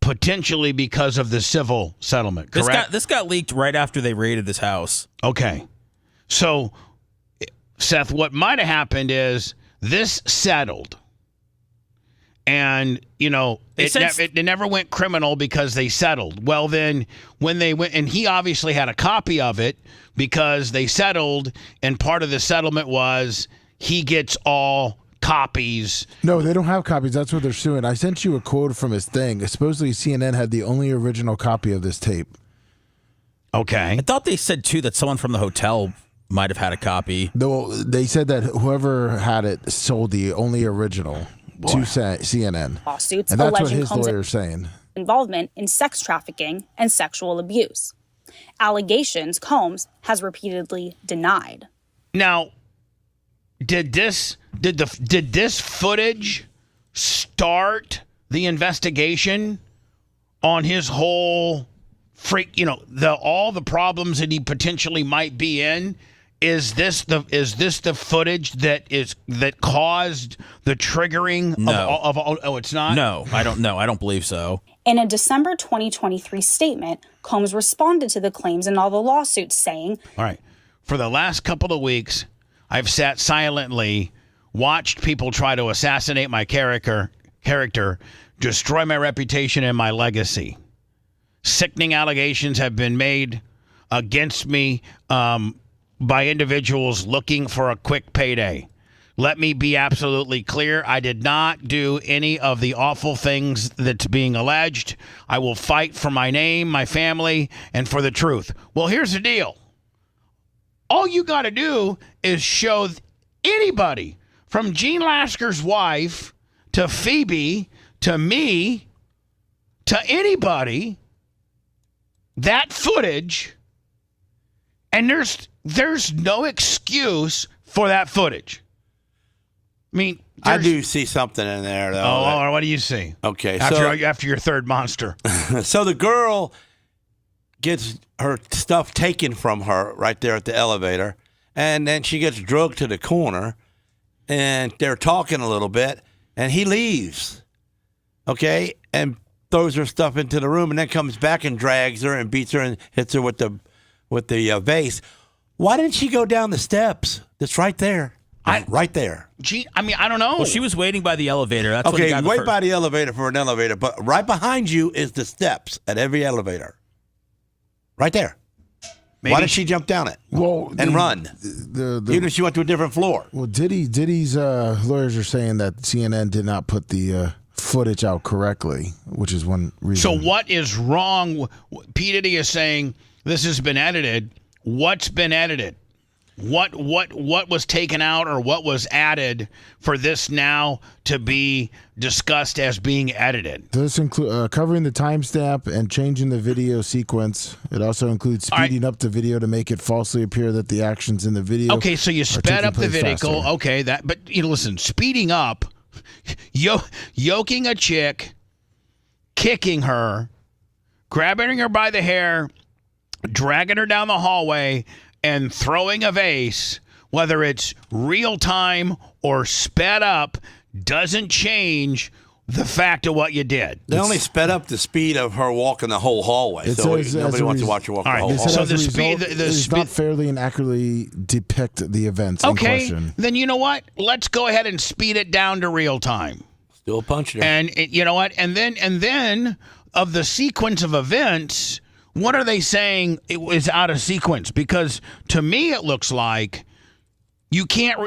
potentially because of the civil settlement, correct? This got leaked right after they raided this house. Okay. So, Seth, what might have happened is this settled. And, it never went criminal because they settled. Well, then when they went, and he obviously had a copy of it because they settled, and part of the settlement was he gets all copies. No, they don't have copies. That's what they're suing. I sent you a quote from his thing. Supposedly CNN had the only original copy of this tape. Okay. I thought they said, too, that someone from the hotel might have had a copy. No, they said that whoever had it sold the only original to CNN. Lawsuits and that's what alleging his Combs' lawyer's saying. Involvement in sex trafficking and sexual abuse. Allegations Combs has repeatedly denied. Now, did this footage start the investigation on his whole all the problems that he potentially might be in? Is this the footage that caused the triggering of all? Oh, it's not? No, I don't know. I don't believe so. In a December 2023 statement, Combs responded to the claims in all the lawsuits, saying, all right, for the last couple of weeks, I've sat silently, watched people try to assassinate my character, destroy my reputation and my legacy. Sickening allegations have been made against me by individuals looking for a quick payday. Let me be absolutely clear. I did not do any of the awful things that's being alleged. I will fight for my name, my family, and for the truth. Well, here's the deal. All you got to do is show anybody, from Gene Lasker's wife to Phoebe to me to anybody, that footage, and there's no excuse for that footage. I mean, I do see something in there, though. Oh, what do you see? Okay, after your third monster. So the girl gets her stuff taken from her right there at the elevator, and then she gets drugged to the corner, and they're talking a little bit, and he leaves, okay, and throws her stuff into the room, and then comes back and drags her and beats her and hits her with the vase. Why didn't she go down the steps? That's right there. Right there. Gee, I mean, I don't know. Well, she was waiting by the elevator. That's okay, what wait by the elevator for an elevator, but right behind you is the steps at every elevator. Right there. Maybe. Why did she jump down it? And run? Even if she went to a different floor. Well, Diddy's lawyers are saying that CNN did not put the footage out correctly, which is one reason. So what is wrong? P. Diddy is saying this has been edited. What's been edited? What was taken out or what was added for this now to be discussed as being edited? This include covering the timestamp and changing the video sequence. It also includes speeding up the video to make it falsely appear that the actions in the video. Okay, so you sped up the video. Faster. Okay, but listen, speeding up, yoking a chick, kicking her, grabbing her by the hair, dragging her down the hallway, and throwing a vase, whether it's real time or sped up, doesn't change the fact of what you did. They only sped up the speed of her walking the whole hallway, so nobody wants to watch her walk the whole hallway. So the speed does not fairly and accurately depict the events in question. Then you know what? Let's go ahead and speed it down to real time. Still punching her. And you know what? And then of the sequence of events, what are they saying it was out of sequence? Because to me, it looks like you can't,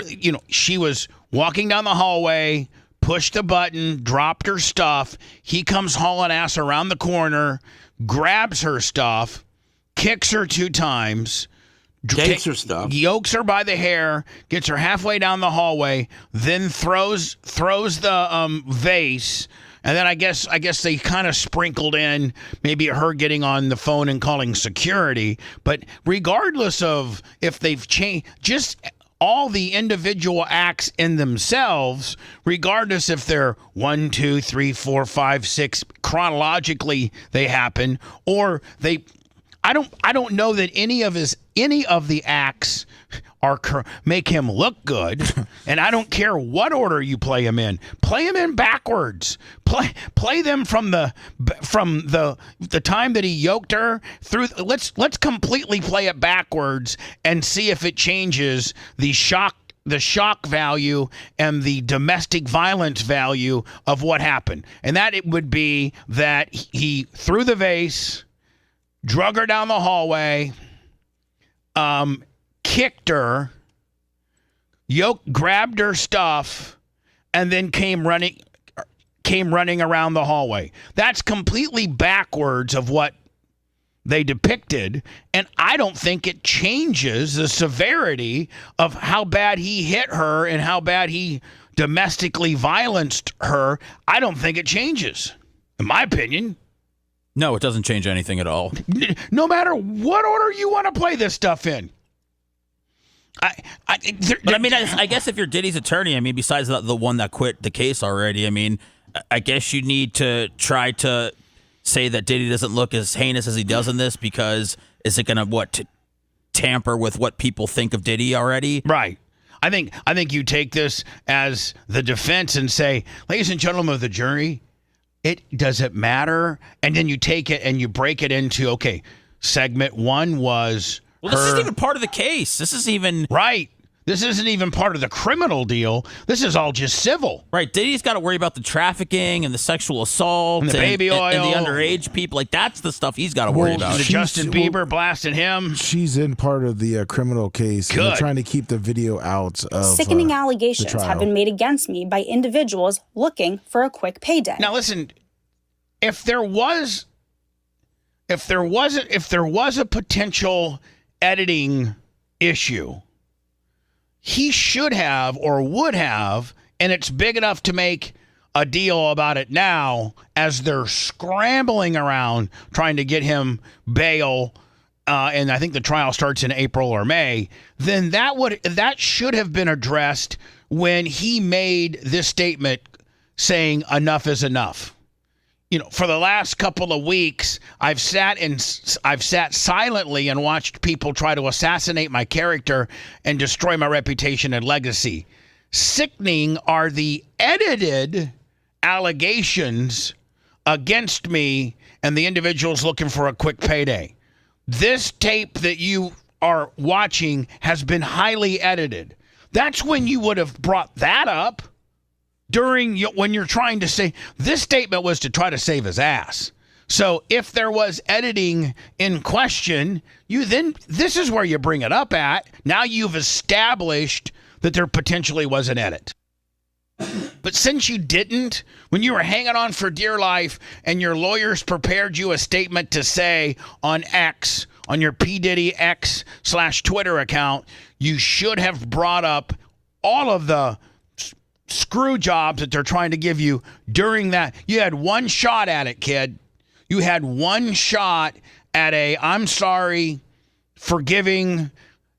she was walking down the hallway, pushed the button, dropped her stuff. He comes hauling ass around the corner, grabs her stuff, kicks her 2 times, takes her stuff, yokes her by the hair, gets her halfway down the hallway, then throws the vase. And then I guess they kind of sprinkled in maybe her getting on the phone and calling security. But regardless of if they've changed, just all the individual acts in themselves, regardless if they're 1, 2, 3, 4, 5, 6 chronologically they happen, or they. I don't know that any of the acts make him look good, and I don't care what order you play him in. Play him in backwards. Play them from the time that he yoked her through. Let's completely play it backwards and see if it changes the shock value and the domestic violence value of what happened. And that it would be that he threw the vase, drug her down the hallway, kicked her, grabbed her stuff, and then came running around the hallway. That's completely backwards of what they depicted, and I don't think it changes the severity of how bad he hit her and how bad he domestically violenced her. I don't think it changes, in my opinion. No, it doesn't change anything at all. No matter what order you want to play this stuff in. I guess if you're Diddy's attorney, besides the one that quit the case already, I guess you need to try to say that Diddy doesn't look as heinous as he does in this, because is it going to, tamper with what people think of Diddy already. Right. I think you take this as the defense and say, ladies and gentlemen of the jury, does it matter? And then you take it and you break it into, okay, segment one was this isn't even part of the case. This is even... Right. This isn't even part of the criminal deal. This is all just civil. Right. Diddy's got to worry about the trafficking and the sexual assault and the baby oil and the underage people. Like, that's the stuff he's got to worry about. The Justin Bieber blasting him. She's in part of the criminal case. Good. And they're trying to keep the video out of Sickening allegations have been made against me by individuals looking for a quick payday. Now, listen, if there was a potential editing issue, he should have or would have, and it's big enough to make a deal about it now as they're scrambling around trying to get him bail, and I think the trial starts in April or May, then that should have been addressed when he made this statement saying enough is enough. You know, for the last couple of weeks, I've sat silently and watched people try to assassinate my character and destroy my reputation and legacy. Sickening are the edited allegations against me and the individuals looking for a quick payday. This tape that you are watching has been highly edited. That's when you would have brought that up. When you're trying to say this statement was to try to save his ass. So if there was editing in question, this is where you bring it up at. Now you've established that there potentially was an edit. But since you didn't, when you were hanging on for dear life and your lawyers prepared you a statement to say on X, on your P. Diddy X/Twitter account, you should have brought up all of the screw jobs that they're trying to give you during that. You had one shot at it, kid. You had one shot at I'm sorry, forgiving.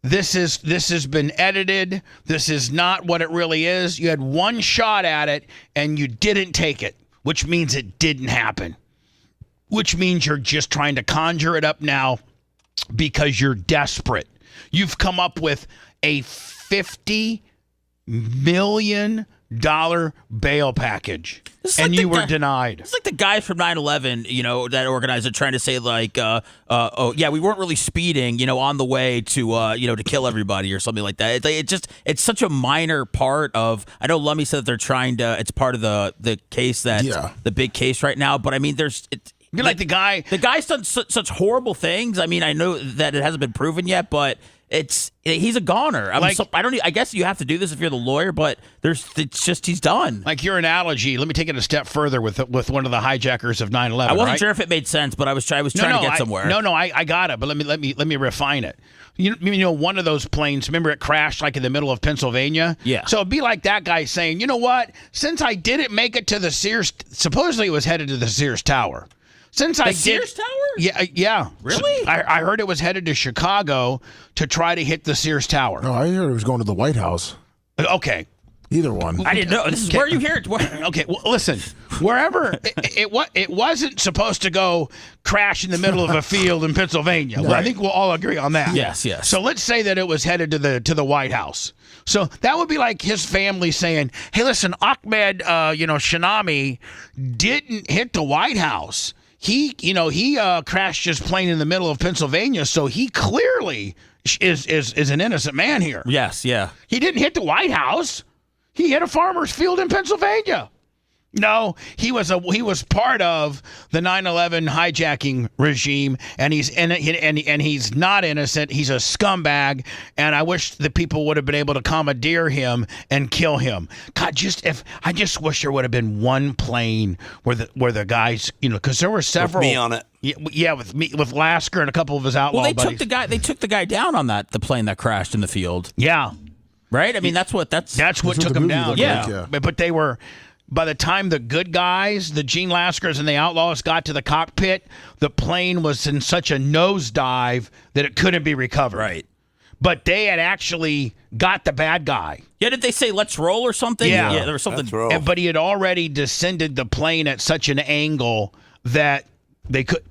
This has been edited. This is not what it really is. You had one shot at it and you didn't take it, which means it didn't happen. Which means you're just trying to conjure it up now because you're desperate. You've come up with a $50 million bail package, and you were denied. It's like the guy from 9/11, that organizer trying to say like, oh yeah, we weren't really speeding, on the way to, to kill everybody or something like that. It's such a minor part of. I know Lummy said that they're trying to. It's part of the case the big case right now. But I mean, You're like the guy. The guy's done such horrible things. I mean, I know that it hasn't been proven yet, but he's a goner. I guess you have to do this if you're the lawyer, but he's done. Like your analogy, let me take it a step further with one of the hijackers of 9/11. I wasn't sure if it made sense, but I was trying to get somewhere. I got it, but let me refine it. One of those planes, remember it crashed like in the middle of Pennsylvania? Yeah. So it'd be like that guy saying, you know what? Since I didn't make it to the Sears, supposedly it was headed to the Sears Tower. Sears Tower? Yeah. Really? I heard it was headed to Chicago to try to hit the Sears Tower. No, I heard it was going to the White House. Okay. Either one. I didn't know. This is where you hear it. Okay, well, listen. Wherever it wasn't supposed to go crash in the middle of a field in Pennsylvania. Well, I think we'll all agree on that. Yes. So let's say that it was headed to the White House. So that would be like his family saying, "Hey, listen, Ahmed, Shinami didn't hit the White House. He crashed his plane in the middle of Pennsylvania, so he clearly is an innocent man here." Yes, yeah. He didn't hit the White House. He hit a farmer's field in Pennsylvania. No, he was part of the 9/11 hijacking regime, and he's not innocent. He's a scumbag, and I wish the people would have been able to commandeer him and kill him. God, I just wish there would have been one plane where the guys, because there were several. With me on it. Yeah, with Lasker and a couple of his outlaw buddies. They took the guy down on the plane that crashed in the field. Yeah, right. I mean, that's what took him down. Yeah, but they were. By the time the good guys, the Gene Laskers and the Outlaws got to the cockpit, the plane was in such a nosedive that it couldn't be recovered. Right. But they had actually got the bad guy. Yeah, did they say let's roll or something? Yeah, there was something. Let's roll. But he had already descended the plane at such an angle that they could.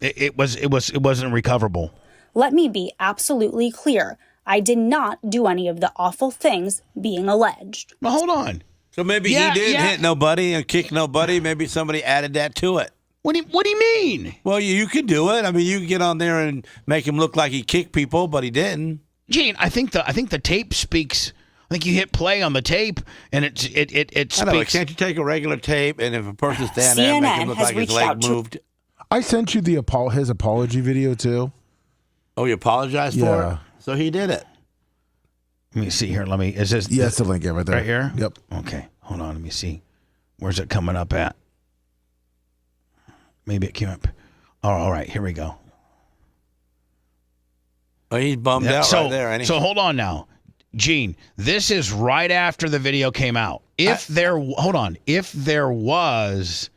It wasn't recoverable. Let me be absolutely clear. I did not do any of the awful things being alleged. Well, hold on. So maybe he didn't hit nobody and kick nobody. Maybe somebody added that to it. What do you mean? Well, you could do it. I mean, you could get on there and make him look like he kicked people, but he didn't. Gene, I think the tape speaks. I think you hit play on the tape, and it speaks. I know, but can't you take a regular tape and if a person's standing there, make him look like his leg moved? I sent you his apology video too. Oh, you apologized for it? So he did it. Let me see here. Is this? Yeah, it's the link right there. Right here? Yep. Okay. Hold on. Let me see. Where's it coming up at? Maybe it came up. Oh, all right. Here we go. Oh, he's bummed out right there, ain't he? So hold on now. Gene, this is right after the video came out. If there was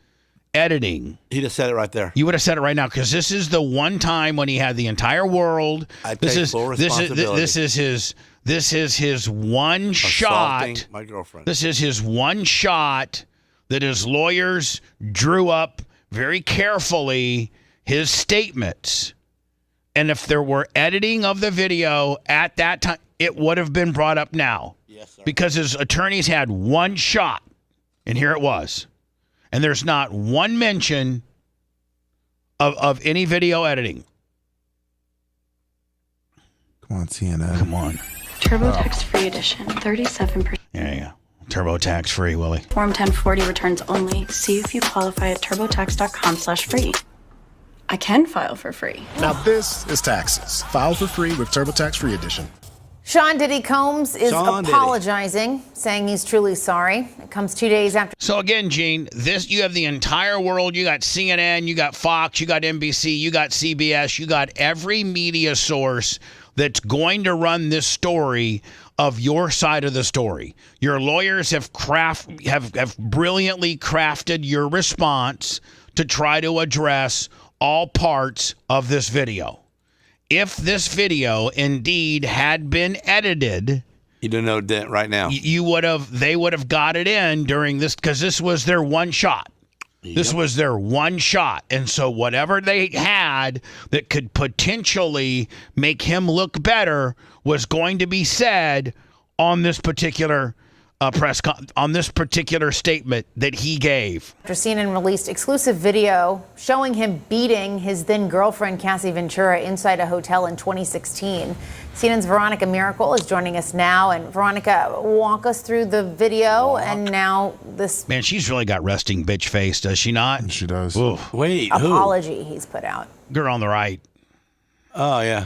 editing, he'd have said it right there. You would have said it right now because this is the one time when he had the entire world. This is full responsibility. This is his one shot. My girlfriend. This is his one shot that his lawyers drew up very carefully his statements. And if there were editing of the video at that time, it would have been brought up now. Yes, sir. Because his attorneys had one shot, and here it was. And there's not one mention of any video editing. Come on, CNN. Come on. TurboTax Free Edition, 37%. There you go. TurboTax Free, Willie. Form 1040 returns only. See if you qualify at turbotax.com/free. I can file for free. Now this is taxes. File for free with TurboTax Free Edition. Sean Diddy Combs is apologizing, saying he's truly sorry. It comes 2 days after. So again, Gene, you have the entire world. You got CNN, you got Fox, you got NBC, you got CBS, you got every media source that's going to run this story of your side of the story. Your lawyers have brilliantly crafted your response to try to address all parts of this video. If this video indeed had been edited, you don't know that right now. They would have got it in during this because this was their one shot. Yep. This was their one shot. And so whatever they had that could potentially make him look better was going to be said on this particular on this particular statement that he gave. After CNN released exclusive video showing him beating his then girlfriend Cassie Ventura inside a hotel in 2016. CNN's Veronica Miracle is joining us now. And Veronica, walk us through the video and now this. Man, she's really got resting bitch face, does she not? She does. Oof. Wait, apology he's put out. Girl on the right. Oh, yeah.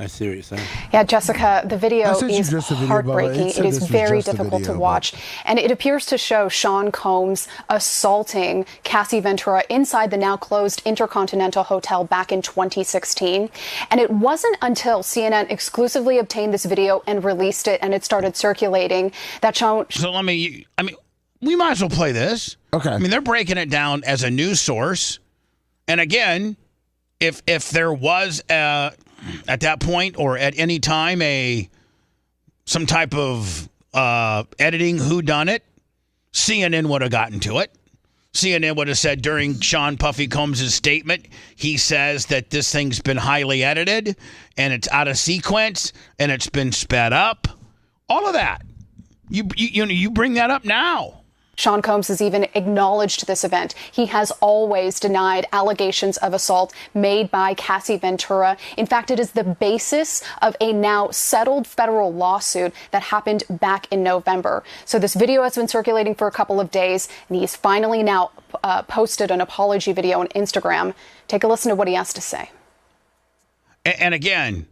I see what you're saying. Yeah, Jessica, the video is heartbreaking. It is very difficult to watch. And it appears to show Sean Combs assaulting Cassie Ventura inside the now closed Intercontinental Hotel back in 2016. And it wasn't until CNN exclusively obtained this video and released it and it started circulating that Sean. So we might as well play this. Okay. I mean, they're breaking it down as a news source. And again, if there was at that point or at any time some type of editing whodunit, CNN would have gotten to it. CNN would have said during Sean Puffy Combs' statement, he says that this thing's been highly edited and it's out of sequence and it's been sped up. All of that. You bring that up now. Sean Combs has even acknowledged this event. He has always denied allegations of assault made by Cassie Ventura. In fact, it is the basis of a now settled federal lawsuit that happened back in November. So this video has been circulating for a couple of days, and he's finally now posted an apology video on Instagram. Take a listen to what he has to say. And again,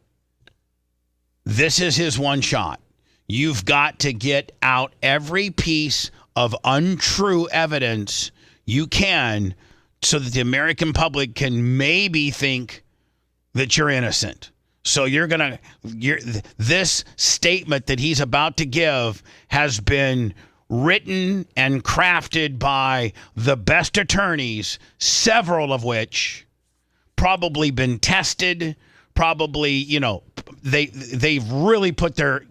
this is his one shot. You've got to get out every piece of untrue evidence you can so that the American public can maybe think that you're innocent. So this statement that he's about to give has been written and crafted by the best attorneys, several of which probably been tested, probably, they've really put their,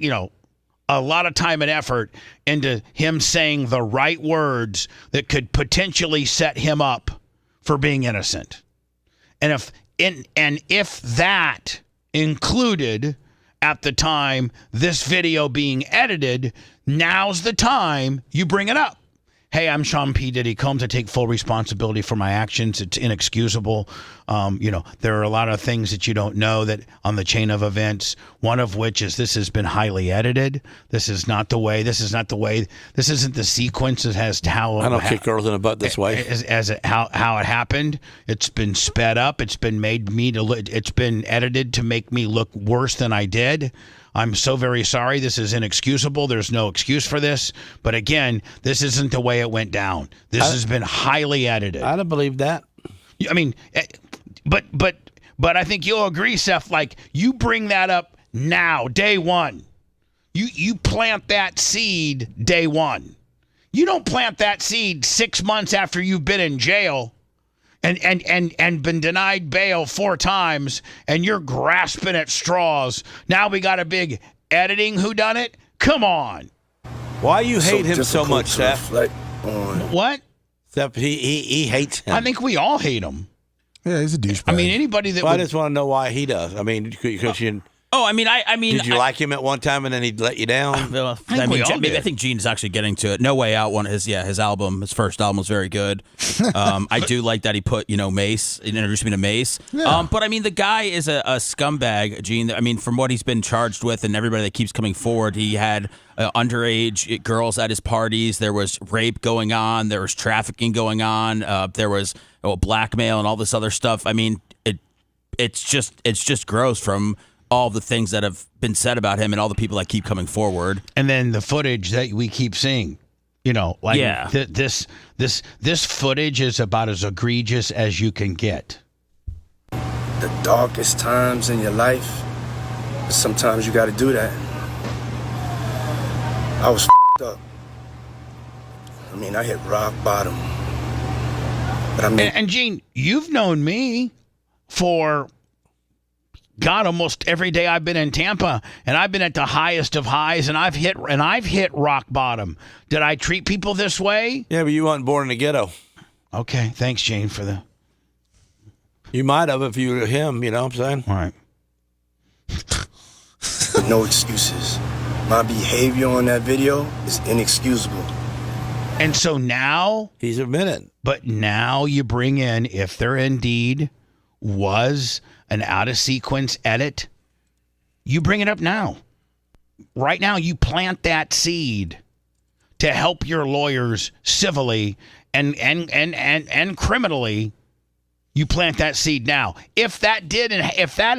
a lot of time and effort into him saying the right words that could potentially set him up for being innocent. And if that included at the time this video being edited, now's the time you bring it up. Hey, I'm Sean P. Diddy Combs. I take full responsibility for my actions. It's inexcusable. There are a lot of things that you don't know that on the chain of events, one of which is this has been highly edited. This is not the way. This isn't the sequence as to how I don't kick girls in the butt this way. How it happened. It's been sped up. It's been it's been edited to make me look worse than I did. I'm so very sorry. This is inexcusable. There's no excuse for this. But again, this isn't the way it went down. This has been highly edited. I don't believe that. I mean, but I think you'll agree, Seth. Like, you bring that up now, day one. You plant that seed day one. You don't plant that seed 6 months after you've been in jail and been denied bail 4 times, and you're grasping at straws. Now we got a big editing whodunit? Come on. Why you hate him so much, Seth? What? Seth, he hates him. I think we all hate him. Yeah, he's a douchebag. I mean, anybody that I just want to know why he does. I mean, because you... Oh, I mean, did you like him at one time and then he'd let you down? I think Gene's actually getting to it. No Way Out his album, his first album was very good. I do like that he put Mace, introduced me to Mace. Yeah. But I mean, the guy is a scumbag, Gene. I mean, from what he's been charged with, and everybody that keeps coming forward, he had underage girls at his parties. There was rape going on. There was trafficking going on. There was blackmail and all this other stuff. I mean, it's just gross from all the things that have been said about him and all the people that keep coming forward. And then the footage that we keep seeing, this footage is about as egregious as you can get. The darkest times in your life, sometimes you got to do that. I was up. I mean, I hit rock bottom. But I mean, and Gene, you've known me for God, almost every day I've been in Tampa, and I've been at the highest of highs, and I've hit rock bottom. Did I treat people this way? Yeah, but you weren't born in the ghetto. Okay, thanks, Jane, for the. You might have if you were him. You know what I'm saying? All right. No excuses. My behavior on that video is inexcusable. And so now he's admitted. But now you bring in, if there indeed was an out-of-sequence edit, you bring it up now. Right now, you plant that seed to help your lawyers civilly and criminally. You plant that seed now. If that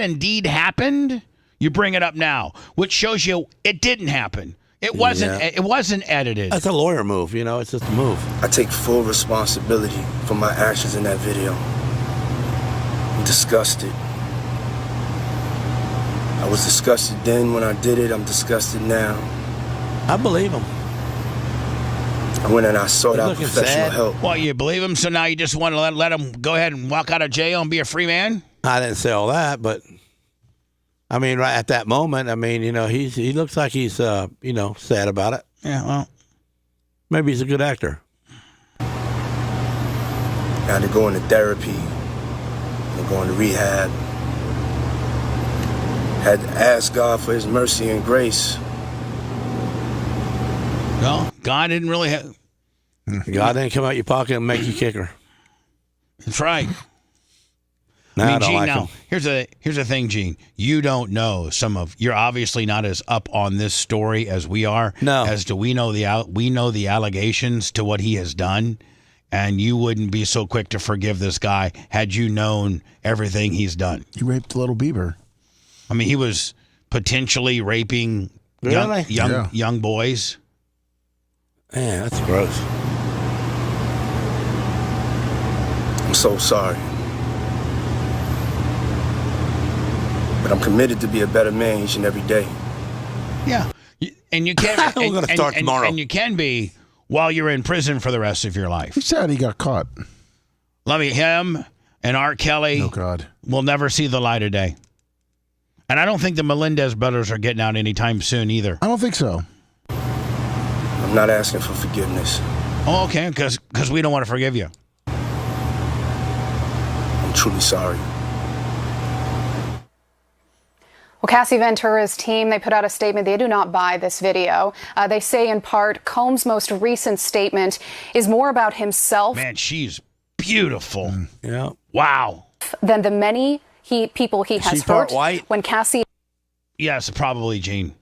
indeed happened, you bring it up now, which shows you it didn't happen. It wasn't. Yeah. It wasn't edited. That's a lawyer move, It's just a move. I take full responsibility for my actions in that video. I'm disgusted. I was disgusted then when I did it. I'm disgusted now. I believe him. I went and I sought out professional help. Well, you believe him, so now you just want to let him go ahead and walk out of jail and be a free man? I didn't say all that, but I mean, right at that moment, I mean, he looks like he's, sad about it. Yeah, well. Maybe he's a good actor. I had to go into therapy and go into rehab. Had to ask God for his mercy and grace. No, God didn't really have. God didn't come out your pocket and make you kicker. That's right. No, I don't Gene, like now, him. Here's the thing, Gene. You don't know you're obviously not as up on this story as we are. No. As do we know the allegations to what he has done, and you wouldn't be so quick to forgive this guy had you known everything he's done. He raped Little Bieber. I mean, he was potentially raping young boys. Man, that's gross. I'm so sorry. But I'm committed to be a better man each and every day. Yeah. And you can We're going to start tomorrow. And you can be while you're in prison for the rest of your life. He said he got caught. Him and R. Kelly will never see the light of day. And I don't think the Melendez brothers are getting out anytime soon either. I don't think so. I'm not asking for forgiveness. Oh, okay, because we don't want to forgive you. I'm truly sorry. Well, Cassie Ventura's team, they put out a statement. They do not buy this video. They say in part, Combs' most recent statement is more about himself. Man, she's beautiful. Yeah. Wow. Than the many people he has hurt. White? When Cassie. Yes, probably, Gene.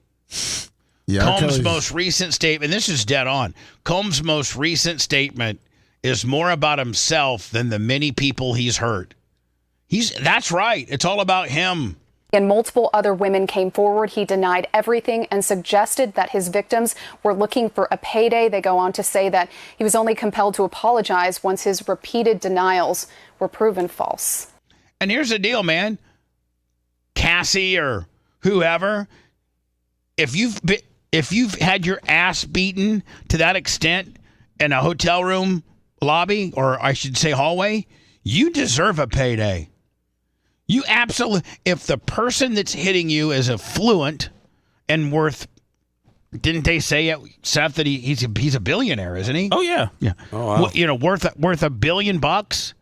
Yeah, Combs' most recent statement, this is dead on. Combs' most recent statement is more about himself than the many people he's hurt. That's right. It's all about him. And multiple other women came forward. He denied everything and suggested that his victims were looking for a payday. They go on to say that he was only compelled to apologize once his repeated denials were proven false. And here's the deal, man. Cassie or whoever, if you've had your ass beaten to that extent in a hotel room lobby, or I should say hallway, you deserve a payday. You absolutely, if the person that's hitting you is affluent and worth, didn't they say it, Seth, that he's a billionaire, isn't he? Oh yeah. Yeah. Oh, wow. Worth $1 billion bucks.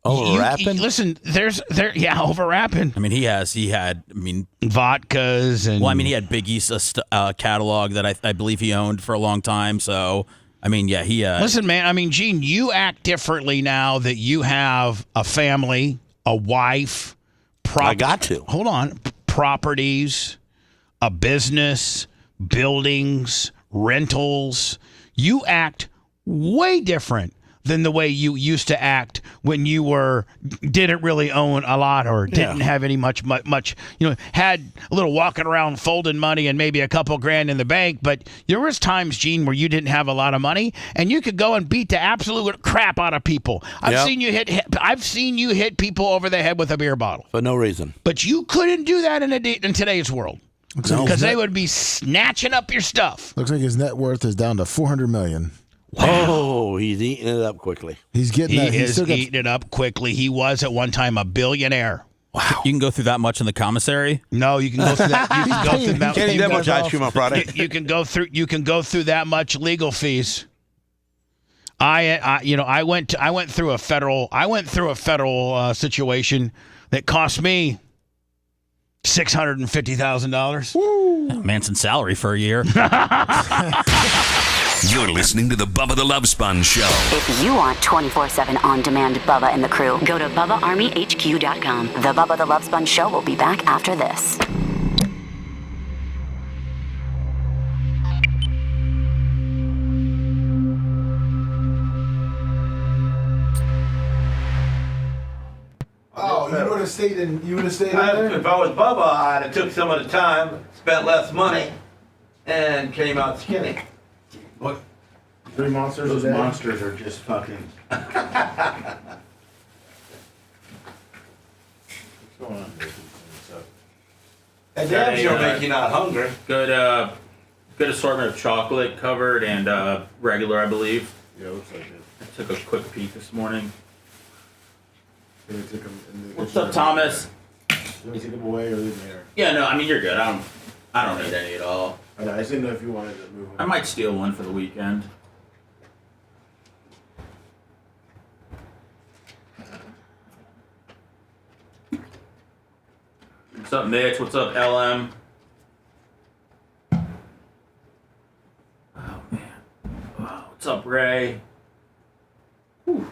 Overwrapping? Listen, overwrapping. I mean, he had vodkas and. Well, I mean, he had Big East catalog that I believe he owned for a long time. So, I mean, yeah, he. Listen, man. I mean, Gene, you act differently now that you have a family, a wife. I got to. Hold on. Properties, a business, buildings, rentals. You act way different than the way you used to act when you didn't really own a lot or didn't have any much, had a little walking around folding money and maybe a couple grand in the bank. But there was times, Gene, where you didn't have a lot of money and you could go and beat the absolute crap out of people. I've seen you hit people over the head with a beer bottle for no reason. But you couldn't do that in today's world because they would be snatching up your stuff. Looks like his net worth is down to $400 million. Wow. Oh, he's eating it up quickly. He's getting He is eating it up quickly. He was at one time a billionaire. Wow. You can go through that much in the commissary? No, you can go through that. You can go through that. Can't eat that much ice cream on Friday. You can go through that much legal fees. I went through a federal situation that cost me $650,000. Manson's salary for a year. You're listening to the Bubba the Love Sponge Show. If you want 24/7 on-demand Bubba and the crew, go to BubbaArmyHQ.com. The Bubba the Love Sponge Show will be back after this. Oh, you would have stayed in there? If I was Bubba, I'd have took some of the time, spent less money, and came out skinny. What? 3 monsters Those a day? monsters are just fucking. What's going on here? That damn sure make you not hungry. Good assortment of chocolate covered and regular, I believe. Yeah, looks like it. I took a quick peek this morning. Can we take them in the What's up, Thomas? Do you want to take them away or leave them here? Yeah, no, I mean you're good. I don't need any at all. I just didn't know if you wanted to move them. I might steal one for the weekend. What's up, Mitch? What's up, LM? Oh man. Oh, what's up, Ray? Whew.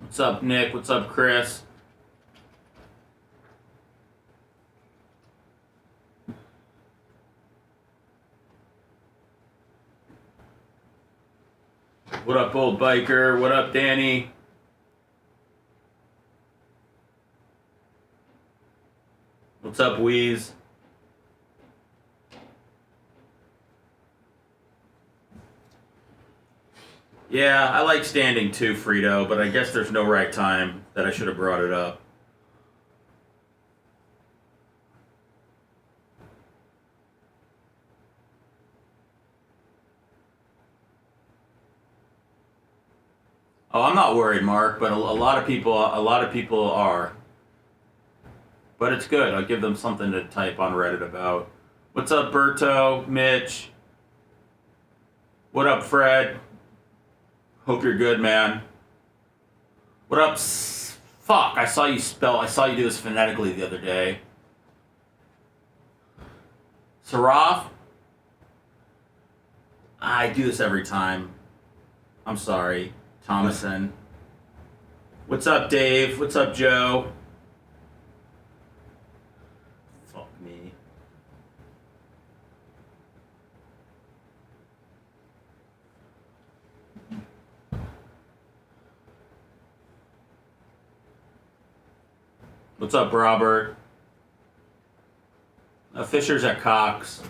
What's up, Nick? What's up, Chris? What up, old biker? What up, Danny? What's up, Wheeze? Yeah, I like standing too, Frito, but I guess there's no right time that I should have brought it up. Oh, I'm not worried, Mark, but a lot of people are. but it's good. I'll give them something to type on Reddit about. What's up, Berto? Mitch? What up, Fred? Hope you're good, man. What up? Fuck, I saw you do this phonetically the other day. Saraf? I do this every time. I'm sorry. Thomason. What's up, Dave? What's up, Joe? Fuck me. What's up, Robert? Fisher's at Cox.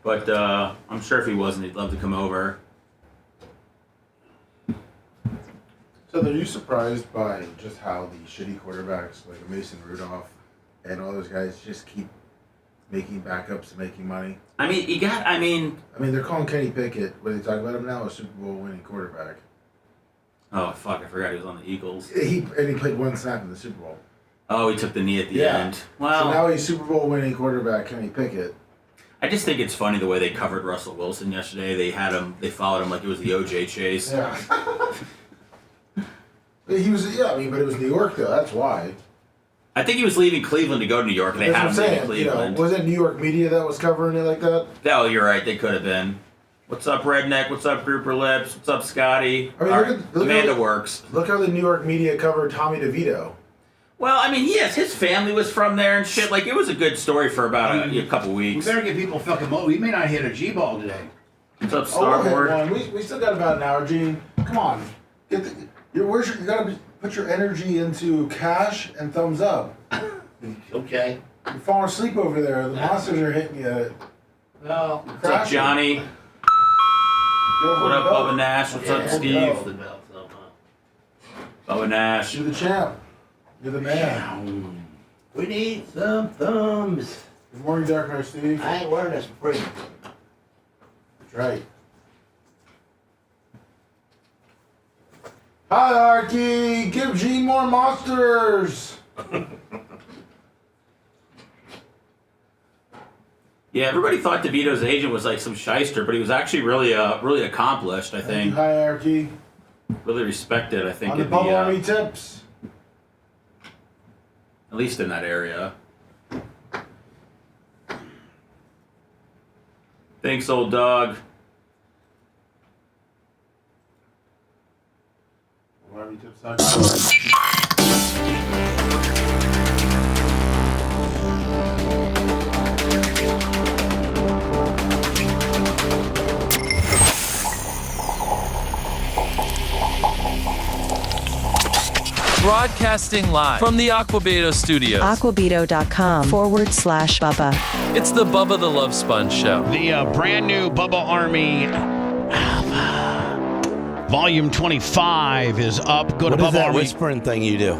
But I'm sure if he wasn't, he'd love to come over. So are you surprised by just how the shitty quarterbacks like Mason Rudolph and all those guys just keep making backups and making money? I mean, they're calling Kenny Pickett, when they talk about him now, a Super Bowl winning quarterback. Oh, fuck, I forgot he was on the Eagles. He played one snap in the Super Bowl. Oh, he took the knee at the end. Well, so now he's Super Bowl winning quarterback Kenny Pickett. I just think it's funny the way they covered Russell Wilson yesterday. They followed him like it was the OJ chase. Yeah. But it was New York though. That's why. I think he was leaving Cleveland to go to New York, and they had him leaving Cleveland. Was it New York media that was covering it like that? Oh, you're right. They could have been. What's up, Redneck? What's up, Grouper Lips? What's up, Scotty? Amanda works. Look how the New York media covered Tommy DeVito. Well, I mean, yes, his family was from there and shit. Like, it was a good story for about a couple weeks. We better get people fucking mobile. We may not hit a G-ball today. What's up, Starboard? We still got about an hour, Gene. Come on. You gotta put your energy into cash and thumbs up. Okay. You're falling asleep over there. The monsters are hitting you. No. What's up, Johnny? What up, Bubba Nash? What's up, Steve? Bubba Nash. You're the champ. You're the man. We need some thumbs. Good morning, Dark Knight Steve. I ain't wearing this for free. That's right. Hierarchy! Give Gene more monsters! Yeah, everybody thought DeVito's agent was like some shyster, but he was actually really accomplished, I think. Hierarchy. Really respected, I think. On the Bubble Army tips. At least in that area. Thanks, old dog. Broadcasting live from the Aquabito studios. Aquabito.com/Bubba. It's the Bubba the Love Sponge Show. The brand new Bubba Army Volume 25 is up. Go to What is Bubba that Army. whispering thing you do?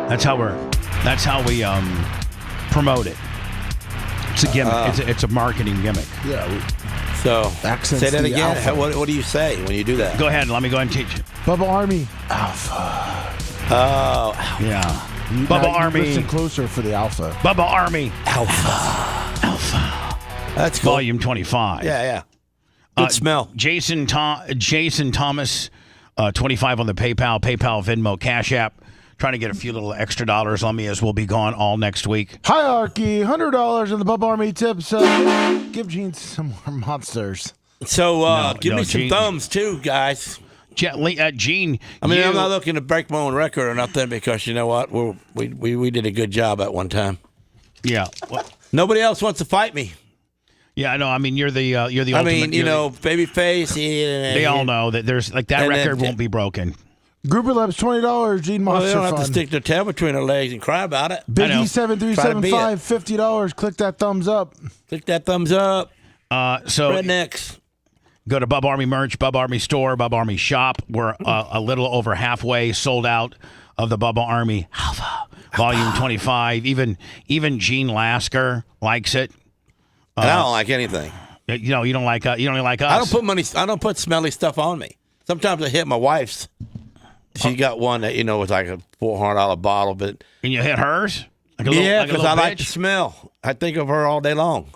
That's how we promote it. It's a gimmick. It's a marketing gimmick. Yeah. So Accents say that the again. alpha. What do you say when you do that? Go ahead. Let me go ahead and teach you. Bubba Army Alpha. Oh, yeah. You, Bubba now, Army. Listen closer for the Alpha. Bubba Army Alpha. That's cool. Volume 25. Yeah. Good smell. Jason Thomas, 25 on the PayPal, Venmo, Cash App. Trying to get a few little extra dollars on me as we'll be gone all next week. Hierarchy, $100 in the Bubba Army tips. Give Gene some more monsters. So give me some thumbs too, guys. Gene. I'm not looking to break my own record or nothing because you know what, we did a good job at one time. Yeah. Nobody else wants to fight me. Yeah, I know. I mean, you're the ultimate. I mean, babyface. They all know that there's that record won't be broken. Grouper Labs, $20. Gene Monster they don't have Fund. to stick their tail between their legs and cry about it. Big E7375, $50. Click that thumbs up. Click that thumbs up. So Rednecks. Go to Bubba Army merch, Bubba Army store, Bubba Army shop. We're a little over halfway sold out of the Bubba Army Alpha Volume 25. Even Gene Lasker likes it. And I don't like anything. You don't like us. I don't put smelly stuff on me. Sometimes I hit my wife's. She got one that was like a $400 bottle, but and you hit hers. Yeah, because I like the smell. I think of her all day long.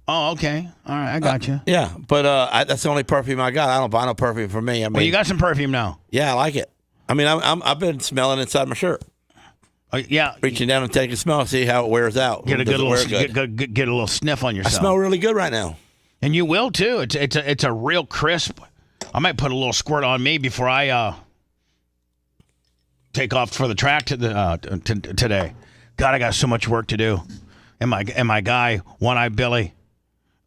Oh, okay. All right, I got you. Yeah, but that's the only perfume I got. I don't buy no perfume for me. I mean, Well, you got some perfume now. Yeah, I like it. I mean, I've been smelling inside my shirt. Yeah, reaching down and taking a smell, see how it wears out. Get a good little get a little sniff on yourself. I smell really good right now, and you will too. It's a real crisp. I might put a little squirt on me before I take off for the track today. God, I got so much work to do. And my guy, One-Eye Billy,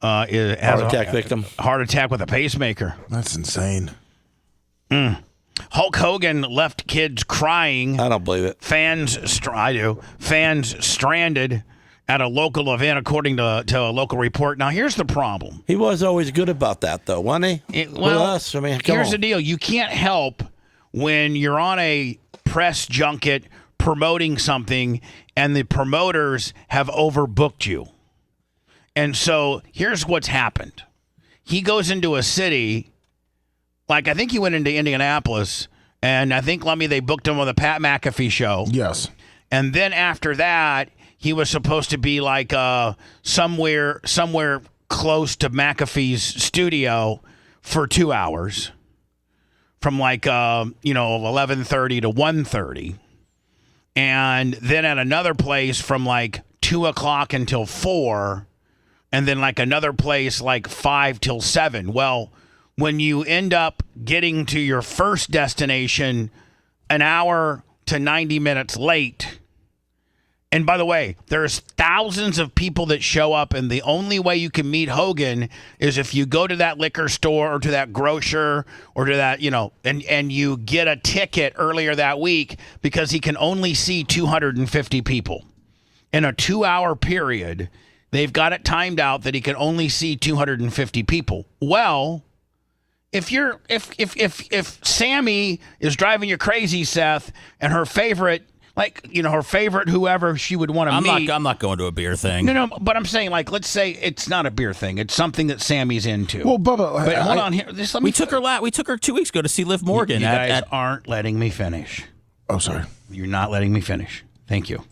has heart attack victim. Heart attack with a pacemaker. That's insane. Hulk Hogan left kids crying. I don't believe it. I do. Fans stranded at a local event, according to a local report. Now, here's the problem. He was always good about that, though, wasn't he? With us, I mean, here's the deal. You can't help when you're on a press junket promoting something and the promoters have overbooked you. And so here's what's happened. He goes into a city, like I think he went into Indianapolis, and I think, Lummy, they booked him on the Pat McAfee show. Yes. And then after that, he was supposed to be like somewhere close to McAfee's studio for 2 hours from 11:30 to 1:30. And then at another place from 2 o'clock until 4, and then another place 5 till 7. Well, when you end up getting to your first destination an hour to 90 minutes late, and by the way, there's thousands of people that show up, and the only way you can meet Hogan is if you go to that liquor store or to that grocer or to that, and you get a ticket earlier that week because he can only see 250 people. In a 2-hour period, they've got it timed out that he can only see 250 people. Well, if Sammy is driving you crazy, Seth, and her favorite, her favorite whoever she would want to meet. I'm not going to a beer thing. No, but I'm saying, let's say it's not a beer thing. It's something that Sammy's into. Well, Bubba, but hold on here. We took her 2 weeks ago to see Liv Morgan. You guys aren't letting me finish. Oh, sorry. You're not letting me finish. Thank you.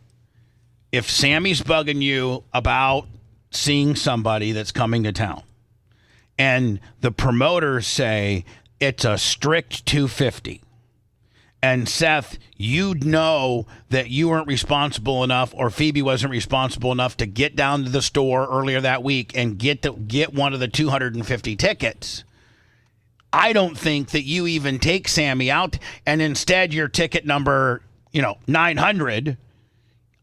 If Sammy's bugging you about seeing somebody that's coming to town, and the promoters say it's a strict 250, and Seth, you know that you weren't responsible enough, or Phoebe wasn't responsible enough to get down to the store earlier that week and get one of the 250 tickets. I don't think that you even take Sammy out, and instead your ticket number, 900.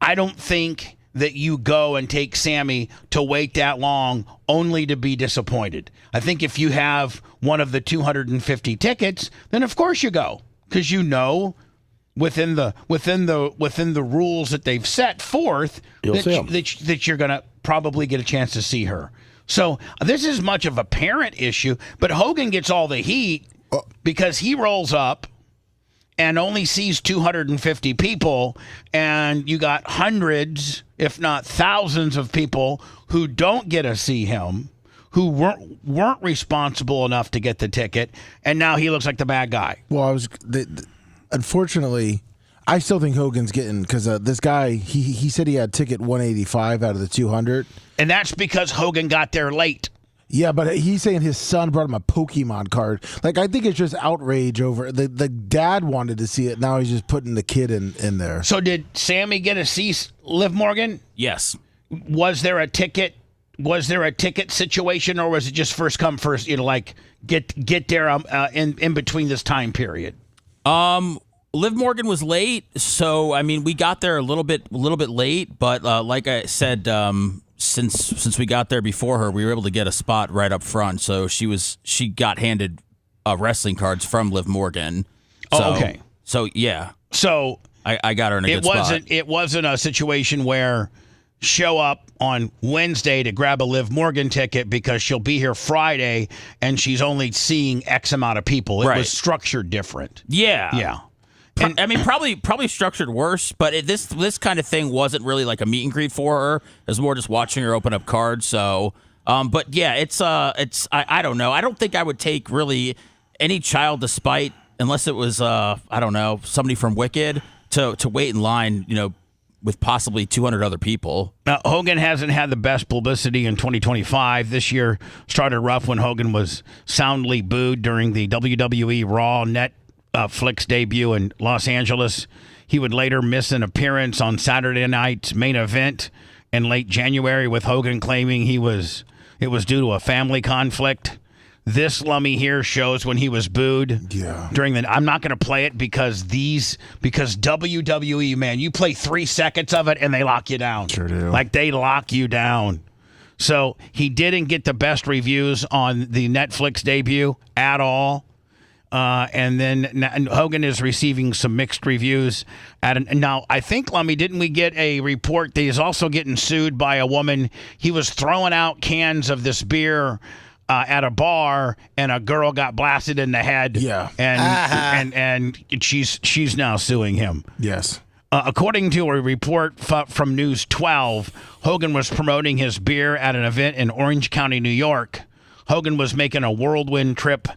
I don't think that you go and take Sammy to wait that long only to be disappointed. I think if you have one of the 250 tickets, then of course you go. Because within the rules that they've set forth that you're going to probably get a chance to see her. So this is much of a parent issue, but Hogan gets all the heat because he rolls up and only sees 250 people, and you got hundreds, if not thousands, of people who don't get to see him, who weren't responsible enough to get the ticket, and now he looks like the bad guy. Well, unfortunately, I still think Hogan's getting, because this guy, he said he had ticket 185 out of the 200. And that's because Hogan got there late. Yeah, but he's saying his son brought him a Pokemon card. I think it's just outrage over the dad wanted to see it. Now he's just putting the kid in there. So did Sammy get to see Liv Morgan? Yes. Was there a ticket situation, or was it just first come first? Get there in between this time period. Liv Morgan was late, so we got there a little bit late. But like I said, since we got there before her, we were able to get a spot right up front. So she got handed wrestling cards from Liv Morgan. Oh, okay. So yeah. So I got her in a good spot. It wasn't a situation where show up on Wednesday to grab a Liv Morgan ticket because she'll be here Friday and she's only seeing X amount of people. It was structured different. Yeah. Yeah. And probably structured worse, but this kind of thing wasn't really like a meet and greet for her. It was more just watching her open up cards. So, but yeah, it's I don't know. I don't think I would take really any child unless it was I don't know, somebody from Wicked to wait in line, with possibly 200 other people. Now, Hogan hasn't had the best publicity in 2025. This year started rough when Hogan was soundly booed during the WWE Raw Netflix debut in Los Angeles. He would later miss an appearance on Saturday night's main event in late January, with Hogan claiming it was due to a family conflict. This Lummy here shows when he was booed. Yeah. I'm not going to play it because WWE, man, you play 3 seconds of it and they lock you down. Sure do. Like, they lock you down. So he didn't get the best reviews on the Netflix debut at all. And then Hogan is receiving some mixed reviews. Now, I think, Lummy, didn't we get a report that he's also getting sued by a woman? He was throwing out cans of this beer at a bar, and a girl got blasted in the head. Yeah. And she's now suing him. Yes. According to a report from News 12, Hogan was promoting his beer at an event in Orange County, New York. Hogan was making a whirlwind trip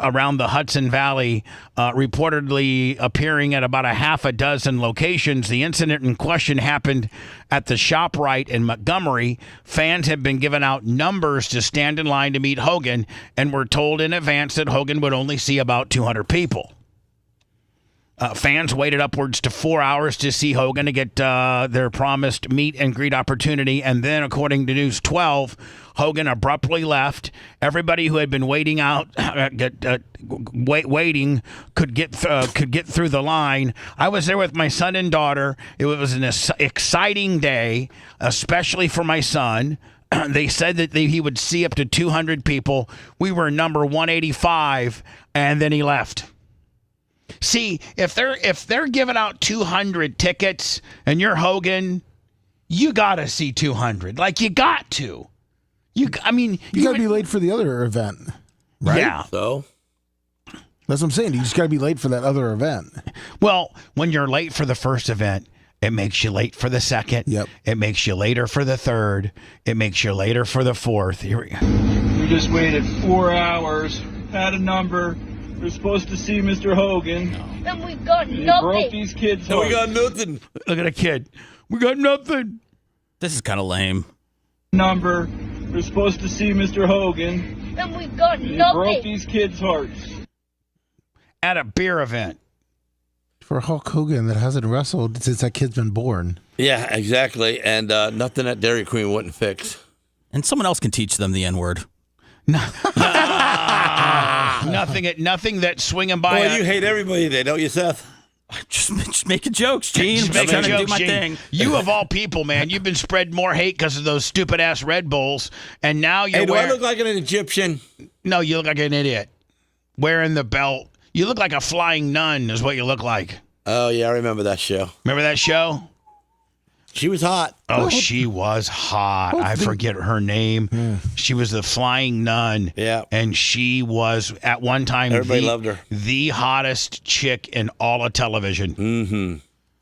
around the Hudson Valley, reportedly appearing at about a half a dozen locations. The incident in question happened at the ShopRite in Montgomery. Fans had been given out numbers to stand in line to meet Hogan and were told in advance that Hogan would only see about 200 people. Fans waited upwards to 4 hours to see Hogan to get their promised meet and greet opportunity, and then, according to News 12, Hogan abruptly left. Everybody who had been waiting waiting could get through the line. I was there with my son and daughter. It was an exciting day, especially for my son. They said that he would see up to 200 people. We were number 185, and then he left. See, if they're giving out 200 tickets and you're Hogan, you gotta see 200. Like, you got to. You gotta be late for the other event, right? Yeah. So that's what I'm saying. You just gotta be late for that other event. Well, when you're late for the first event, it makes you late for the second. Yep. It makes you later for the third. It makes you later for the fourth. We just waited 4 hours, had a number. We're supposed to see Mr. Hogan. And we got He nothing. broke these kids' And we hearts. got nothing. Look at a kid. We got nothing. This is kind of lame. Number. We're supposed to see Mr. Hogan. And we got He nothing. broke these kids' hearts. At a beer event. For Hulk Hogan that hasn't wrestled since that kid's been born. Yeah, exactly. And nothing that Dairy Queen wouldn't fix. And someone else can teach them the N-word. Nothing that swinging by. Boy, you hate everybody today, don't you, Seth? Just making jokes, Gene. Just making trying to do jokes, my Gene. thing. You of all people, man, you've been spreading more hate because of those stupid ass Red Bulls, and now you're Hey, do wearing. I look like an Egyptian? No, you look like an idiot. Wearing the belt, you look like a flying nun. Is what you look like. Oh yeah, I remember that show. Remember that show? She was hot. Oh, she was hot. I forget her name. Yeah. She was the flying nun. Yeah. And she was, at one time, Everybody loved her. The hottest chick in all of television. Mm-hmm.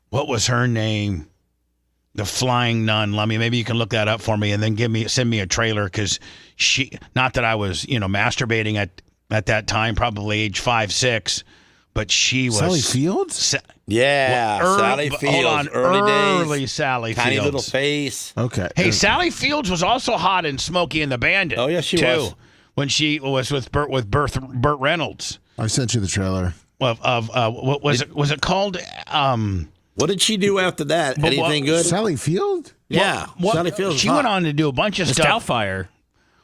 What was her name? The flying nun. Lummy, maybe you can look that up for me and then send me a trailer, because not that I was, masturbating at that time, probably age 5, 6, but she was. Sally Fields? Yeah, Sally Fields. Hold on, early days. Sally Tiny Fields. little face. Okay. Hey, Sally Fields was also hot in Smokey and the Bandit. Oh, yes, she too, was. when she was with Burt Reynolds. I sent you the trailer. What was it? Was it called? What did she do after that? Anything good? Sally Field? Yeah, Sally Fields. She went on to do a bunch of stuff. Doubtfire.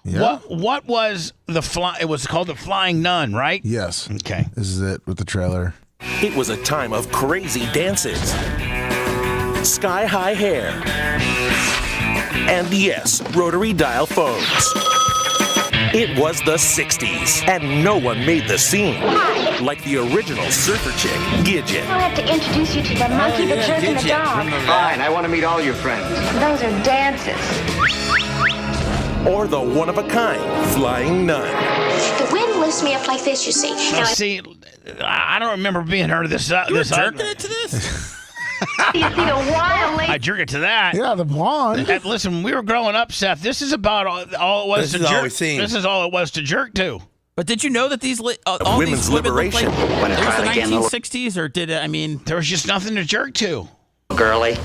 Yeah. What was it was called the Flying Nun, right? Yes. Okay. This is it with the trailer. It was a time of crazy dances, sky-high hair, and yes, rotary dial phones. It was the 60s, and no one made the scene. Like the original surfer chick, Gidget. I'll have to introduce you to the monkey, the jerk, and the dog. Fine, I want to meet all your friends. Those are dances. Or the one-of-a-kind Flying Nun. The wind lifts me up like this, you see. Now, see, I don't remember being her this. You were jerking it to this? You see the wild lady. I jerk it to that. Yeah, the blonde. And listen, when we were growing up, Seth, this is about all it was This to is all jerk. we've seen. This is all it was to jerk to. But did you know that all women's these women looked liberation. like Wanna it was try the it again, 1960s, or did it? I mean, There was just nothing to jerk to. Girly.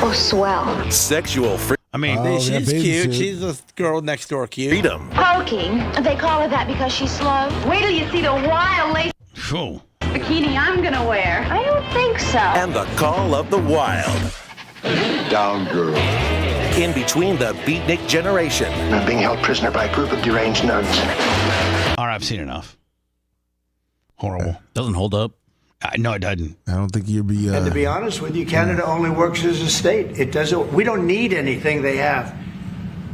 Oh, swell. Sexual freedom. I mean, she's cute. She's a girl next door cute. Freedom. Poking. They call her that because she's slow. Wait till you see the wild lace bikini I'm gonna wear. I don't think so. And the call of the wild. Down, girl. In between the beatnik generation. I'm being held prisoner by a group of deranged nuns. All right, I've seen enough. Horrible. Doesn't hold up. No, it doesn't. I don't think you'd be. And to be honest with you, Canada only works as a state. It doesn't. We don't need anything they have.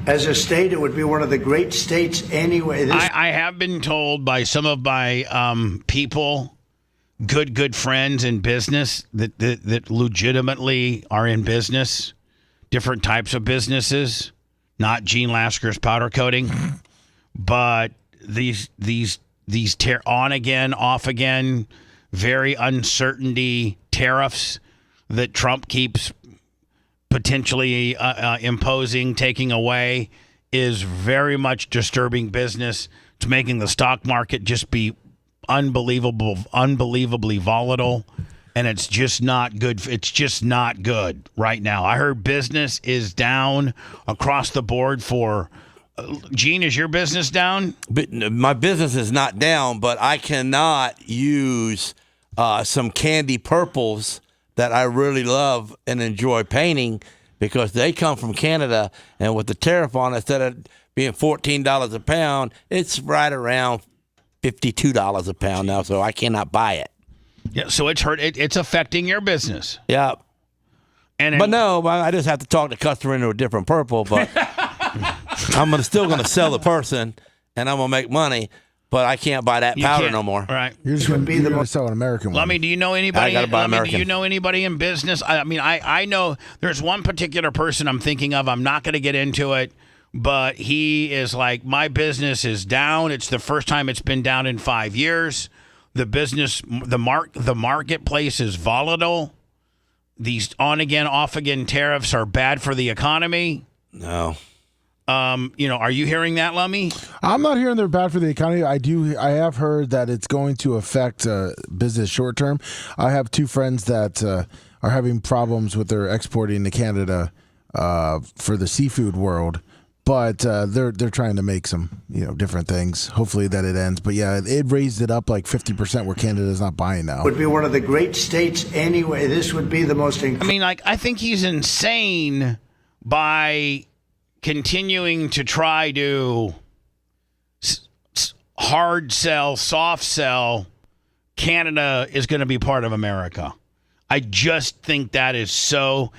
As a state, it would be one of the great states anyway. I have been told by some of my people, good friends in business that legitimately are in business, different types of businesses, not Gene Lasker's powder coating, but these on again, off again, very uncertainty tariffs that Trump keeps potentially imposing, taking away, is very much disturbing business. It's making the stock market just be unbelievably volatile, and it's just not good. It's just not good right now. I heard business is down across the board for. Gene, is your business down? My business is not down, but I cannot use some candy purples that I really love and enjoy painting because they come from Canada, and with the tariff on it, instead of being $14 a pound, it's right around $52 a pound now, so I cannot buy it. Yeah, so it's affecting your business. Yeah. But no, I just have to talk the customer into a different purple, but I'm still going to sell the person, and I'm going to make money, but I can't buy that powder no more. Right. You're just going to sell an American one. Let me. Do you know anybody? I got to buy American. Do you know anybody in business? I know there's one particular person I'm thinking of. I'm not going to get into it, but he is like, my business is down. It's the first time it's been down in 5 years. The marketplace is volatile. These on again, off again tariffs are bad for the economy. No. Are you hearing that, Lummy? I'm not hearing they're bad for the economy. I have heard that it's going to affect business short term. I have two friends that are having problems with their exporting to Canada for the seafood world, but they're trying to make some different things. Hopefully that it ends. But yeah, it raised it up like 50% where Canada's not buying now. Would be one of the great states anyway. This would be the most. I think he's insane by continuing to try to hard sell, soft sell, Canada is going to be part of America. I just think that is so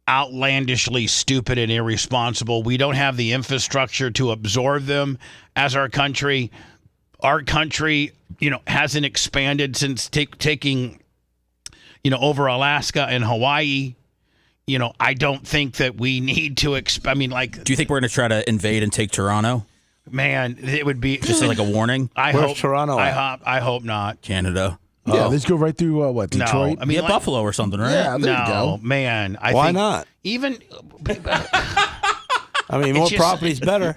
outlandishly stupid and irresponsible. We don't have the infrastructure to absorb them as our country. Our country, hasn't expanded since taking, over Alaska and Hawaii. I don't think that we need to do you think we're going to try to invade and take Toronto? Man, it would be just like a warning. Where's Toronto? I hope not. Canada. Yeah, let's go right through Detroit. No, Buffalo or something, right? Yeah, there you go. Man. Why not? Even. more property's better.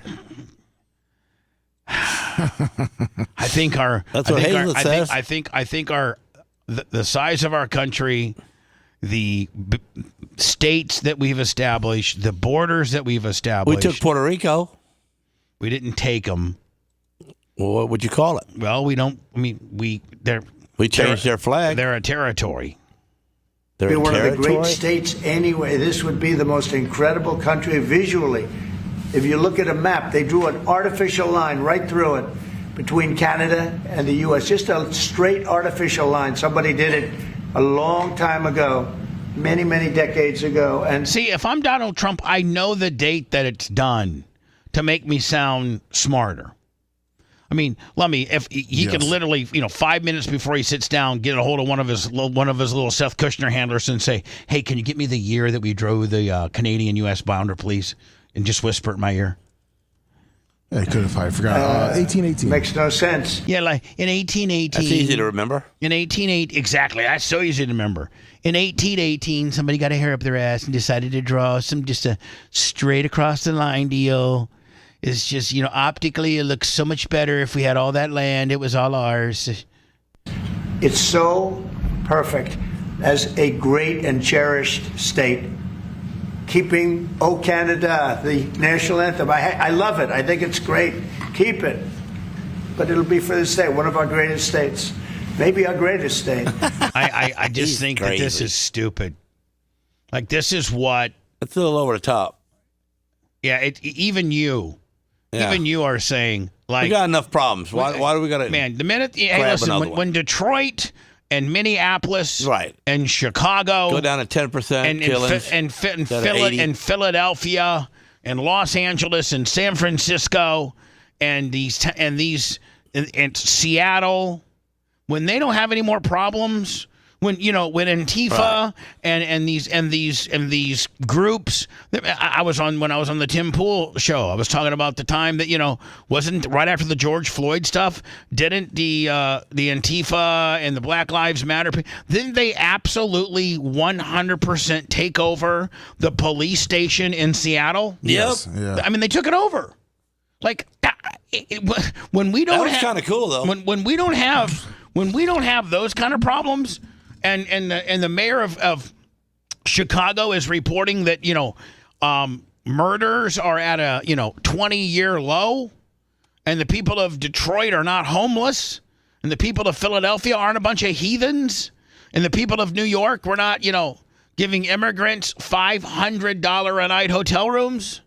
I think our. That's what Hazlett says. I think our the size of our country, the states that we've established, the borders that we've established. We took Puerto Rico. We didn't take them. Well, what would you call it? Well, we don't. We changed their flag. They're a territory. They're one of the great states anyway. This would be the most incredible country visually. If you look at a map, they drew an artificial line right through it between Canada and the U.S. Just a straight artificial line. Somebody did it a long time ago, many, many decades ago. And see, if I'm Donald Trump, I know the date that it's done to make me sound smarter. Lummy, if he could literally, 5 minutes before he sits down, get a hold of one of his little Seth Kushner handlers and say, "Hey, can you get me the year that we drove the Canadian-U.S. boundary, please?" And just whisper it in my ear. I could have. I forgot. 1818 makes no sense. Yeah, like in 1818. That's easy to remember. In 1818, exactly. That's so easy to remember. In 1818, somebody got a hair up their ass and decided to draw just a straight across the line deal. It's just, optically it looks so much better if we had all that land. It was all ours. It's so perfect. as a great and cherished state. Keeping "O Canada," the national anthem. I love it. I think it's great. Keep it. But it'll be for the state, one of our greatest states. Maybe our greatest state. I just think that this is stupid. Like, this is what... It's a little over the top. Yeah, even you are saying, like... We got enough problems. Why do we got to... Man, the minute... Hey, listen, when Detroit and Minneapolis and Chicago... Go down to 10% killings. And Philadelphia and Los Angeles and San Francisco and Seattle, when they don't have any more problems... When Antifa and these groups, when I was on the Tim Pool show, I was talking about the time that wasn't right after the George Floyd stuff. Didn't the Antifa and the Black Lives Matter? Didn't they absolutely 100% take over the police station in Seattle? Yes. I mean, they took it over. Like when we don't. That was kind of cool though. When we don't have those kind of problems. And the mayor of Chicago is reporting that murders are at a 20-year low, and the people of Detroit are not homeless, and the people of Philadelphia aren't a bunch of heathens, and the people of New York were not giving immigrants $500 a night hotel rooms.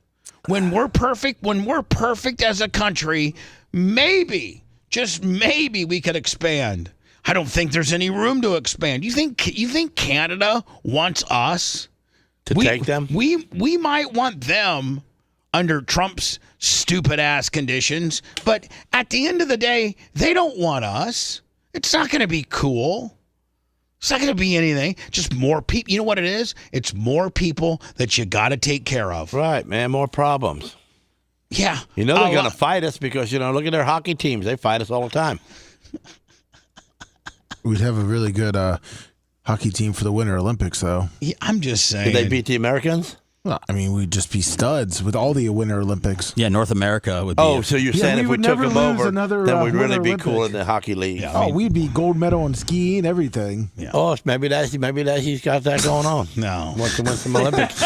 When we're perfect as a country, maybe, just maybe, we could expand. I don't think there's any room to expand. You think Canada wants us to take them? We might want them under Trump's stupid ass conditions, but at the end of the day, they don't want us. It's not going to be cool. It's not going to be anything. Just more people. You know what it is? It's more people that you got to take care of. Right, man. More problems. Yeah. They're going to fight us because look at their hockey teams. They fight us all the time. We'd have a really good hockey team for the Winter Olympics, though. Yeah, I'm just saying. Did they beat the Americans? Well, I mean, we'd just be studs with all the Winter Olympics. Yeah, North America would be. Oh, so you're saying if we took them over, then we'd really be Olympic. cool in the hockey league. Yeah, we'd be gold medal in skiing, everything. Yeah. Oh, maybe he's got that going on. No. Wants to win some Olympics.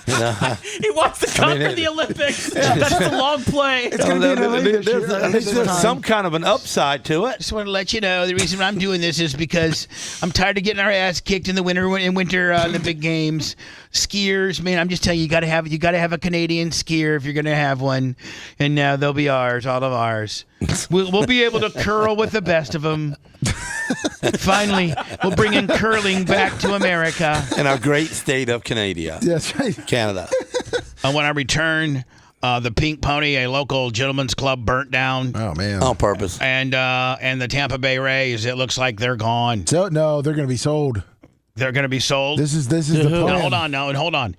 He wants to conquer the Olympics. That's the long play. It's going to be an Olympics. There's some kind of an upside to it. Just want to let you know the reason I'm doing this is because I'm tired of getting our ass kicked in the winter Olympic Games. Skiers, man, I'm just telling you, you got to have a Canadian skier if you're going to have one, and now they'll be ours, all of ours. We'll be able to curl with the best of them. Finally, we'll bring in curling back to America. In our great state of Canada. That's right. Canada. And when I return, the Pink Pony, a local gentleman's club, burnt down. Oh, man. On purpose. And the Tampa Bay Rays, it looks like they're gone. So, no, they're going to be sold. They're going to be sold? This is the plan. Hold on.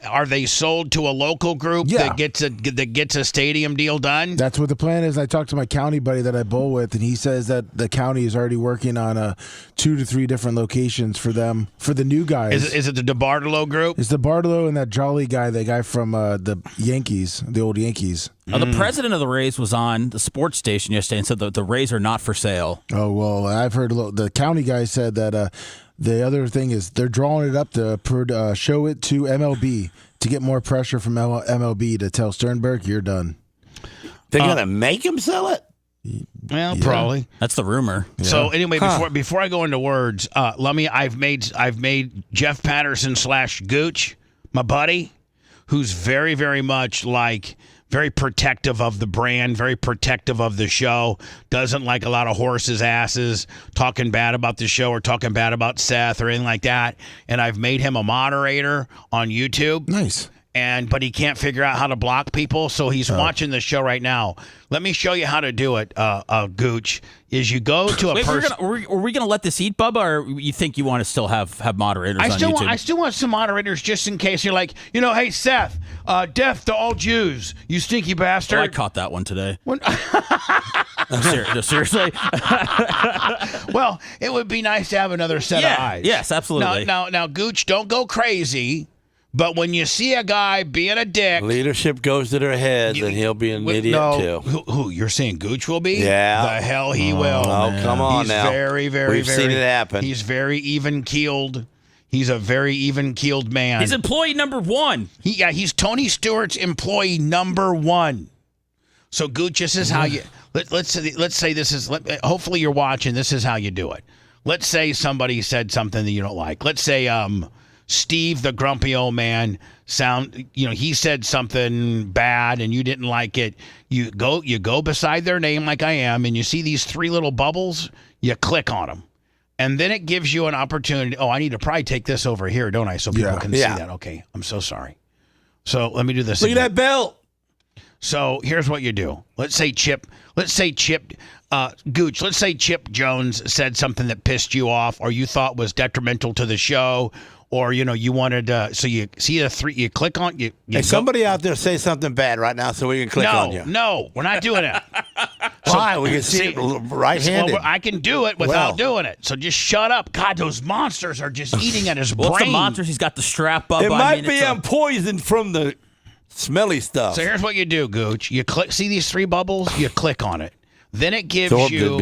Are they sold to a local group that gets a stadium deal done? That's what the plan is. I talked to my county buddy that I bowl with, and he says that the county is already working on 2 to 3 different locations for them, for the new guys. Is it the DeBartolo group? It's the Bartolo and that Jolly guy, the guy from the Yankees, the old Yankees. The president of the Rays was on the sports station yesterday and said that the Rays are not for sale. Oh, well, I've heard the county guy said that the other thing is they're drawing it up to show it to MLB to get more pressure from MLB to tell Sternberg, you're done. They're going to make him sell it? Well, probably. That's the rumor. Yeah. So anyway, before I go into words, I've made Jeff Patterson / Gooch, my buddy, who's very, very much like very protective of the brand, very protective of the show, doesn't like a lot of horses' asses talking bad about the show or talking bad about Seth or anything like that. And I've made him a moderator on YouTube. Nice. But he can't figure out how to block people, so he's watching the show right now. Let me show you how to do it, Gooch. Is you go to a person. Are we going to let this eat, Bubba, or you think you want to still have moderators on YouTube? I still want some moderators just in case. You're like, hey, Seth, death to all Jews, you stinky bastard. Oh, I caught that one today. Seriously? Well, it would be nice to have another set of eyes. Yes, absolutely. Now, Gooch, don't go crazy. But when you see a guy being a dick, leadership goes to their heads, and he'll be an idiot too. Who you're saying Gooch will be? Yeah. The hell he will. Oh, come on He's now. Very, very, We've very. seen it happen. He's very even-keeled. He's a very even-keeled man. He's employee number one. He's Tony Stewart's employee number one. So Gooch, this is how you. Let's say this is. Hopefully you're watching. This is how you do it. Let's say somebody said something that you don't like. Let's say Steve, the grumpy old man, he said something bad and you didn't like it. You go beside their name like I am, and you see these 3 little bubbles. You click on them, and then it gives you an opportunity. Oh, I need to probably take this over here, don't I? So people can see that. Okay, I'm so sorry. So let me do this. Look at that belt. So here's what you do. Let's say Chip Gooch, let's say Chip Jones said something that pissed you off or you thought was detrimental to the show, or you wanted so you see the 3, you click on you. Hey, somebody out there say something bad right now so we can click on you. No, we're not doing it. Why? We can see it right-handed. Well, I can do it without doing it. So just shut up. God, those monsters are just eating at his brain. What's the monsters? He's got the strap up. It might be poisoned from the smelly stuff. So here's what you do, Gooch. You click. See these 3 bubbles? You click on it. Then it gives you.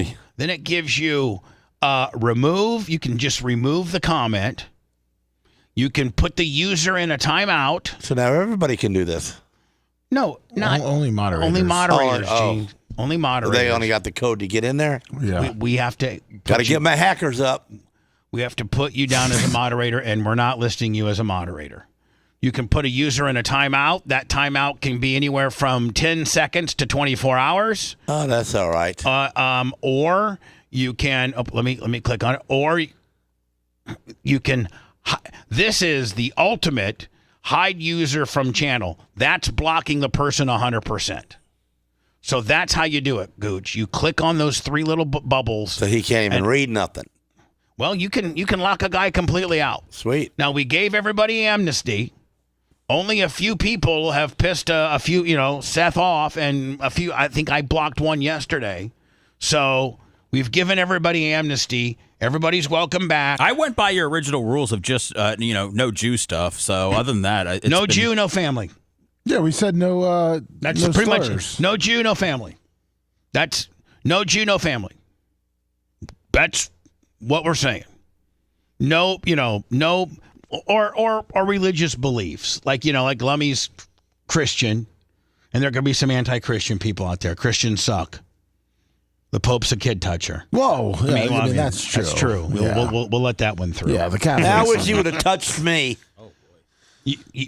Remove. You can just remove the comment. You can put the user in a timeout. So now everybody can do this. No, not only moderators. Only moderators, Gene. Only moderators. They only got the code to get in there. Yeah. We have to. Got to get my hackers up. We have to put you down as a moderator, and we're not listing you as a moderator. You can put a user in a timeout. That timeout can be anywhere from 10 seconds to 24 hours. Oh, that's all right. Or you can let me click on it. Or you can. This is the ultimate hide user from channel. That's blocking the person 100%. So that's how you do it, Gooch. You click on those 3 little bubbles. So he can't even read nothing. Well, you can lock a guy completely out. Sweet. Now, we gave everybody amnesty. Only a few people have pissed a few, Seth off, and a few. I think I blocked one yesterday. So we've given everybody amnesty. Everybody's welcome back. I went by your original rules of just, no Jew stuff. So other than that, no Jew, no family. Yeah, we said no. That's no pretty slurs. much no Jew, no family. That's no Jew, no family. That's what we're saying. No, no, or religious beliefs like Lummy's Christian, and there could be some anti-Christian people out there. Christians suck. The Pope's a kid toucher. Whoa, I mean, that's true. That's true. Yeah. We'll let that one through. Yeah, the Catholics. I wish he would have touched me.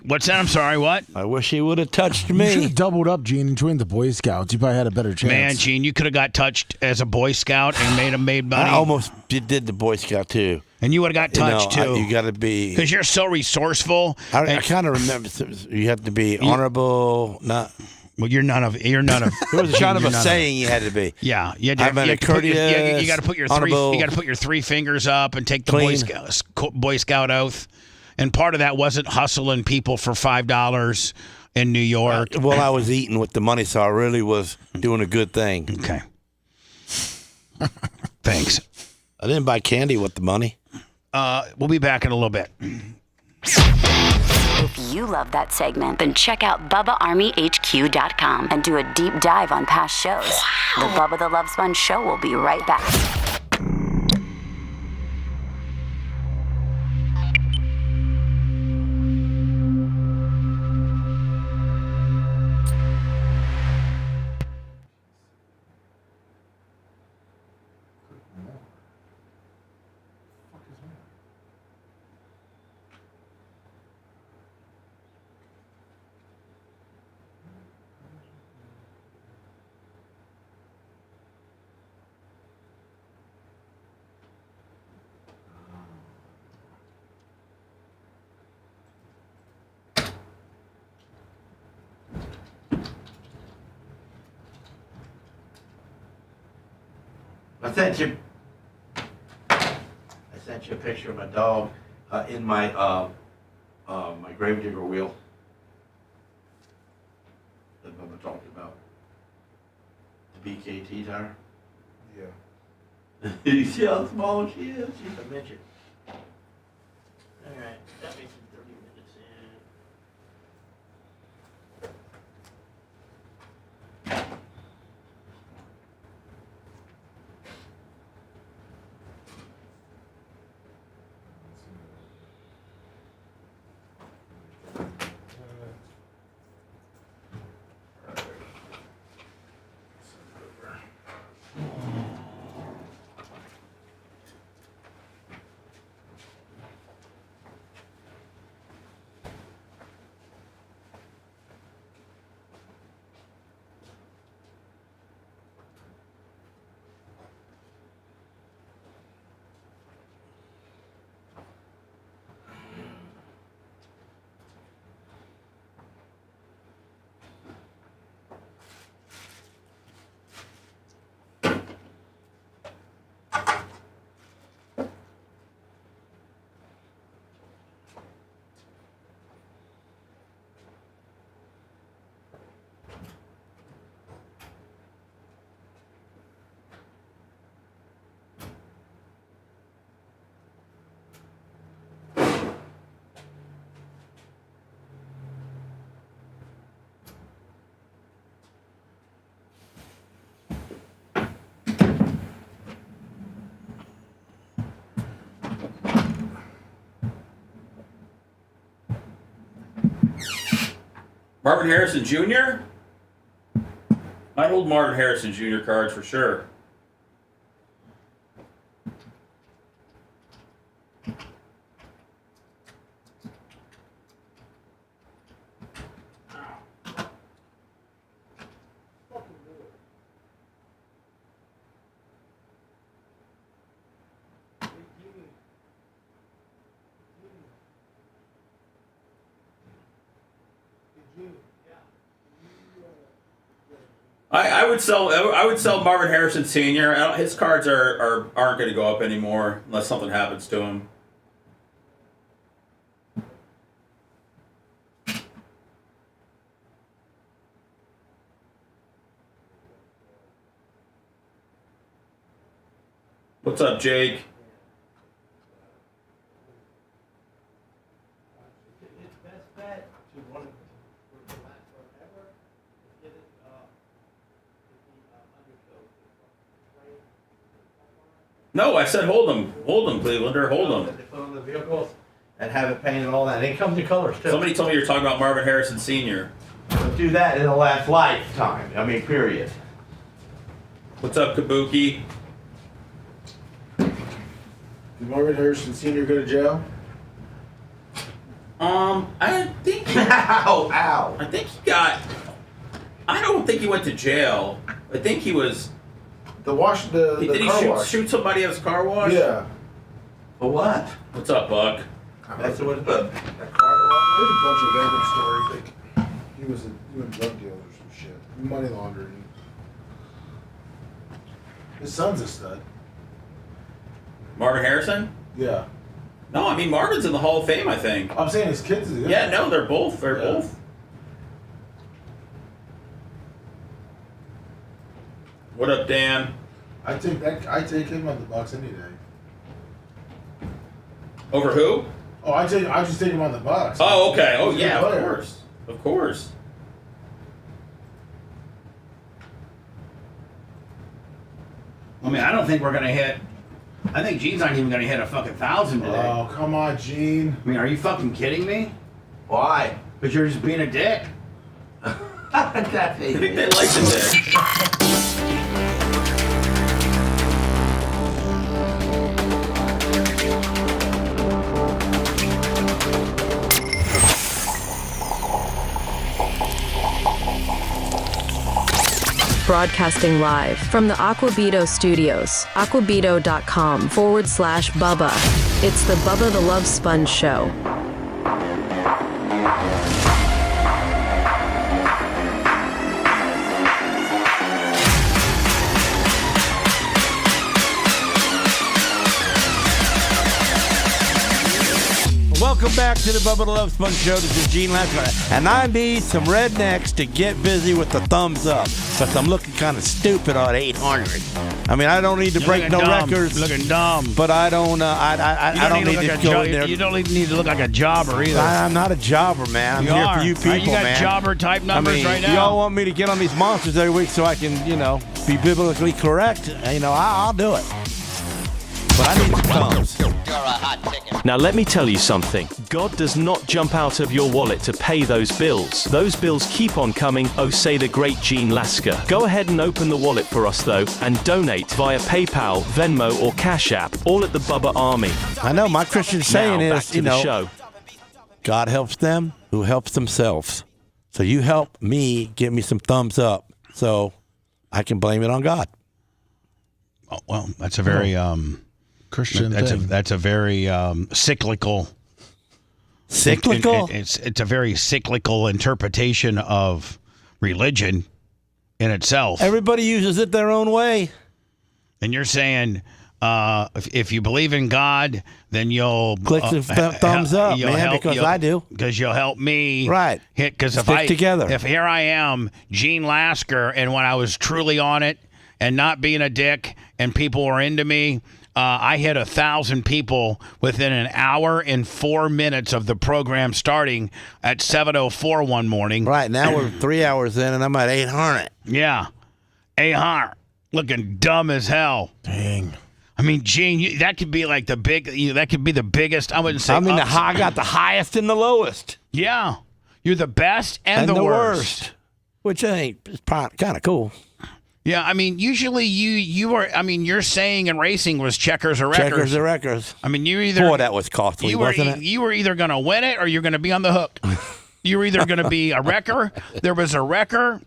What's that? I'm sorry, what? I wish he would have touched You should me. have doubled up, Gene, and joined the Boy Scouts. You probably had a better chance. Man, Gene, you could have got touched as a Boy Scout and made money. I almost did the Boy Scout too. And you would have got touched too. You got to be, because you're so resourceful. I kind of remember you have to be honorable. Not. Well, you're none of. It was kind of a saying you had to be. Yeah, you got to put your 3. You got to put your 3 fingers up and take the Boy Scout oath. And part of that wasn't hustling people for $5 in New York. Well, I was eating with the money, so I really was doing a good thing. Okay. Thanks. I didn't buy candy with the money. We'll be back in a little bit. If you love that segment, then check out BubbaArmyHQ.com and do a deep dive on past shows. The Bubba the Love Sponge Show will be right back. I sent you a picture of my dog in my my gravedigger wheel that Bubba talked about. The BKT tire. Yeah. You see how small she is? She's a midget. All right, that makes it 30 minutes in. Marvin Harrison Jr.? I hold Marvin Harrison Jr. cards for sure. I would sell Marvin Harrison Sr. His cards aren't going to go up anymore unless something happens to him. What's up, Jake? No, I said hold them, Clevelander, hold them. They put on the vehicles and have it painted and all that. They come to colors too. Somebody told me you're talking about Marvin Harrison Sr. But do that in the last lifetime. I mean, period. What's up, Kabuki? Did Marvin Harrison Sr. go to jail? I think. Ow! I think he got. I don't think he went to jail. I think he was. The car Did he shoot somebody at his car wash? Yeah. For what? What's up, Buck? That's what that car wash. There's a bunch of random stories. Like he was doing drug deals or some shit, money laundering. His son's a stud. Marvin Harrison? Yeah. No, I mean Marvin's in the Hall of Fame. I think. I'm saying his kids. Yeah, no, they're both. They're both. What up, Dan? I take him on the Bucks any day. Over who? Oh, I just take him on the Bucks. Oh, okay. Oh, He's a yeah, good of player. course. Of course. I mean, I don't think we're going to hit. I think Gene's not even going to hit a fucking 1,000 today. Oh, come on, Gene. I mean, are you fucking kidding me? Why? Because you're just being a dick. I think they like the dick. Broadcasting live from the Aquabito studios, aquabito.com/Bubba. It's the Bubba the Love Sponge Show. Welcome back to the Bubba the Love Sponge Show. This is Gene Lasker. And I need some rednecks to get busy with the thumbs up because I'm looking kind of stupid on 800. I mean, I don't need to break no records. Looking dumb. But I don't I don't need to go in there. You don't even need to look like a jobber either. I'm not a jobber, man. I'm here for you people, You got man. jobber type numbers right now. Y'all want me to get on these monsters every week so I can, be biblically correct? I'll do it. But I need the thumbs. You're a hot ticket. Now let me tell you something. God does not jump out of your wallet to pay those bills. Those bills keep on coming, oh say the great Gene Lasker. Go ahead and open the wallet for us though, and donate via PayPal, Venmo or Cash App, all at the Bubba Army. I know, my Christian saying now, is, back to the show. God helps them who helps themselves. So you help me, give me some thumbs up so I can blame it on God. Oh, well, that's a very Christian thing. That's a very cyclical. Cyclical? It's a very cyclical interpretation of religion in itself. Everybody uses it their own way. And you're saying if you believe in God, then you'll click the thumbs up, man, because I do. Because you'll help me, right? Because Stick together. If here I am, Gene Lasker, and when I was truly on it and not being a dick, and people were into me. I hit 1,000 people within an hour and 4 minutes of the program starting at 7:04 one morning. Right, now we're 3 hours in, and I'm at 800. Yeah, 800. Looking dumb as hell. Dang. I mean, Gene, that could be like that could be the biggest. I wouldn't say. I mean, I got the highest and the lowest. Yeah. You're the best and the worst. Which ain't kind of cool. Yeah, I mean, usually you are. I mean, your saying in racing was checkers or wreckers. Checkers or wreckers. I mean, you either. Boy, that was costly, wasn't it? You were either going to win it or you're going to be on the hook. You were either going to be a wrecker. There was a wrecker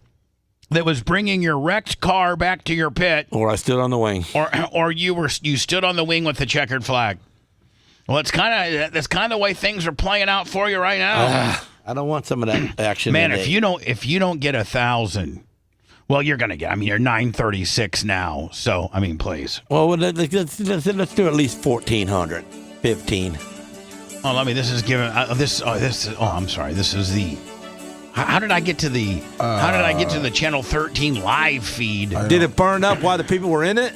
that was bringing your wrecked car back to your pit, or I stood on the wing, or you stood on the wing with the checkered flag. Well, that's kind of the way things are playing out for you right now. I don't want some of that action. Man, if you don't get 1,000. Well, you're going to get. I mean, you're 936 now. So, I mean, please. Well, let's do at least 1,400, 15. Oh, let me. This is given. I'm sorry. This is the. How did I get to the? How did I get to the Channel 13 live feed? Did it burn up while the people were in it?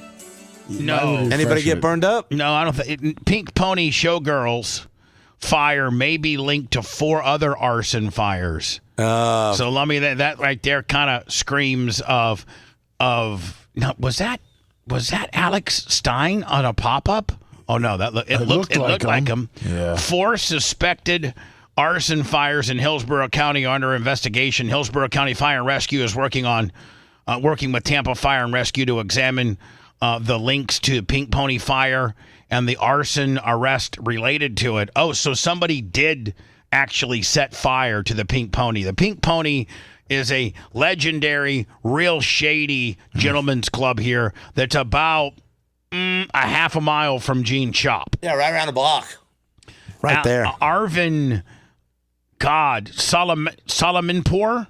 No. Anybody get burned up? No, I don't think. Pink Pony Showgirls fire may be linked to 4 other arson fires. So let me that right there kind of screams of no, was that Alex Stein on a pop-up? Oh no, it looked like him. Yeah. 4 suspected arson fires in Hillsborough County are under investigation. Hillsborough County Fire and Rescue is working with Tampa Fire and Rescue to examine the links to Pink Pony Fire and the arson arrest related to it. Oh, so somebody did actually set fire to the Pink Pony. The Pink Pony is a legendary, real shady gentleman's club here that's about a half a mile from Gene's shop. Yeah, right around the block. Right there. Arvin Solomonpour,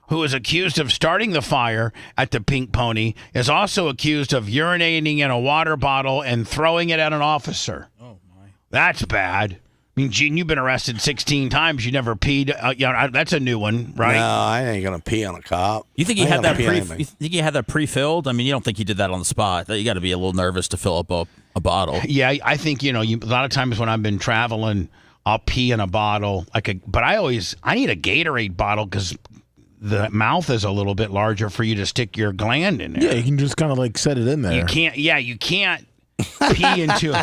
who is accused of starting the fire at the Pink Pony, is also accused of urinating in a water bottle and throwing it at an officer. Oh, my. That's bad. I mean, Gene, you've been arrested 16 times. You never peed. That's a new one, right? No, I ain't gonna pee on a cop. You think he had that pre-filled? I mean, you don't think he did that on the spot? You got to be a little nervous to fill up a bottle. Yeah, I think a lot of times when I've been traveling, I'll pee in a bottle. But I need a Gatorade bottle because the mouth is a little bit larger for you to stick your gland in there. Yeah, you can just kind of set it in there. You can't. Yeah, you can't. Pee into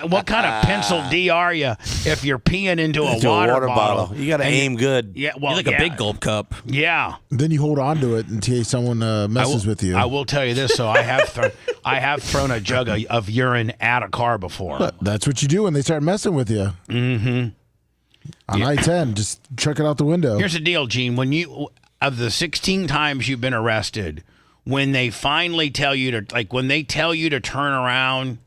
what kind of pencil D are you if you're peeing into a water bottle? You got to aim good. Yeah, well, you're like a big gulp cup. Yeah. Then you hold on to it until someone messes with you. I will tell you this. So I have thrown a jug of urine at a car before. But that's what you do when they start messing with you. Mm-hmm. On I-10, just chuck it out the window. Here's the deal, Gene. Of the 16 times you've been arrested, when they finally tell you to turn around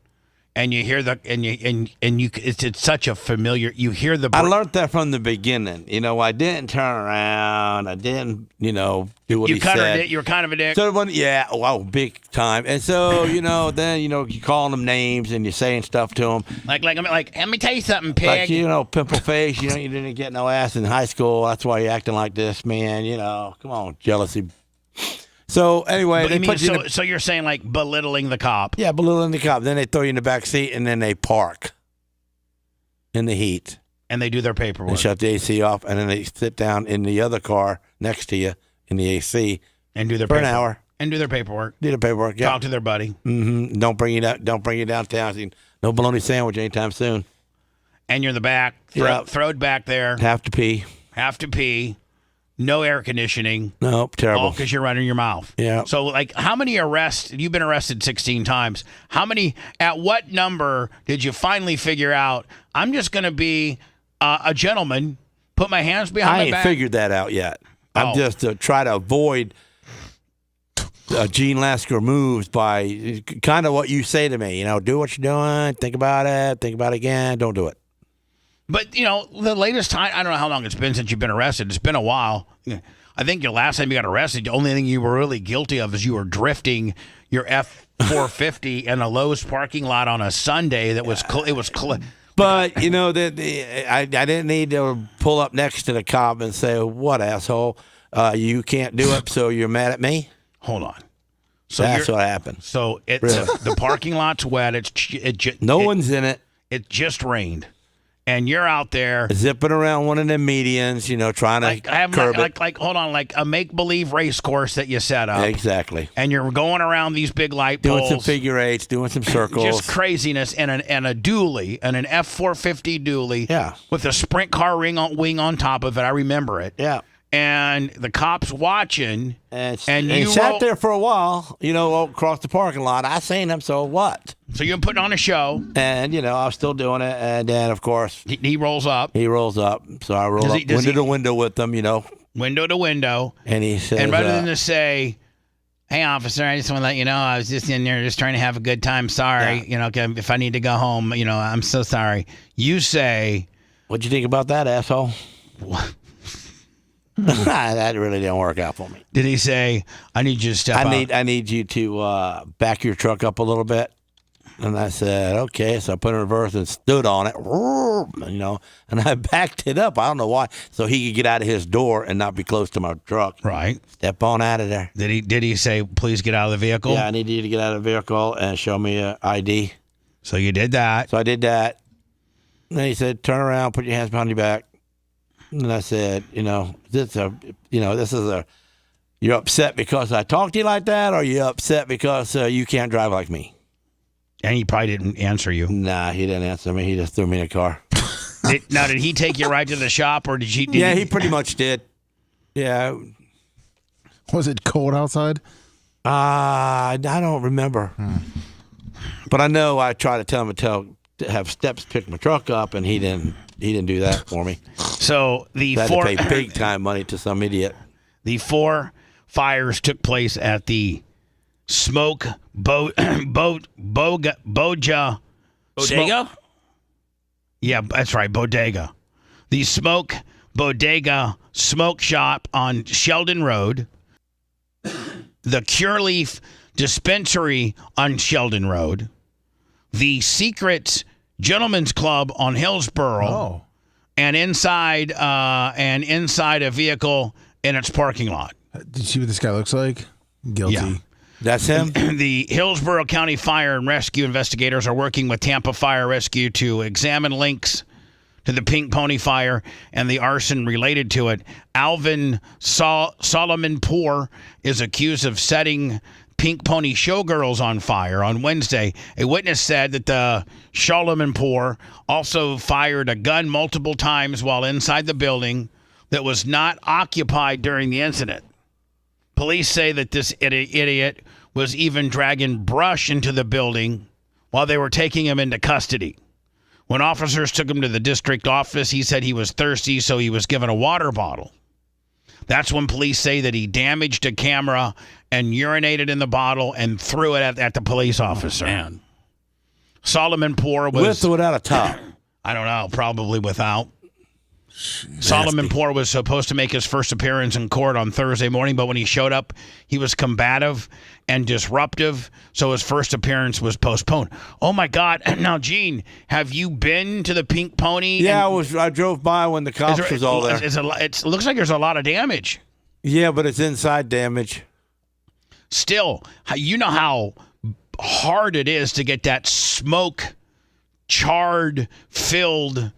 and you hear it's such a familiar, you hear the I learned that from the beginning. I didn't turn around. I didn't, do what he said. You were kind of a dick. So big time. And so, then, you're calling them names and you're saying stuff to them. Like, let me tell you something, pig. Pimple face, you didn't get no ass in high school. That's why you're acting like this, man. Come on, jealousy. So anyway, so you're saying belittling the cop? Yeah, belittling the cop. Then they throw you in the back seat and then they park in the heat. And they do their paperwork. And shut the AC off, and then they sit down in the other car next to you in the AC and do their for an hour and do their paperwork. Do their paperwork. Yeah. Talk to their buddy. Mm-hmm. Don't bring you downtown. No bologna sandwich anytime soon. And you're in the back. Throwed back there. Have to pee. No air conditioning. Nope, terrible. All because you're running your mouth. Yeah. So, how many arrests? You've been arrested 16 times. How many? At what number did you finally figure out? I'm just going to be a gentleman. Put my hands behind my back. I ain't figured that out yet. I'm just try to avoid Gene Lasker moves by kind of what you say to me. Do what you're doing. Think about it. Think about it again. Don't do it. But, the latest time, I don't know how long it's been since you've been arrested. It's been a while. I think your last time you got arrested, the only thing you were really guilty of is you were drifting your F-450 in a Lowe's parking lot on a Sunday that was But, I didn't need to pull up next to the cop and say, what, asshole? You can't do it, so you're mad at me? Hold on. So that's what happened. So the parking lot's wet. No one's in it. It just rained. and you're out there zipping around one of them medians, trying to curb it. Like a make-believe race course that you set up. Exactly. And you're going around these big light doing poles. Some figure eights, doing some circles. Just craziness, and a dually, and an F-450 dually. Yeah. With a sprint car wing on top of it. I remember it. Yeah. And the cops watching, and you sat there for a while, across the parking lot. I seen him, so what? So you're putting on a show. And, I was still doing it. And then, of course, he rolls up. He rolls up. So I roll up window to window with him, Window to window. And he says, and rather than to say, hey, officer, I just want to let you know I was just in there just trying to have a good time. Sorry. If I need to go home, I'm so sorry. You say, what'd you think about that, asshole? What? That really didn't work out for me. Did he say, I need you to step up? I need you to back your truck up a little bit. And I said, okay. So I put it in reverse and stood on it, and I backed it up. I don't know why. So he could get out of his door and not be close to my truck. Right. Step on out of there. Did he say, please get out of the vehicle? Yeah, I need you to get out of the vehicle and show me an ID. So you did that. So I did that. And then he said, turn around, put your hands behind your back. And I said, this is you're upset because I talked to you like that, or you're upset because you can't drive like me? And he probably didn't answer you. Nah, he didn't answer me. He just threw me in a car. Did he take you right to the shop, or did he? He pretty much did. Yeah. Was it cold outside? I don't remember. But I know I tried to tell him to have Steps pick my truck up, and he didn't do that for me. So I had to pay big time money to some idiot. The 4 fires took place at the Smoke Bodega. Yeah, that's right, Bodega. The Smoke Bodega Smoke Shop on Sheldon Road. The Cureleaf Dispensary on Sheldon Road. The Secret Gentlemen's Club on Hillsborough. Oh. And inside a vehicle in its parking lot. Did you see what this guy looks like? Guilty. Yeah. That's him? The Hillsborough County Fire and Rescue investigators are working with Tampa Fire Rescue to examine links to the Pink Pony fire and the arson related to it. Alvin Solomonpour is accused of setting Pink Pony showgirls on fire on Wednesday. A witness said that the Solomonpour also fired a gun multiple times while inside the building that was not occupied during the incident. Police say that this idiot was even dragging brush into the building while they were taking him into custody. When officers took him to the district office, he said he was thirsty, so he was given a water bottle. That's when police say that he damaged a camera and urinated in the bottle and threw it at the police officer. Man. Solomonpour was... With or without a top? I don't know, probably without. Solomonpour was supposed to make his first appearance in court on Thursday morning, but when he showed up, he was combative and disruptive, so his first appearance was postponed. Oh, my God. Now, Gene, have you been to the Pink Pony? Yeah, I drove by when the cops was all there. It looks like there's a lot of damage. Yeah, but it's inside damage. Still, you know how hard it is to get that smoke, charred, filled...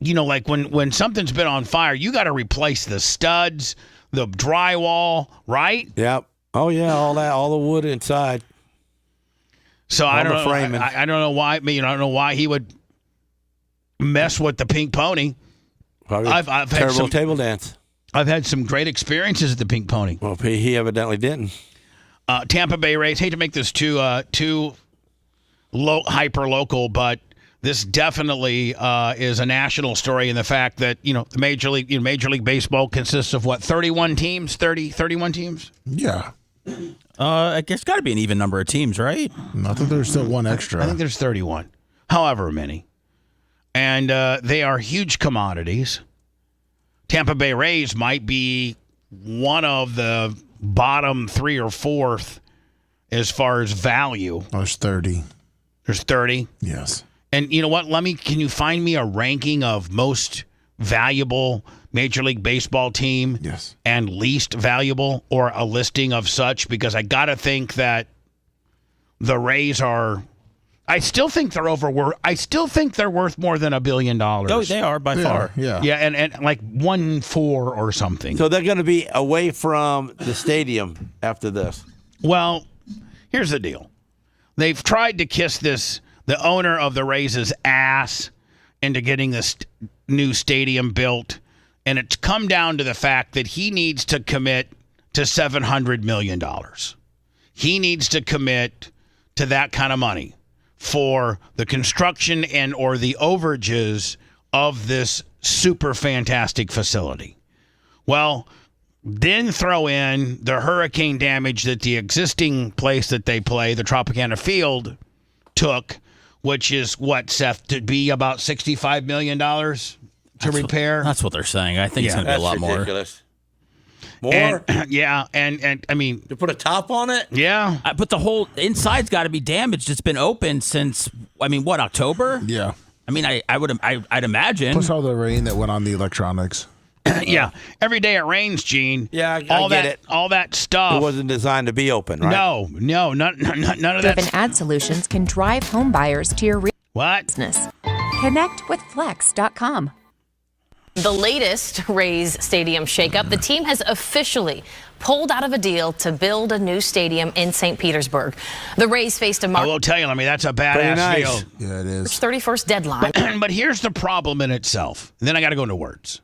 like when something's been on fire, you got to replace the studs, the drywall, right? Yep. Oh yeah, all that, all the wood inside. So I don't know. I don't know why. I don't know why he would mess with the Pink Pony. Probably I've terrible had some table dance. I've had some great experiences at the Pink Pony. Well, he evidently didn't. Tampa Bay Rays. Hate to make this too hyper local, but. This definitely is a national story in the fact that, the Major League Baseball consists of, 31 teams? 31 teams? Yeah. I guess got to be an even number of teams, right? I think there's still one extra. I think there's 31, however many. And they are huge commodities. Tampa Bay Rays might be one of the bottom 3 or 4th as far as value. There's 30. There's 30? Yes. And you know what? Can you find me a ranking of most valuable Major League Baseball team? Yes. And least valuable, or a listing of such? Because I got to think that the Rays are, I still think they're overworth. I still think they're worth more than $1 billion. Oh, they are by far. Yeah. Yeah, and like 1.4 or something. So they're going to be away from the stadium after this. Well, here's the deal. They've tried to kiss the owner of the Rays' ass into getting this new stadium built, and it's come down to the fact that he needs to commit to $700 million. He needs to commit to that kind of money for the construction and or the overages of this super fantastic facility. Well, then throw in the hurricane damage that the existing place that they play, the Tropicana Field, took, which is what, Seth, to be about $65 million to repair? That's what they're saying. I think it's going to be a lot ridiculous. more. More? And I mean... To put a top on it? Yeah. But the whole inside's got to be damaged. It's been open since, October? Yeah. I mean, I'd imagine. Plus all the rain that went on the electronics. Yeah. Every day it rains, Gene. Yeah, I get it. All that stuff. It wasn't designed to be open, right? No, none of that. Given Ad Solutions can drive home buyers to your business. Connect with Flex.com. The latest Rays stadium shakeup, the team has officially pulled out of a deal to build a new stadium in St. Petersburg. The Rays faced a I will tell you, that's a badass deal. Yeah, it is. 31st deadline. But here's the problem in itself. And then I got to go into words.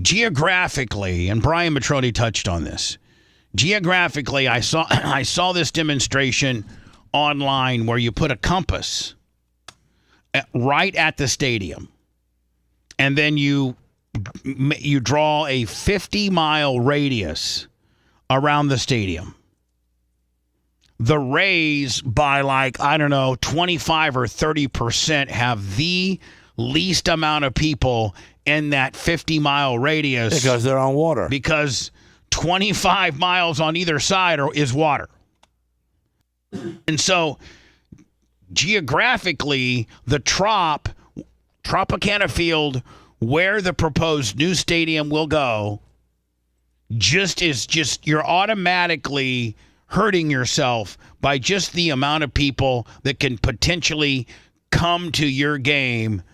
Geographically, and Brian Matroni touched on this. Geographically, I saw this demonstration online where you put a compass right at the stadium, and then you draw a 50-mile radius around the stadium. The Rays, by 25 or 30%, have the least amount of people in that 50-mile radius. Because they're on water. Because 25 miles on either side is water. And so, geographically, the Tropicana Field, where the proposed new stadium will go, you're automatically hurting yourself by just the amount of people that can potentially come to your game.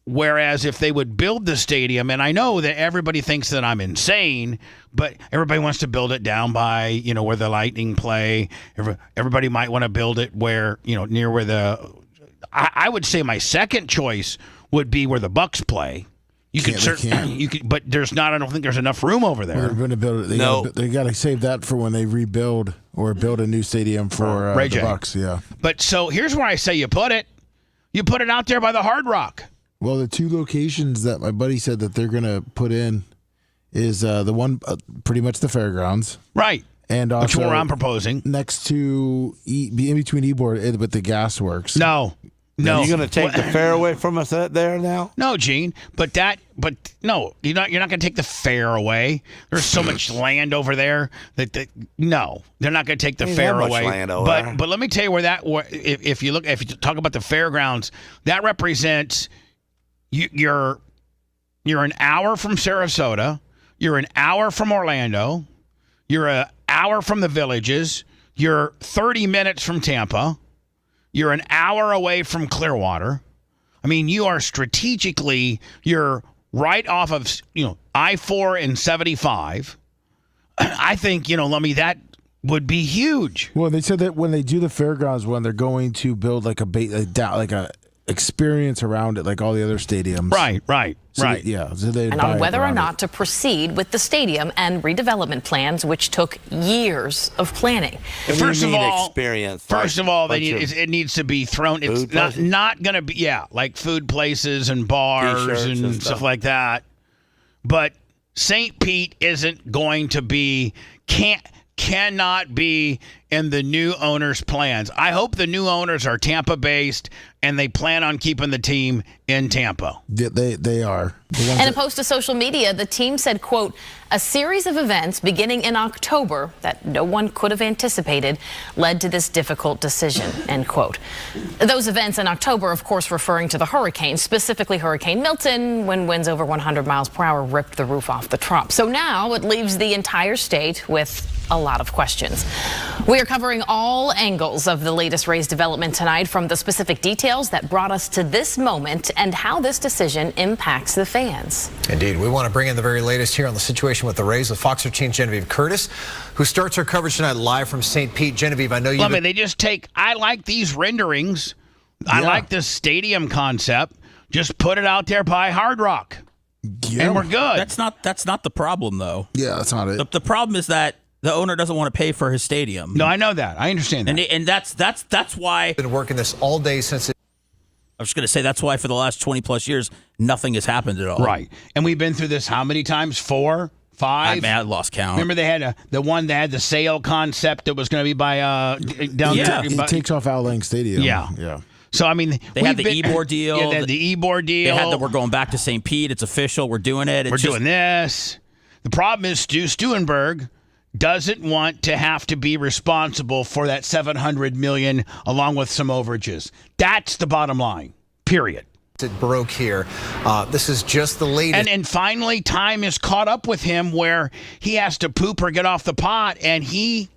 Whereas if they would build the stadium, and I know that everybody thinks that I'm insane, but everybody wants to build it down by, where the Lightning play. Everybody might want to build it where, near where I would say my second choice would be where the Bucks play. You could, but there's not. I don't think there's enough room over there. They're going to build it. They got to save that for when they rebuild or build a new stadium for the Bucks. Yeah. But so here's where I say you put it. You put it out there by the Hard Rock. Well, the two locations that my buddy said that they're going to put in is the one pretty much the fairgrounds, right? And also which one I'm proposing next to in between Ybor with the gas works. No. You're going to take the fair away from us there now? No, Gene. But no, you're not going to take the fair away. There's so much land over there that no, they're not going to take the fair away. Land over there. But let me tell you if you talk about the fairgrounds, that represents you're an hour from Sarasota, you're an hour from Orlando, you're an hour from the Villages, you're 30 minutes from Tampa. You're an hour away from Clearwater. I mean, you are strategically, you're right off of, I-4 and 75. I think, Lummy, that would be huge. Well, they said that when they do the fairgrounds one, they're going to build like a experience around it, like all the other stadiums. Right. So and on whether or not to proceed with the stadium and redevelopment plans, which took years of planning. First of all, experience. It needs to be thrown. It's not going to be like food places and bars and stuff like that. But St. Pete isn't going to be cannot be in the new owner's plans. I hope the new owners are Tampa-based and they plan on keeping the team in Tampa. They are. In a post to social media, the team said, quote, a series of events beginning in October that no one could have anticipated led to this difficult decision, end quote. Those events in October, of course, referring to the hurricane, specifically Hurricane Milton, when winds over 100 miles per hour ripped the roof off the Trop. So now it leaves the entire state with a lot of questions. We are covering all angles of the latest Rays development tonight, from the specific details that brought us to this moment and how this decision impacts the fans. Indeed. We want to bring in the very latest here on the situation with the Rays with Fox 13's Genevieve Curtis, who starts her coverage tonight live from St. Pete. Genevieve, I know you... They just take... I like these renderings. I like this stadium concept. Just put it out there by Hard Rock. Yeah. And we're good. That's not the problem, though. Yeah, that's not it. The problem is that the owner doesn't want to pay for his stadium. No, I know that. I understand that. And that's why... Been working this all day since... I was going to say that's why for the last 20-plus years, nothing has happened at all. Right. And we've been through this how many times? 4? 5? I lost count. Remember they had the one that had the sale concept that was going to be by down there. It takes off Al Lang Stadium. Yeah. So, I mean, they had the e-board deal. Yeah, they had the e-board deal. They had that we're going back to St. Pete. It's official. We're doing it. We're doing this. The problem is Stu Stuenberg doesn't want to have to be responsible for that $700 million along with some overages. That's the bottom line, period. It broke here. This is just the latest. And finally, time is caught up with him where he has to poop or get off the pot, and he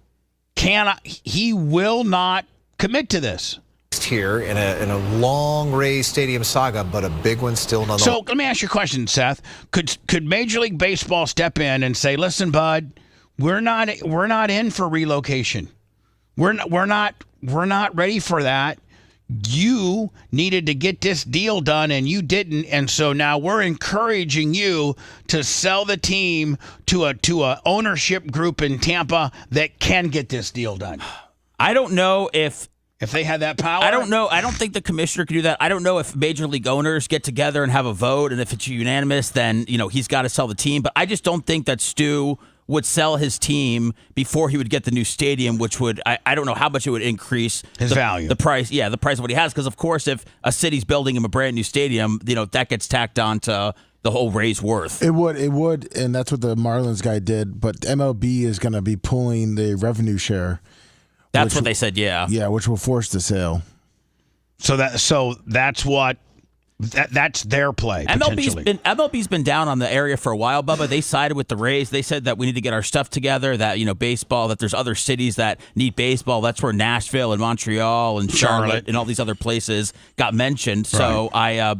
will not commit to this. Here in a long Rays Stadium saga, but a big one still nonetheless. So let me ask you a question, Seth. Could Major League Baseball step in and say, "Listen, bud, we're not in for relocation. We're not ready for that. You needed to get this deal done and you didn't, and so now we're encouraging you to sell the team to a ownership group in Tampa that can get this deal done." I don't know if they had that power. I don't know. I don't think the commissioner could do that. I don't know if major league owners get together and have a vote, and if it's unanimous, then he's got to sell the team. But I just don't think that Stu would sell his team before he would get the new stadium, which would I don't know how much it would increase his value, the price. Yeah, the price of what he has, because of course, if a city's building him a brand new stadium, that gets tacked on to the whole Rays worth. It would, and that's what the Marlins guy did. But MLB is going to be pulling the revenue share. That's what they said, yeah. Yeah, which will force the sale. So that's their play. MLB's been down on the area for a while, Bubba. They sided with the Rays. They said that we need to get our stuff together, that baseball, that there's other cities that need baseball. That's where Nashville and Montreal and Charlotte and all these other places got mentioned. So I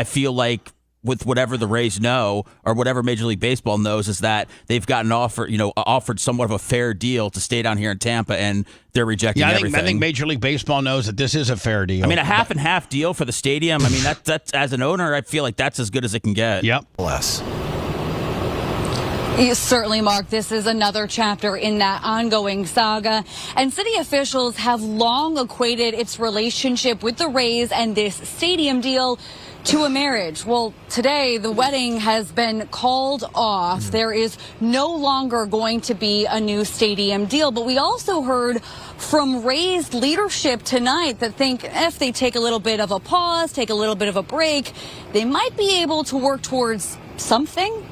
feel like with whatever the Rays know, or whatever Major League Baseball knows, is that they've gotten offered somewhat of a fair deal to stay down here in Tampa, and they're rejecting everything. I think Major League Baseball knows that this is a fair deal. I mean, a half and half deal for the stadium. I mean, that's as an owner, I feel like that's as good as it can get. Yep. Less. Certainly, Mark, this is another chapter in that ongoing saga. And city officials have long equated its relationship with the Rays and this stadium deal to a marriage. Well, today the wedding has been called off. There is no longer going to be a new stadium deal. But we also heard from Rays leadership tonight that think if they take a little bit of a pause, take a little bit of a break, they might be able to work towards something.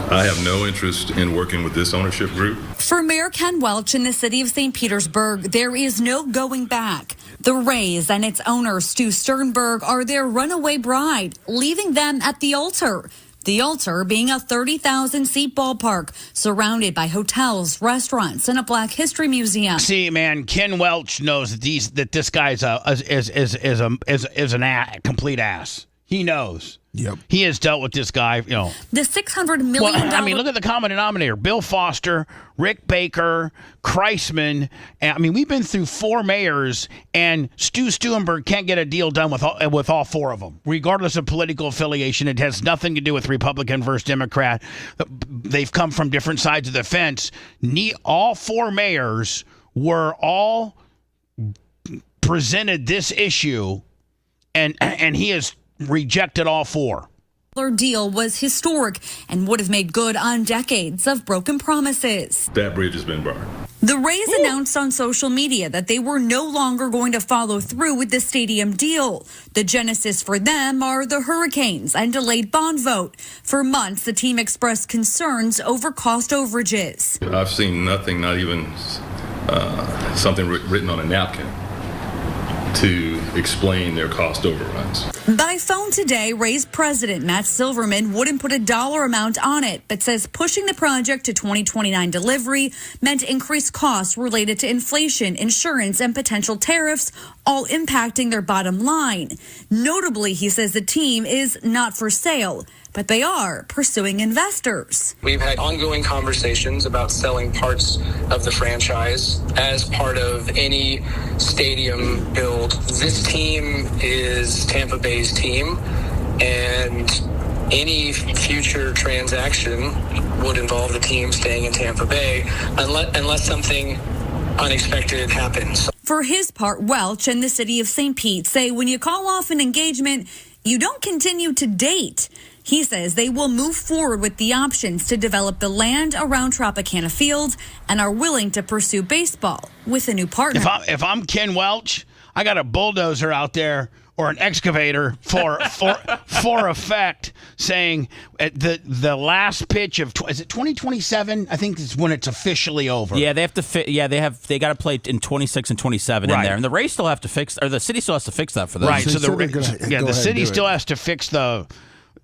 I have no interest in working with this ownership group. For Mayor Ken Welch in the city of St. Petersburg, there is no going back. The Rays and its owner, Stu Sternberg, are their runaway bride, leaving them at the altar. The altar being a 30,000-seat ballpark surrounded by hotels, restaurants, and a Black History Museum. See, man, Ken Welch knows that this guy's is a complete ass. He knows. Yep. He has dealt with this guy, The $600 million. Well, I mean, look at the common denominator. Bill Foster, Rick Baker, Kreisman. I mean, we've been through 4 mayors, and Stu Stuenberg can't get a deal done with all 4 of them, regardless of political affiliation. It has nothing to do with Republican versus Democrat. They've come from different sides of the fence. All 4 mayors were all presented this issue, and he has rejected all 4. Their deal was historic and would have made good on decades of broken promises. That bridge has been burned. The Rays announced on social media that they were no longer going to follow through with the stadium deal. The genesis for them are the hurricanes and delayed bond vote. For months, the team expressed concerns over cost overages. I've seen nothing, not even something written on a napkin, to explain their cost overruns. By phone today, Ray's president, Matt Silverman, wouldn't put a dollar amount on it, but says pushing the project to 2029 delivery meant increased costs related to inflation, insurance, and potential tariffs, all impacting their bottom line. Notably, he says the team is not for sale, but they are pursuing investors. We've had ongoing conversations about selling parts of the franchise as part of any stadium build. This team is Tampa Bay's team, and any future transaction would involve the team staying in Tampa Bay unless something unexpected happens. For his part, Welch and the city of St. Pete say when you call off an engagement, you don't continue to date. He says they will move forward with the options to develop the land around Tropicana Field and are willing to pursue baseball with a new partner. If I'm Ken Welch, I got a bulldozer out there or an excavator for effect, saying at the last pitch of is it 2027? I think is when it's officially over. Yeah, they have to they got to play in 26 and 27 in there, and the Rays still have to fix, or the city still has to fix that for them. Right, so the city still has to fix the.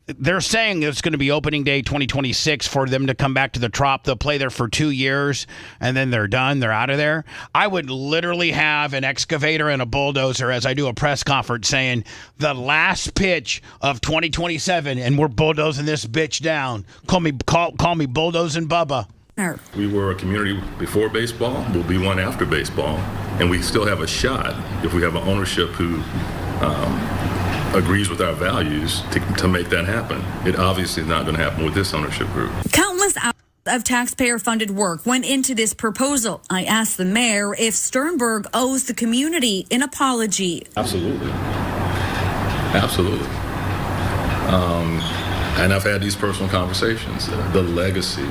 They're saying it's going to be opening day 2026 for them to come back to the Trop. They'll play there for 2 years, and then they're done. They're out of there. I would literally have an excavator and a bulldozer as I do a press conference saying the last pitch of 2027, and we're bulldozing this bitch down. Call me bulldozing Bubba. We were a community before baseball. We'll be one after baseball, and we still have a shot if we have an ownership who agrees with our values to make that happen. It obviously is not going to happen with this ownership group. Countless hours of taxpayer-funded work went into this proposal. I asked the mayor if Sternberg owes the community an apology. Absolutely. And I've had these personal conversations. The legacy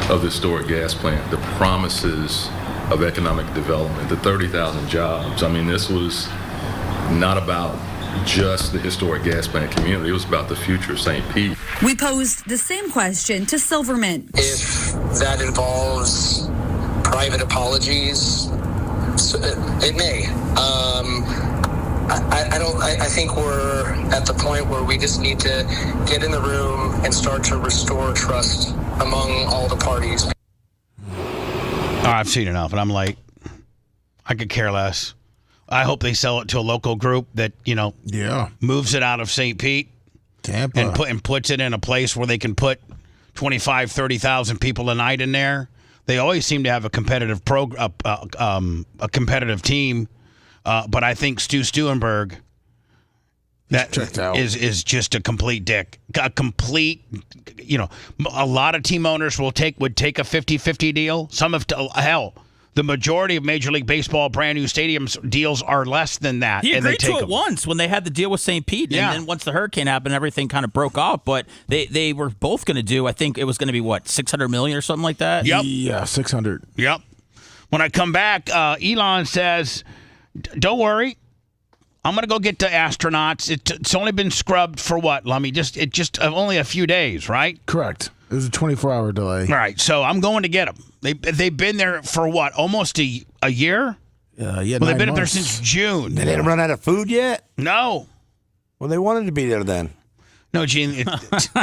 of the historic gas plant, the promises of economic development, the 30,000 jobs. I mean, this was not about just the historic gas plant community. It was about the future of St. Pete. We posed the same question to Silverman. If that involves private apologies, it may. I think we're at the point where we just need to get in the room and start to restore trust among all the parties. I've seen enough, and I'm like, I could care less. I hope they sell it to a local group that, moves it out of St. Pete, Tampa, and puts it in a place where they can put 25, 30,000 people a night in there. They always seem to have a competitive a competitive team, but I think Stu Stuenberg is just a complete dick. A complete, a lot of team owners would take a 50-50 deal. Some have hell. The majority of Major League Baseball brand new stadiums deals are less than that. He agreed and they take to it once when they had the deal with St. Pete. And then once the hurricane happened, everything kind of broke off. But they were both going to do, I think it was going to be, $600 million or something like that? Yep. Yeah, 600. Yep. When I come back, Elon says, don't worry. I'm going to go get the astronauts. It's only been scrubbed for what, Lummy? Just only a few days, right? Correct. It was a 24-hour delay. All right, so I'm going to get them. They've been there for what, almost a year? Yeah, well, they've been up there since June. They didn't run out of food yet? No. Well, they wanted to be there then. No, Gene, that's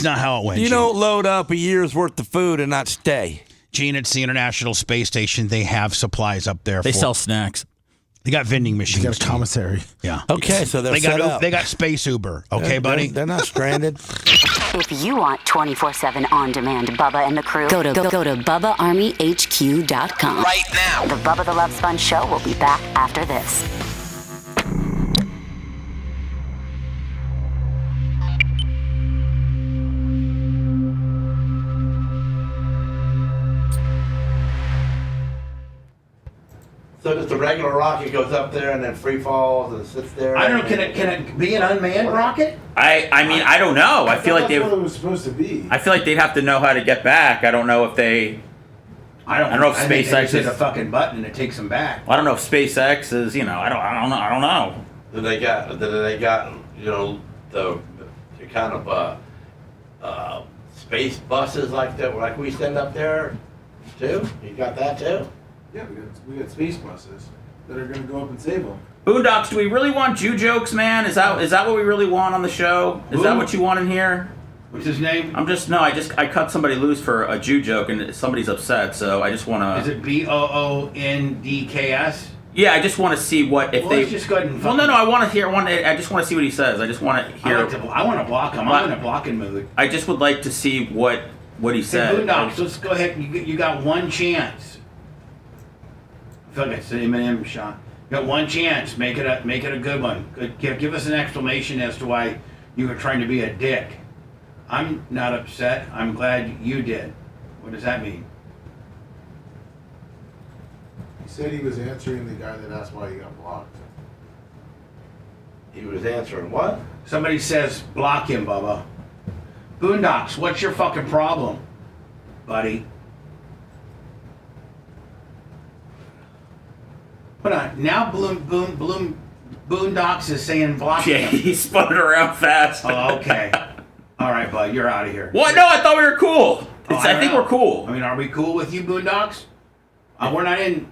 not how it went. You don't load up a year's worth of food and not stay. Gene, it's the International Space Station. They have supplies up there. They sell snacks. They got vending machines. They got a commissary. Yeah. Okay, so they got Space Uber. Okay, buddy? They're not stranded. If you want 24/7 on-demand Bubba and the crew, go to BubbaArmyHQ.com. Right now. The Bubba the Love Sponge Show will be back after this. So just a regular rocket goes up there and then free falls and sits there. I don't know. Can it be an unmanned rocket? I mean, I don't know. I feel like that's what it was supposed to be. I feel like they'd have to know how to get back. I don't know if they. I don't know if SpaceX hit a fucking button and it takes them back. I don't know if SpaceX is. I don't know. Then they got the kind of space buses like we send up there too. You got that too. Yeah, we got space buses. that are going to go up and save them. Boondocks, do we really want Jew jokes, man? Is that what we really want on the show? Is that what you want in here? What's his name? I cut somebody loose for a Jew joke and somebody's upset, so I just want to. Is it BOONDKS? Yeah, I just want to see what if they. Let's just go ahead and. Well, no, I want to hear. I just want to see what he says. I just want to hear. I want to block him. I'm in a blocking mood. I just would like to see what he said. Boondocks, let's go ahead. You got one chance. I feel like it's an Eminem shot. You got one chance. Make it a good one. Give us an explanation as to why you were trying to be a dick. I'm not upset. I'm glad you did. What does that mean? He said he was answering the guy that asked why he got blocked. He was answering what? Somebody says, block him, Bubba. Boondocks, what's your fucking problem, buddy? Hold on. Now Boondocks is saying block him. Yeah, he spun it around fast. Oh, okay. All right, bud, you're out of here. What? No, I thought we were cool. I think we're cool. I mean, are we cool with you, Boondocks? We're not in.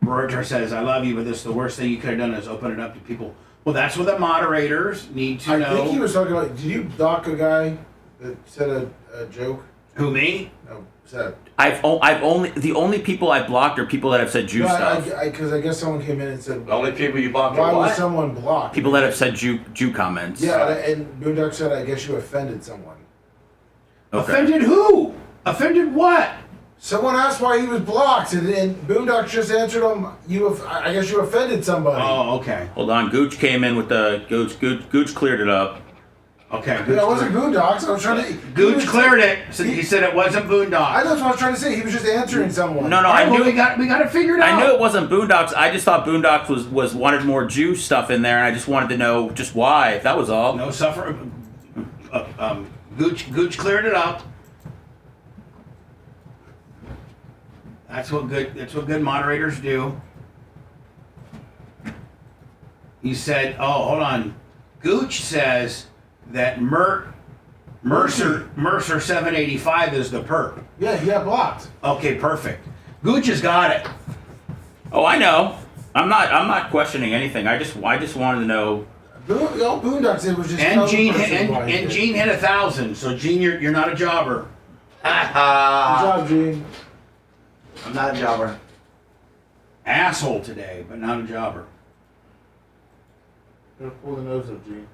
Roger says, I love you, but this is the worst thing you could have done is open it up to people. Well, that's what the moderators need to know. I think he was talking about, did you dock a guy that said a joke? Who, me? No, said. The only people I've blocked are people that have said Jew stuff. Because I guess someone came in and said. The only people you blocked why are what? was someone blocked? People that have said Jew comments. Yeah, and Boondock said, I guess you offended someone. Okay. Offended who? Offended what? Someone asked why he was blocked, and Boondock just answered him. I guess you offended somebody. Oh, okay. Hold on, Gooch came in with the Gooch cleared it up. Okay. Yeah, it wasn't Boondocks. I was trying to. Gooch cleared it. So he said it wasn't Boondocks. That's what I was trying to say. He was just answering someone. No, I knew we got to figure it out. I knew it wasn't Boondocks. I just thought Boondocks was wanted more Jew stuff in there, and I just wanted to know just why. That was all. No suffer. Gooch cleared it up. That's what good moderators do. He said, "Oh, hold on." Gooch says that Mercer 785 is the perp. Yeah, he got blocked. Okay, perfect. Gooch has got it. Oh, I know. I'm not questioning anything. I just wanted to know. All Boondocks did was just. And Gene hit 1,000. So Gene, you're not a jobber. Good job, Gene. I'm not a jobber. Asshole today, but not a jobber. Gonna pull the nose up, Gene.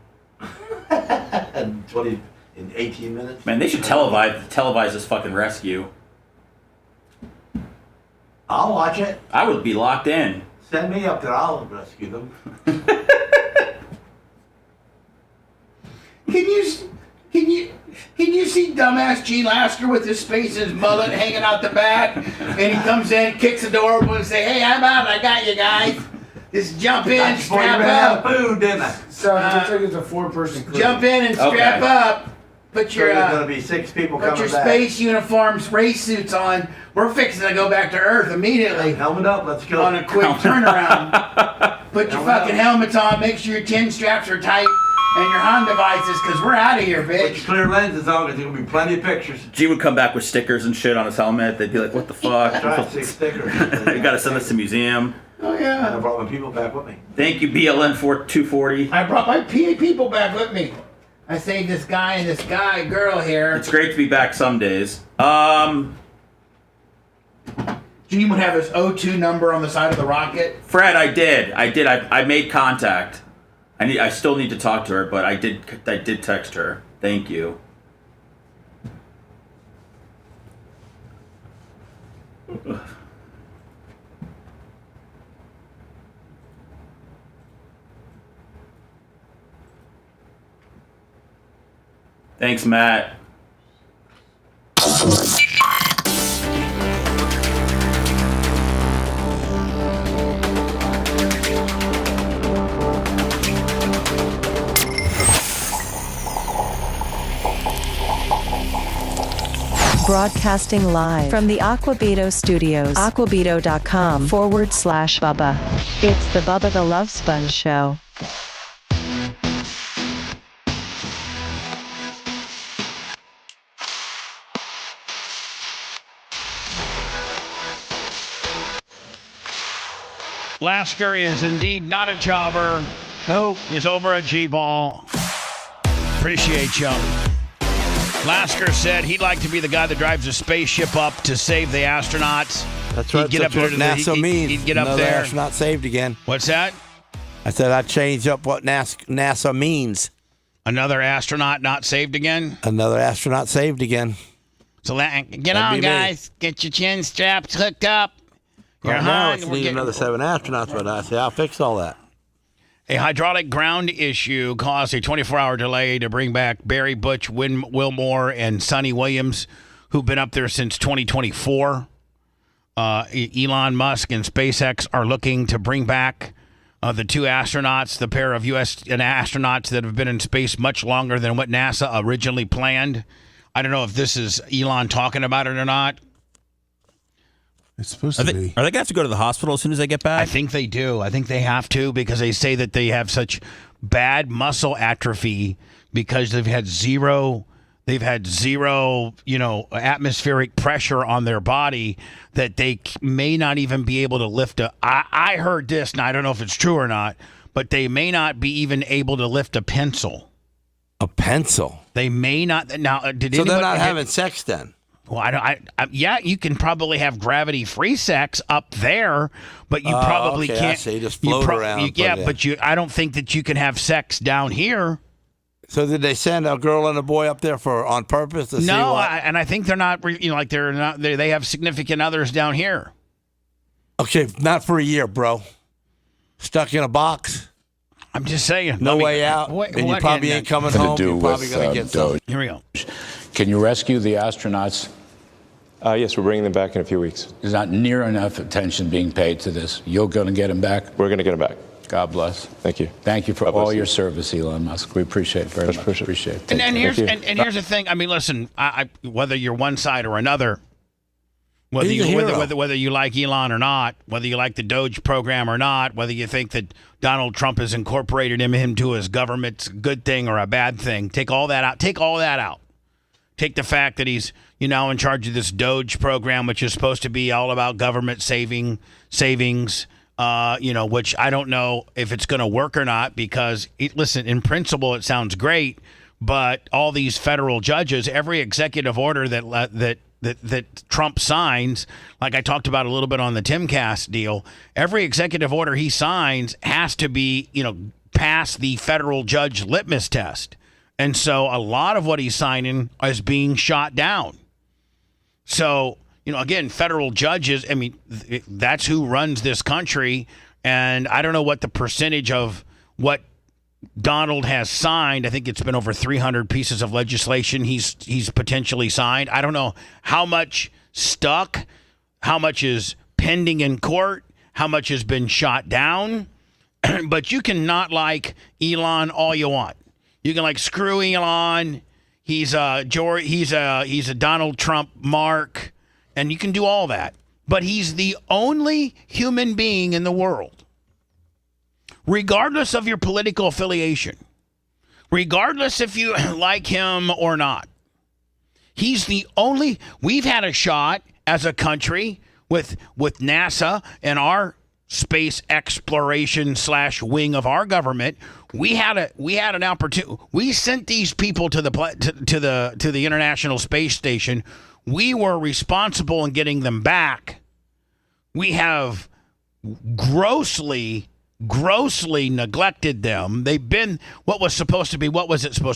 In 18 minutes? Man, they should televise this fucking rescue. I'll watch it. I would be locked in. Send me up there. I'll rescue them. Can you see dumbass Gene Lasker with his space and his mullet hanging out the back? And he comes in, kicks the door open and say, "Hey, I'm out. I got you guys. Just jump in, strap up." Food, didn't I? So it looks like it's a 4-person crew. Jump in and strap up. Put your there's gonna be 6 people coming Put your back. space uniforms, race suits on. We're fixing to go back to Earth immediately. Helmet up. Let's go. On a quick turnaround. Put your fucking helmets on. Make sure your chin straps are tight. And your hand devices, because we're out of here, bitch. Put your clear lenses on, because there's going to be plenty of pictures. G would come back with stickers and shit on his helmet. They'd be like, what the fuck? That's right, 6 stickers. You got to send this to museum. Oh, yeah. And I brought my people back with me. Thank you, BLN 240. I brought my PA people back with me. I saved this guy and this girl here. It's great to be back some days. Gene would have his O2 number on the side of the rocket. Fred, I did. I made contact. I still need to talk to her, but I did text her. Thank you. Thanks, Matt. Broadcasting live from the Aquabito Studios. Aquabito.com/Bubba. It's the Bubba the Love Sponge Show. Lasker is indeed not a jobber. Nope. He's over a G-ball. Appreciate you. Lasker said he'd like to be the guy that drives a spaceship up to save the astronauts. That's right. He'd get up there what NASA means. He'd get up Another there. astronaut saved again. What's that? I said I'd change up what NASA means. Another astronaut not saved again? Another astronaut saved again. So get on, guys. Get your chin straps hooked up. Right now, it's need another 7 astronauts, but I say I'll fix all that. A hydraulic ground issue caused a 24-hour delay to bring back Barry Butch Wilmore and Sonny Williams, who've been up there since 2024. Elon Musk and SpaceX are looking to bring back the 2 astronauts, the pair of U.S. astronauts that have been in space much longer than what NASA originally planned. I don't know if this is Elon talking about it or not. It's supposed to be. Are they going to have to go to the hospital as soon as they get back? I think they do. I think they have to because they say that they have such bad muscle atrophy because they've had zero, atmospheric pressure on their body that they may not even be able to lift I heard this, and I don't know if it's true or not, but they may not be even able to lift a pencil. A pencil? They may not. Now, so they're not having sex then? Well, yeah, you can probably have gravity-free sex up there, but you probably can't. I see. Just float around. I don't think that you can have sex down here. So did they send a girl and a boy up there on purpose to see what? And I think they're not. They're not. They have significant others down here. Okay, not for a year, bro. Stuck in a box. I'm just saying. No way out. And you probably ain't coming home. You're probably going to get some. Here we go. Can you rescue the astronauts? Yes, we're bringing them back in a few weeks. There's not near enough attention being paid to this. You're going to get them back? We're going to get them back. God bless. Thank you. Thank you for all your service, Elon Musk. We appreciate it very much. Appreciate it. And here's the thing. I mean, listen, whether you're one side or another, whether you like Elon or not, whether you like the Doge program or not, whether you think that Donald Trump has incorporated him into his government's a good thing or a bad thing, take all that out. Take the fact that he's in charge of this Doge program, which is supposed to be all about government savings, which I don't know if it's going to work or not because, listen, in principle, it sounds great, but all these federal judges, every executive order that Trump signs, like I talked about a little bit on the Timcast deal, every executive order he signs has to be, pass the federal judge litmus test. And so a lot of what he's signing is being shot down. So, again, federal judges, I mean, that's who runs this country. And I don't know what the percentage of what Donald has signed. I think it's been over 300 pieces of legislation he's potentially signed. I don't know how much stuck, how much is pending in court, how much has been shot down. But you can not like Elon all you want. You can screw Elon. He's a Donald Trump mark, and you can do all that. But he's the only human being in the world, regardless of your political affiliation, regardless if you like him or not. He's the only. We've had a shot as a country with NASA and our space exploration / wing of our government. We had an opportunity. We sent these people to the International Space Station. We were responsible in getting them back. We have grossly neglected them. They've been what was it supposed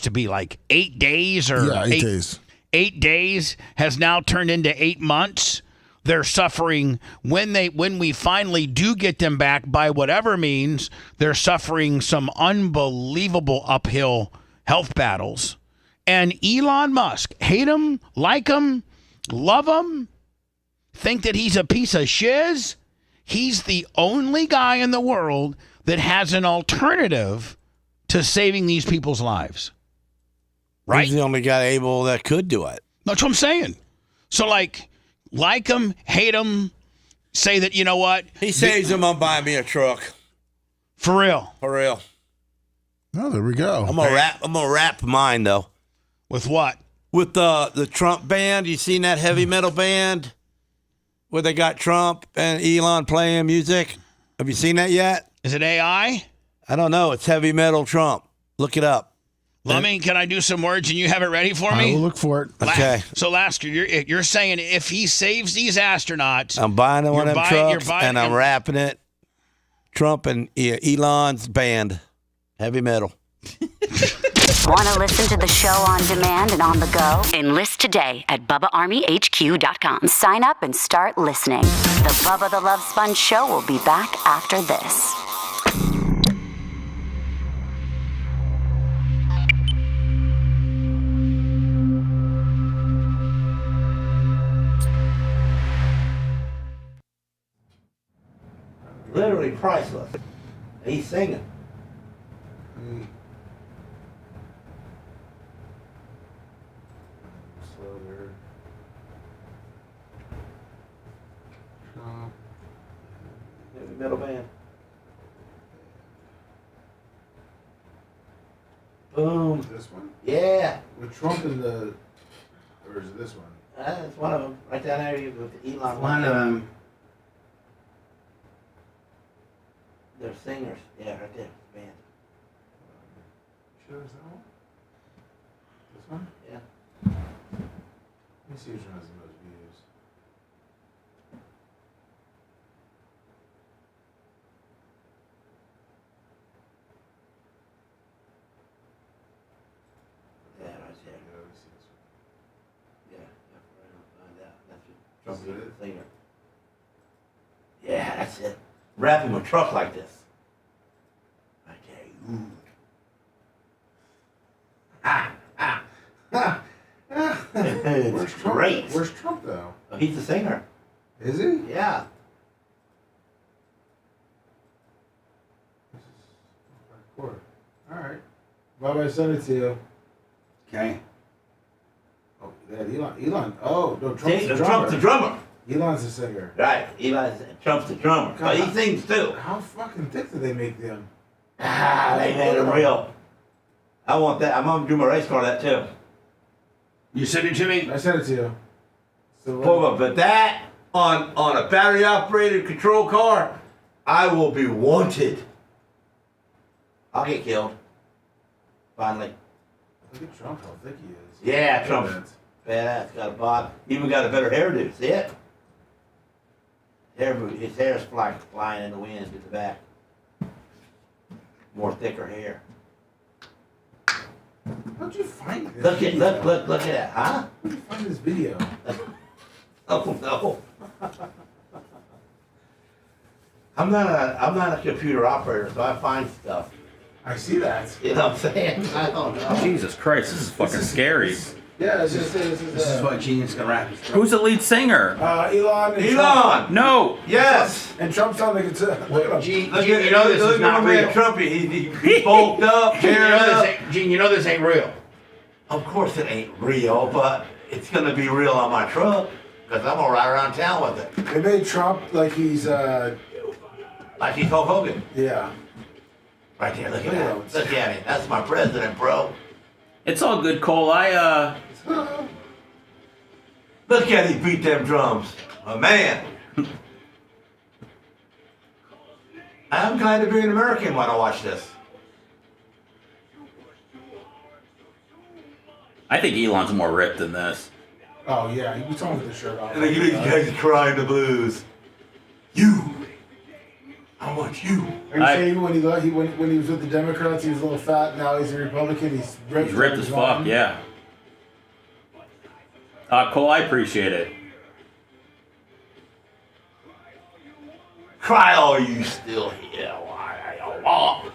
to be like 8 days or 8 days. 8 days has now turned into 8 months. They're suffering when we finally do get them back by whatever means. They're suffering some unbelievable uphill health battles. And Elon Musk, hate him, like him, love him, think that he's a piece of shiz. He's the only guy in the world that has an alternative to saving these people's lives. Right? He's the only guy able that could do it. That's what I'm saying. So like him, hate him, say that, you know what? He saves him, I'm buying me a truck. For real. For real. Oh, there we go. I'm gonna wrap mine though. With what? With the Trump band. You seen that heavy metal band where they got Trump and Elon playing music? Have you seen that yet? Is it AI? I don't know. It's Heavy Metal Trump. Look it up. Lummy, can I do some words and you have it ready for me? I will look for it. Okay. So, Lasker, you're saying if he saves these astronauts, I'm buying one of them trucks and I'm wrapping it. Trump and Elon's band, Heavy Metal. Want to listen to the show on demand and on the go? Enlist today at BubbaArmyHQ.com. Sign up and start listening. The Bubba the Love Sponge Show will be back after this. Literally priceless. He's singing. Heavy metal band. Boom. This one? Yeah. With Trump in the, or is it this one? That's one of them. Right down there with Elon. One of them. They're singers. Yeah, right there. Band. Sure, is that one? This one? Yeah. Let me see which one has the most views. Yeah, right there. Yeah, let me see this one. Yeah, right on. Find out. That's what Trump Is is it? the singer. Yeah, that's it. Rapping with truck like this. Right there. Ooh. Where's Trump? Great. Where's Trump though? Oh, he's the singer. Is he? Yeah. All right. Bubba, I sent it to you. Okay. Oh, yeah, Elon. Oh, no, Trump's See, the drummer. Trump's the drummer. Elon's the singer. Right. Trump's the drummer. But he sings too. How fucking thick did they make them? They made him real. I want that. I'm gonna do my race car that too. You sent it to me? I sent it to you. But that on a battery operated control car, I will be wanted. I'll get killed. Finally. Look at Trump, how thick he is. Yeah, Trump's badass. Got a bod. Even got a better hairdo. See it? His hair's flying in the wind at the back. More thicker hair. How'd you find this? Look at that, huh? How'd you find this video? Oh no. I'm not a computer operator, so I find stuff. I see that. You know what I'm saying? I don't know. Jesus Christ, this is fucking scary. Yeah, this is what Gene's gonna rap. Who's the lead singer? Elon. And Elon. Trump. No. Yes. And Trump's on the guitar. Look at him. Gene, you know this is not real. Trump, he bulked up. Gene, you know this ain't real. Of course it ain't real, but it's gonna be real on my truck because I'm gonna ride around town with it. They made Trump like he's Hulk Hogan. Yeah. Right there, look at that. Look at him. That's my president, bro. It's all good, Cole. Look at him beat them drums. A man. I'm glad to be an American when I watch this. I think Elon's more ripped than this. Oh yeah, he was talking with the shirt off. And look at these guys crying the blues. I want you. Are you saying when he was with the Democrats, he was a little fat. Now he's a Republican. He's ripped. He's ripped as fuck. Yeah. Cole, I appreciate it. Cry all you still here. Why are you walk?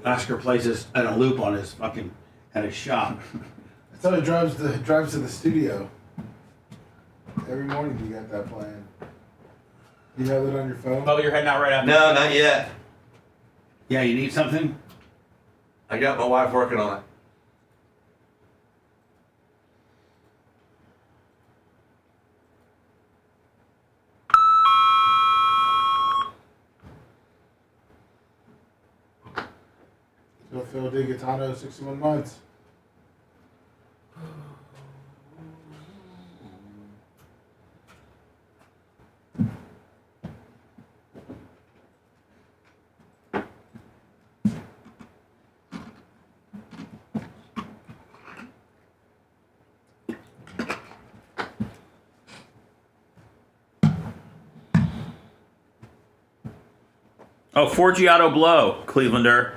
Oscar plays this in a loop on his fucking at his shop. That's how he drives to the studio. Every morning you got that playing. Do you have it on your phone? Oh, you're heading out right after. No, not yet. Yeah, you need something? I got my wife working on it. Phil Di Gaetano, 61 months. Oh, Forgiato Blow, Clevelander.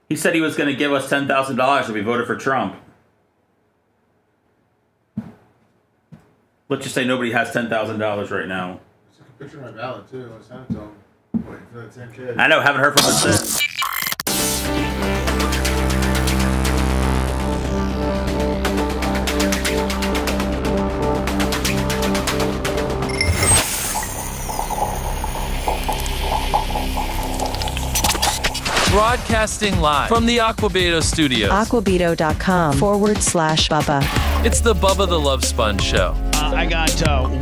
He said he was going to give us $10,000 if we voted for Trump. Let's just say nobody has $10,000 right now. I took a picture of my ballot, too. I sent it to him. Waiting for that 10K. I know, haven't heard from him since. Broadcasting live from the Aquabeto studios. Aquabeto.com/Bubba. It's the Bubba the Love Sponge show. I got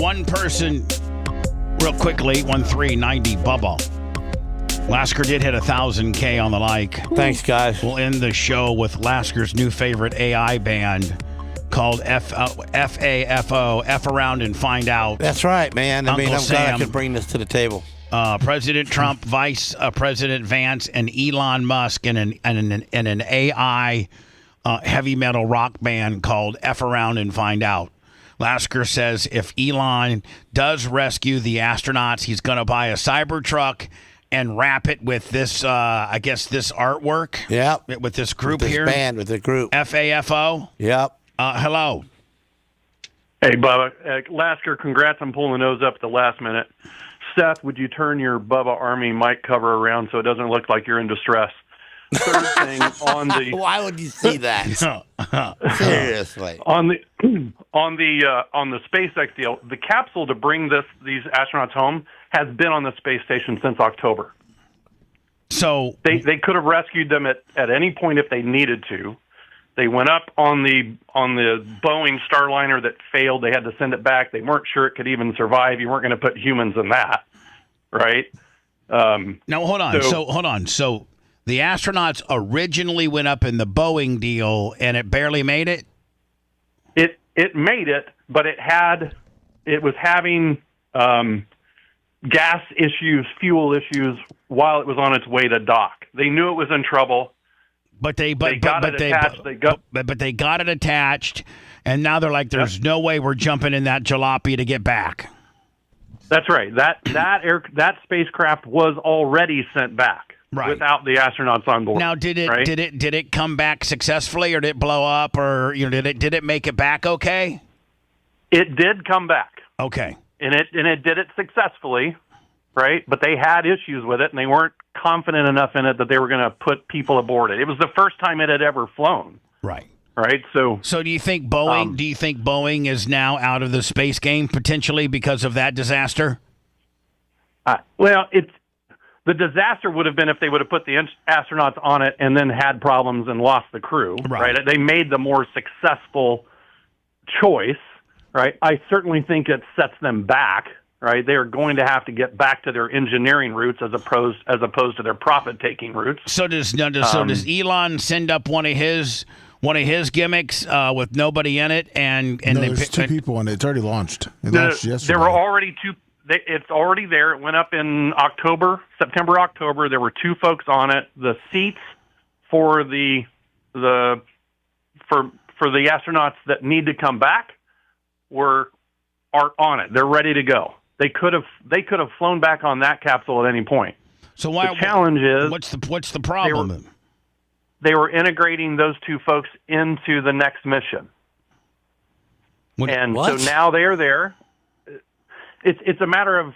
one person, real quickly, 813-90 Bubba. Lasker did hit 1,000K on the like. Thanks, guys. We'll end the show with Lasker's new favorite AI band called FAFO, F Around and Find Out. That's right, man. I'm glad Sam, I could bring this to the table. President Trump, Vice President Vance, and Elon Musk in an AI heavy metal rock band called F Around and Find Out. Lasker says if Elon does rescue the astronauts, he's going to buy a Cybertruck and wrap it with this, I guess, this artwork. Yep. With this group with this here. Band, with the group. FAFO. Yep. Hello. Hey, Bubba. Lasker, congrats on pulling the nose up at the last minute. Seth, would you turn your Bubba Army mic cover around so it doesn't look like you're in distress? Third thing on the why would you see that? Seriously. On the SpaceX deal, the capsule to bring these astronauts home has been on the space station since October. So they could have rescued them at any point if they needed to. They went up on the Boeing Starliner that failed. They had to send it back. They weren't sure it could even survive. You weren't going to put humans in that, right? No, hold on. So the astronauts originally went up in the Boeing deal, and it barely made it. It made it, but it was having gas issues, fuel issues while it was on its way to dock. They knew it was in trouble. But they got it attached, and now they're like, "There's no way we're jumping in that jalopy to get back." That's right. That spacecraft was already sent back without the astronauts on board. Now, did it come back successfully, or did it blow up, or did it make it back okay? It did come back. Okay, and it did it successfully. Right, but they had issues with it, and they weren't confident enough in it that they were going to put people aboard it. It was the first time it had ever flown. Right. So do you think Boeing? Do you think Boeing is now out of the space game potentially because of that disaster? Well, the disaster would have been if they would have put the astronauts on it and then had problems and lost the crew. Right. They made the more successful choice. Right. I certainly think it sets them back. Right, they are going to have to get back to their engineering roots as opposed to their profit-taking roots. So does Elon send up one of his gimmicks with nobody in it, and there's two people in it. It's already launched. It launched yesterday. There were already two. It's already there. It went up in September, October. There were two folks on it. The seats for the astronauts that need to come back are on it. They're ready to go. They could have flown back on that capsule at any point. So the challenge is what's the problem? They were integrating those two folks into the next mission, so now they're there. It's a matter of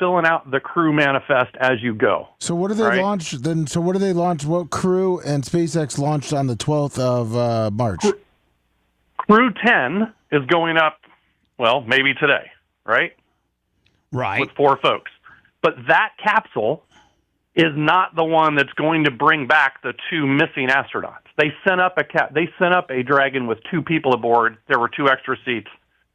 filling out the crew manifest as you go. So what do they launch then? So what do they launch? What Crew and SpaceX launched on the 12th of March? Crew 10 is going up. Well, maybe today, right? Right. With 4 folks. But that capsule is not the one that's going to bring back the 2 missing astronauts. They sent up a Dragon with 2 people aboard. There were 2 extra seats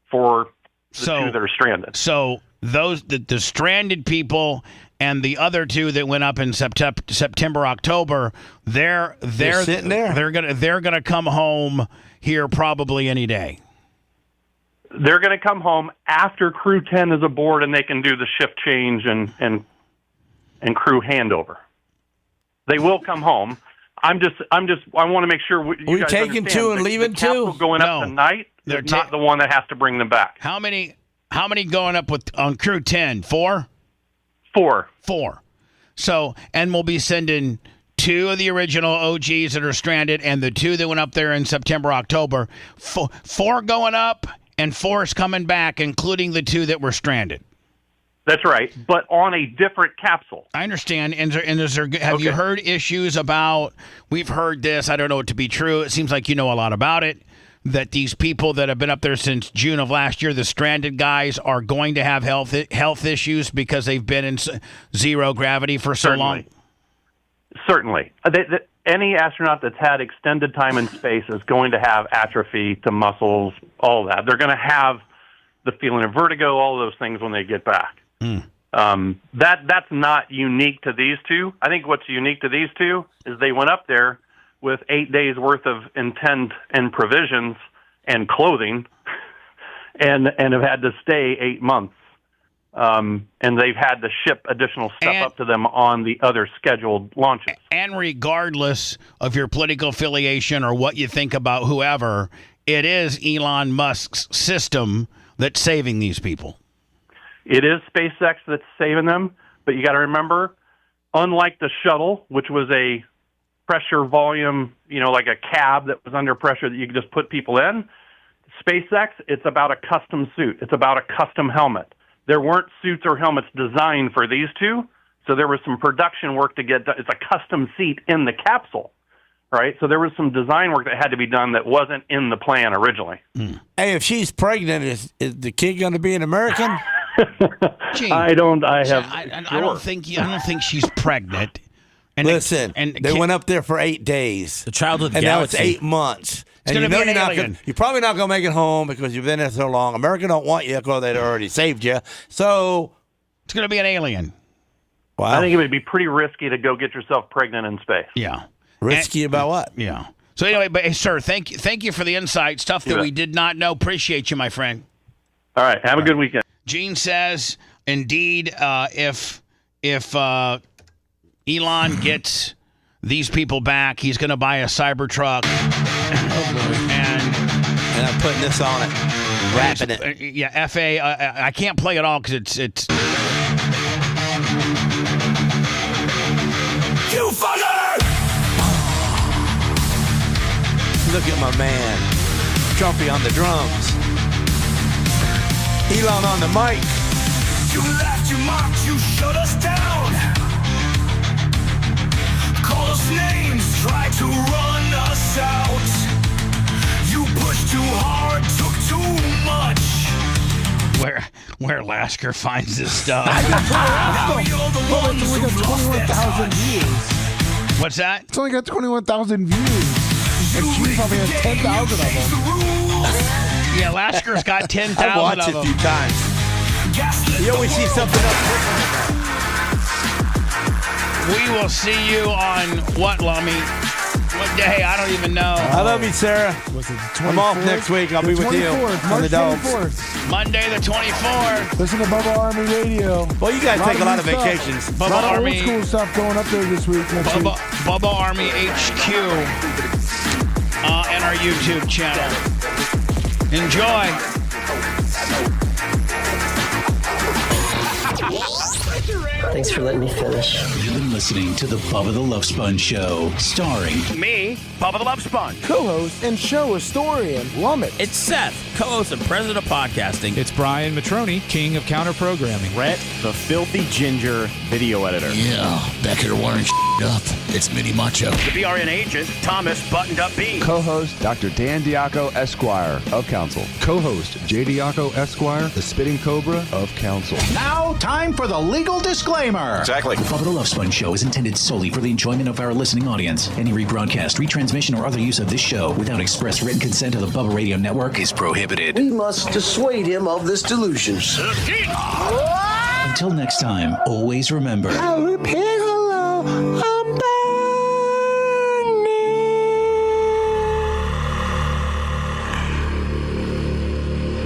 for the 2 that are stranded. So those the stranded people and the other 2 that went up in September, October, they're sitting there. They're gonna come home here probably any day. They're going to come home after Crew 10 is aboard, and they can do the shift change and crew handover. They will come home. I want to make sure we taking 2 and leaving 2 going up tonight. They're not the one that has to bring them back. How many going up on Crew 10? 4? 4. So, and we'll be sending 2 of the original OGs that are stranded and the 2 that went up there in September, October. 4 going up and 4 is coming back, including the 2 that were stranded. That's right, but on a different capsule. I understand. And have you heard issues about, we've heard this, I don't know it to be true, it seems like you know a lot about it, that these people that have been up there since June of last year, the stranded guys, are going to have health issues because they've been in zero gravity for so long? Certainly. Any astronaut that's had extended time in space is going to have atrophy to muscles, all that. They're going to have the feeling of vertigo, all those things when they get back. That's not unique to these 2. I think what's unique to these 2 is they went up there with 8 days worth of intent and provisions and clothing, and have had to stay 8 months. And they've had to ship additional stuff up to them on the other scheduled launches. And regardless of your political affiliation or what you think about whoever, it is Elon Musk's system that's saving these people. It is SpaceX that's saving them, but you got to remember, unlike the shuttle, which was a pressure volume, like a cab that was under pressure that you could just put people in, SpaceX, it's about a custom suit. It's about a custom helmet. There weren't suits or helmets designed for these 2, so there was some production work to get done. It's a custom seat in the capsule, right? So there was some design work that had to be done that wasn't in the plan originally. Hey, if she's pregnant, is the kid going to be an American? I don't think she's pregnant. And listen, they went up there for 8 days. The child of the and galaxy. now it's 8 months. It's going to be an alien. You're probably not going to make it home because you've been there so long. America don't want you because they'd already saved you. So it's going to be an alien. Wow. I think it would be pretty risky to go get yourself pregnant in space. Yeah. Risky about what? Yeah. So anyway, but hey, sir, thank you for the insight, stuff that we did not know. Appreciate you, my friend. All right. Have a good weekend. Gene says, indeed, if Elon gets these people back, he's going to buy a Cybertruck. And I'm putting this on it, wrapping it. Yeah, FA. I can't play it all because it's. You fucker! Look at my man, Trumpy on the drums. Elon on the mic. You laughed, you mocked, you shut us down. Call us names, tried to run us out. You pushed too hard, took too much. Where Lasker finds this stuff. It's only got 21,000 views. What's that? It's only got 21,000 views. And she probably has 10,000 of them. Yeah, Lasker's got 10,000 of them. I've watched it a few times. You always see something else. We will see you on what, Lummy? What day? I don't even know. I love you, Sarah. I'm off next week. I'll be with you on the dogs. 24th. Monday the 24th. Listen to Bubba Army Radio. Well, you guys take a lot of vacations. Bubba a lot of old school stuff going up there this week. Bubba Army HQ and our YouTube channel. Enjoy. Thanks for letting me finish. You've been listening to the Bubba the Love Sponge Show, starring me, Bubba the Love Sponge, co-host and show historian, Lummit. It's Seth, co-host and president of podcasting. It's Brian Matroni, king of counter programming. Rhett, the filthy ginger video editor. Yeah, back here wiring up. It's Mini Macho. The BRN agent, Thomas Buttoned Up B. Co-host, Dr. Dan Diaco, Esquire of Council. Co-host, J. Diaco, Esquire, the Spitting Cobra of Council. Now, time for the legal disclaimer. Exactly. The Bubba the Love Sponge Show is intended solely for the enjoyment of our listening audience. Any rebroadcast, retransmission, or other use of this show without express written consent of the Bubba Radio Network is prohibited. We must dissuade him of this delusion. Until next time, always remember. I'll repent.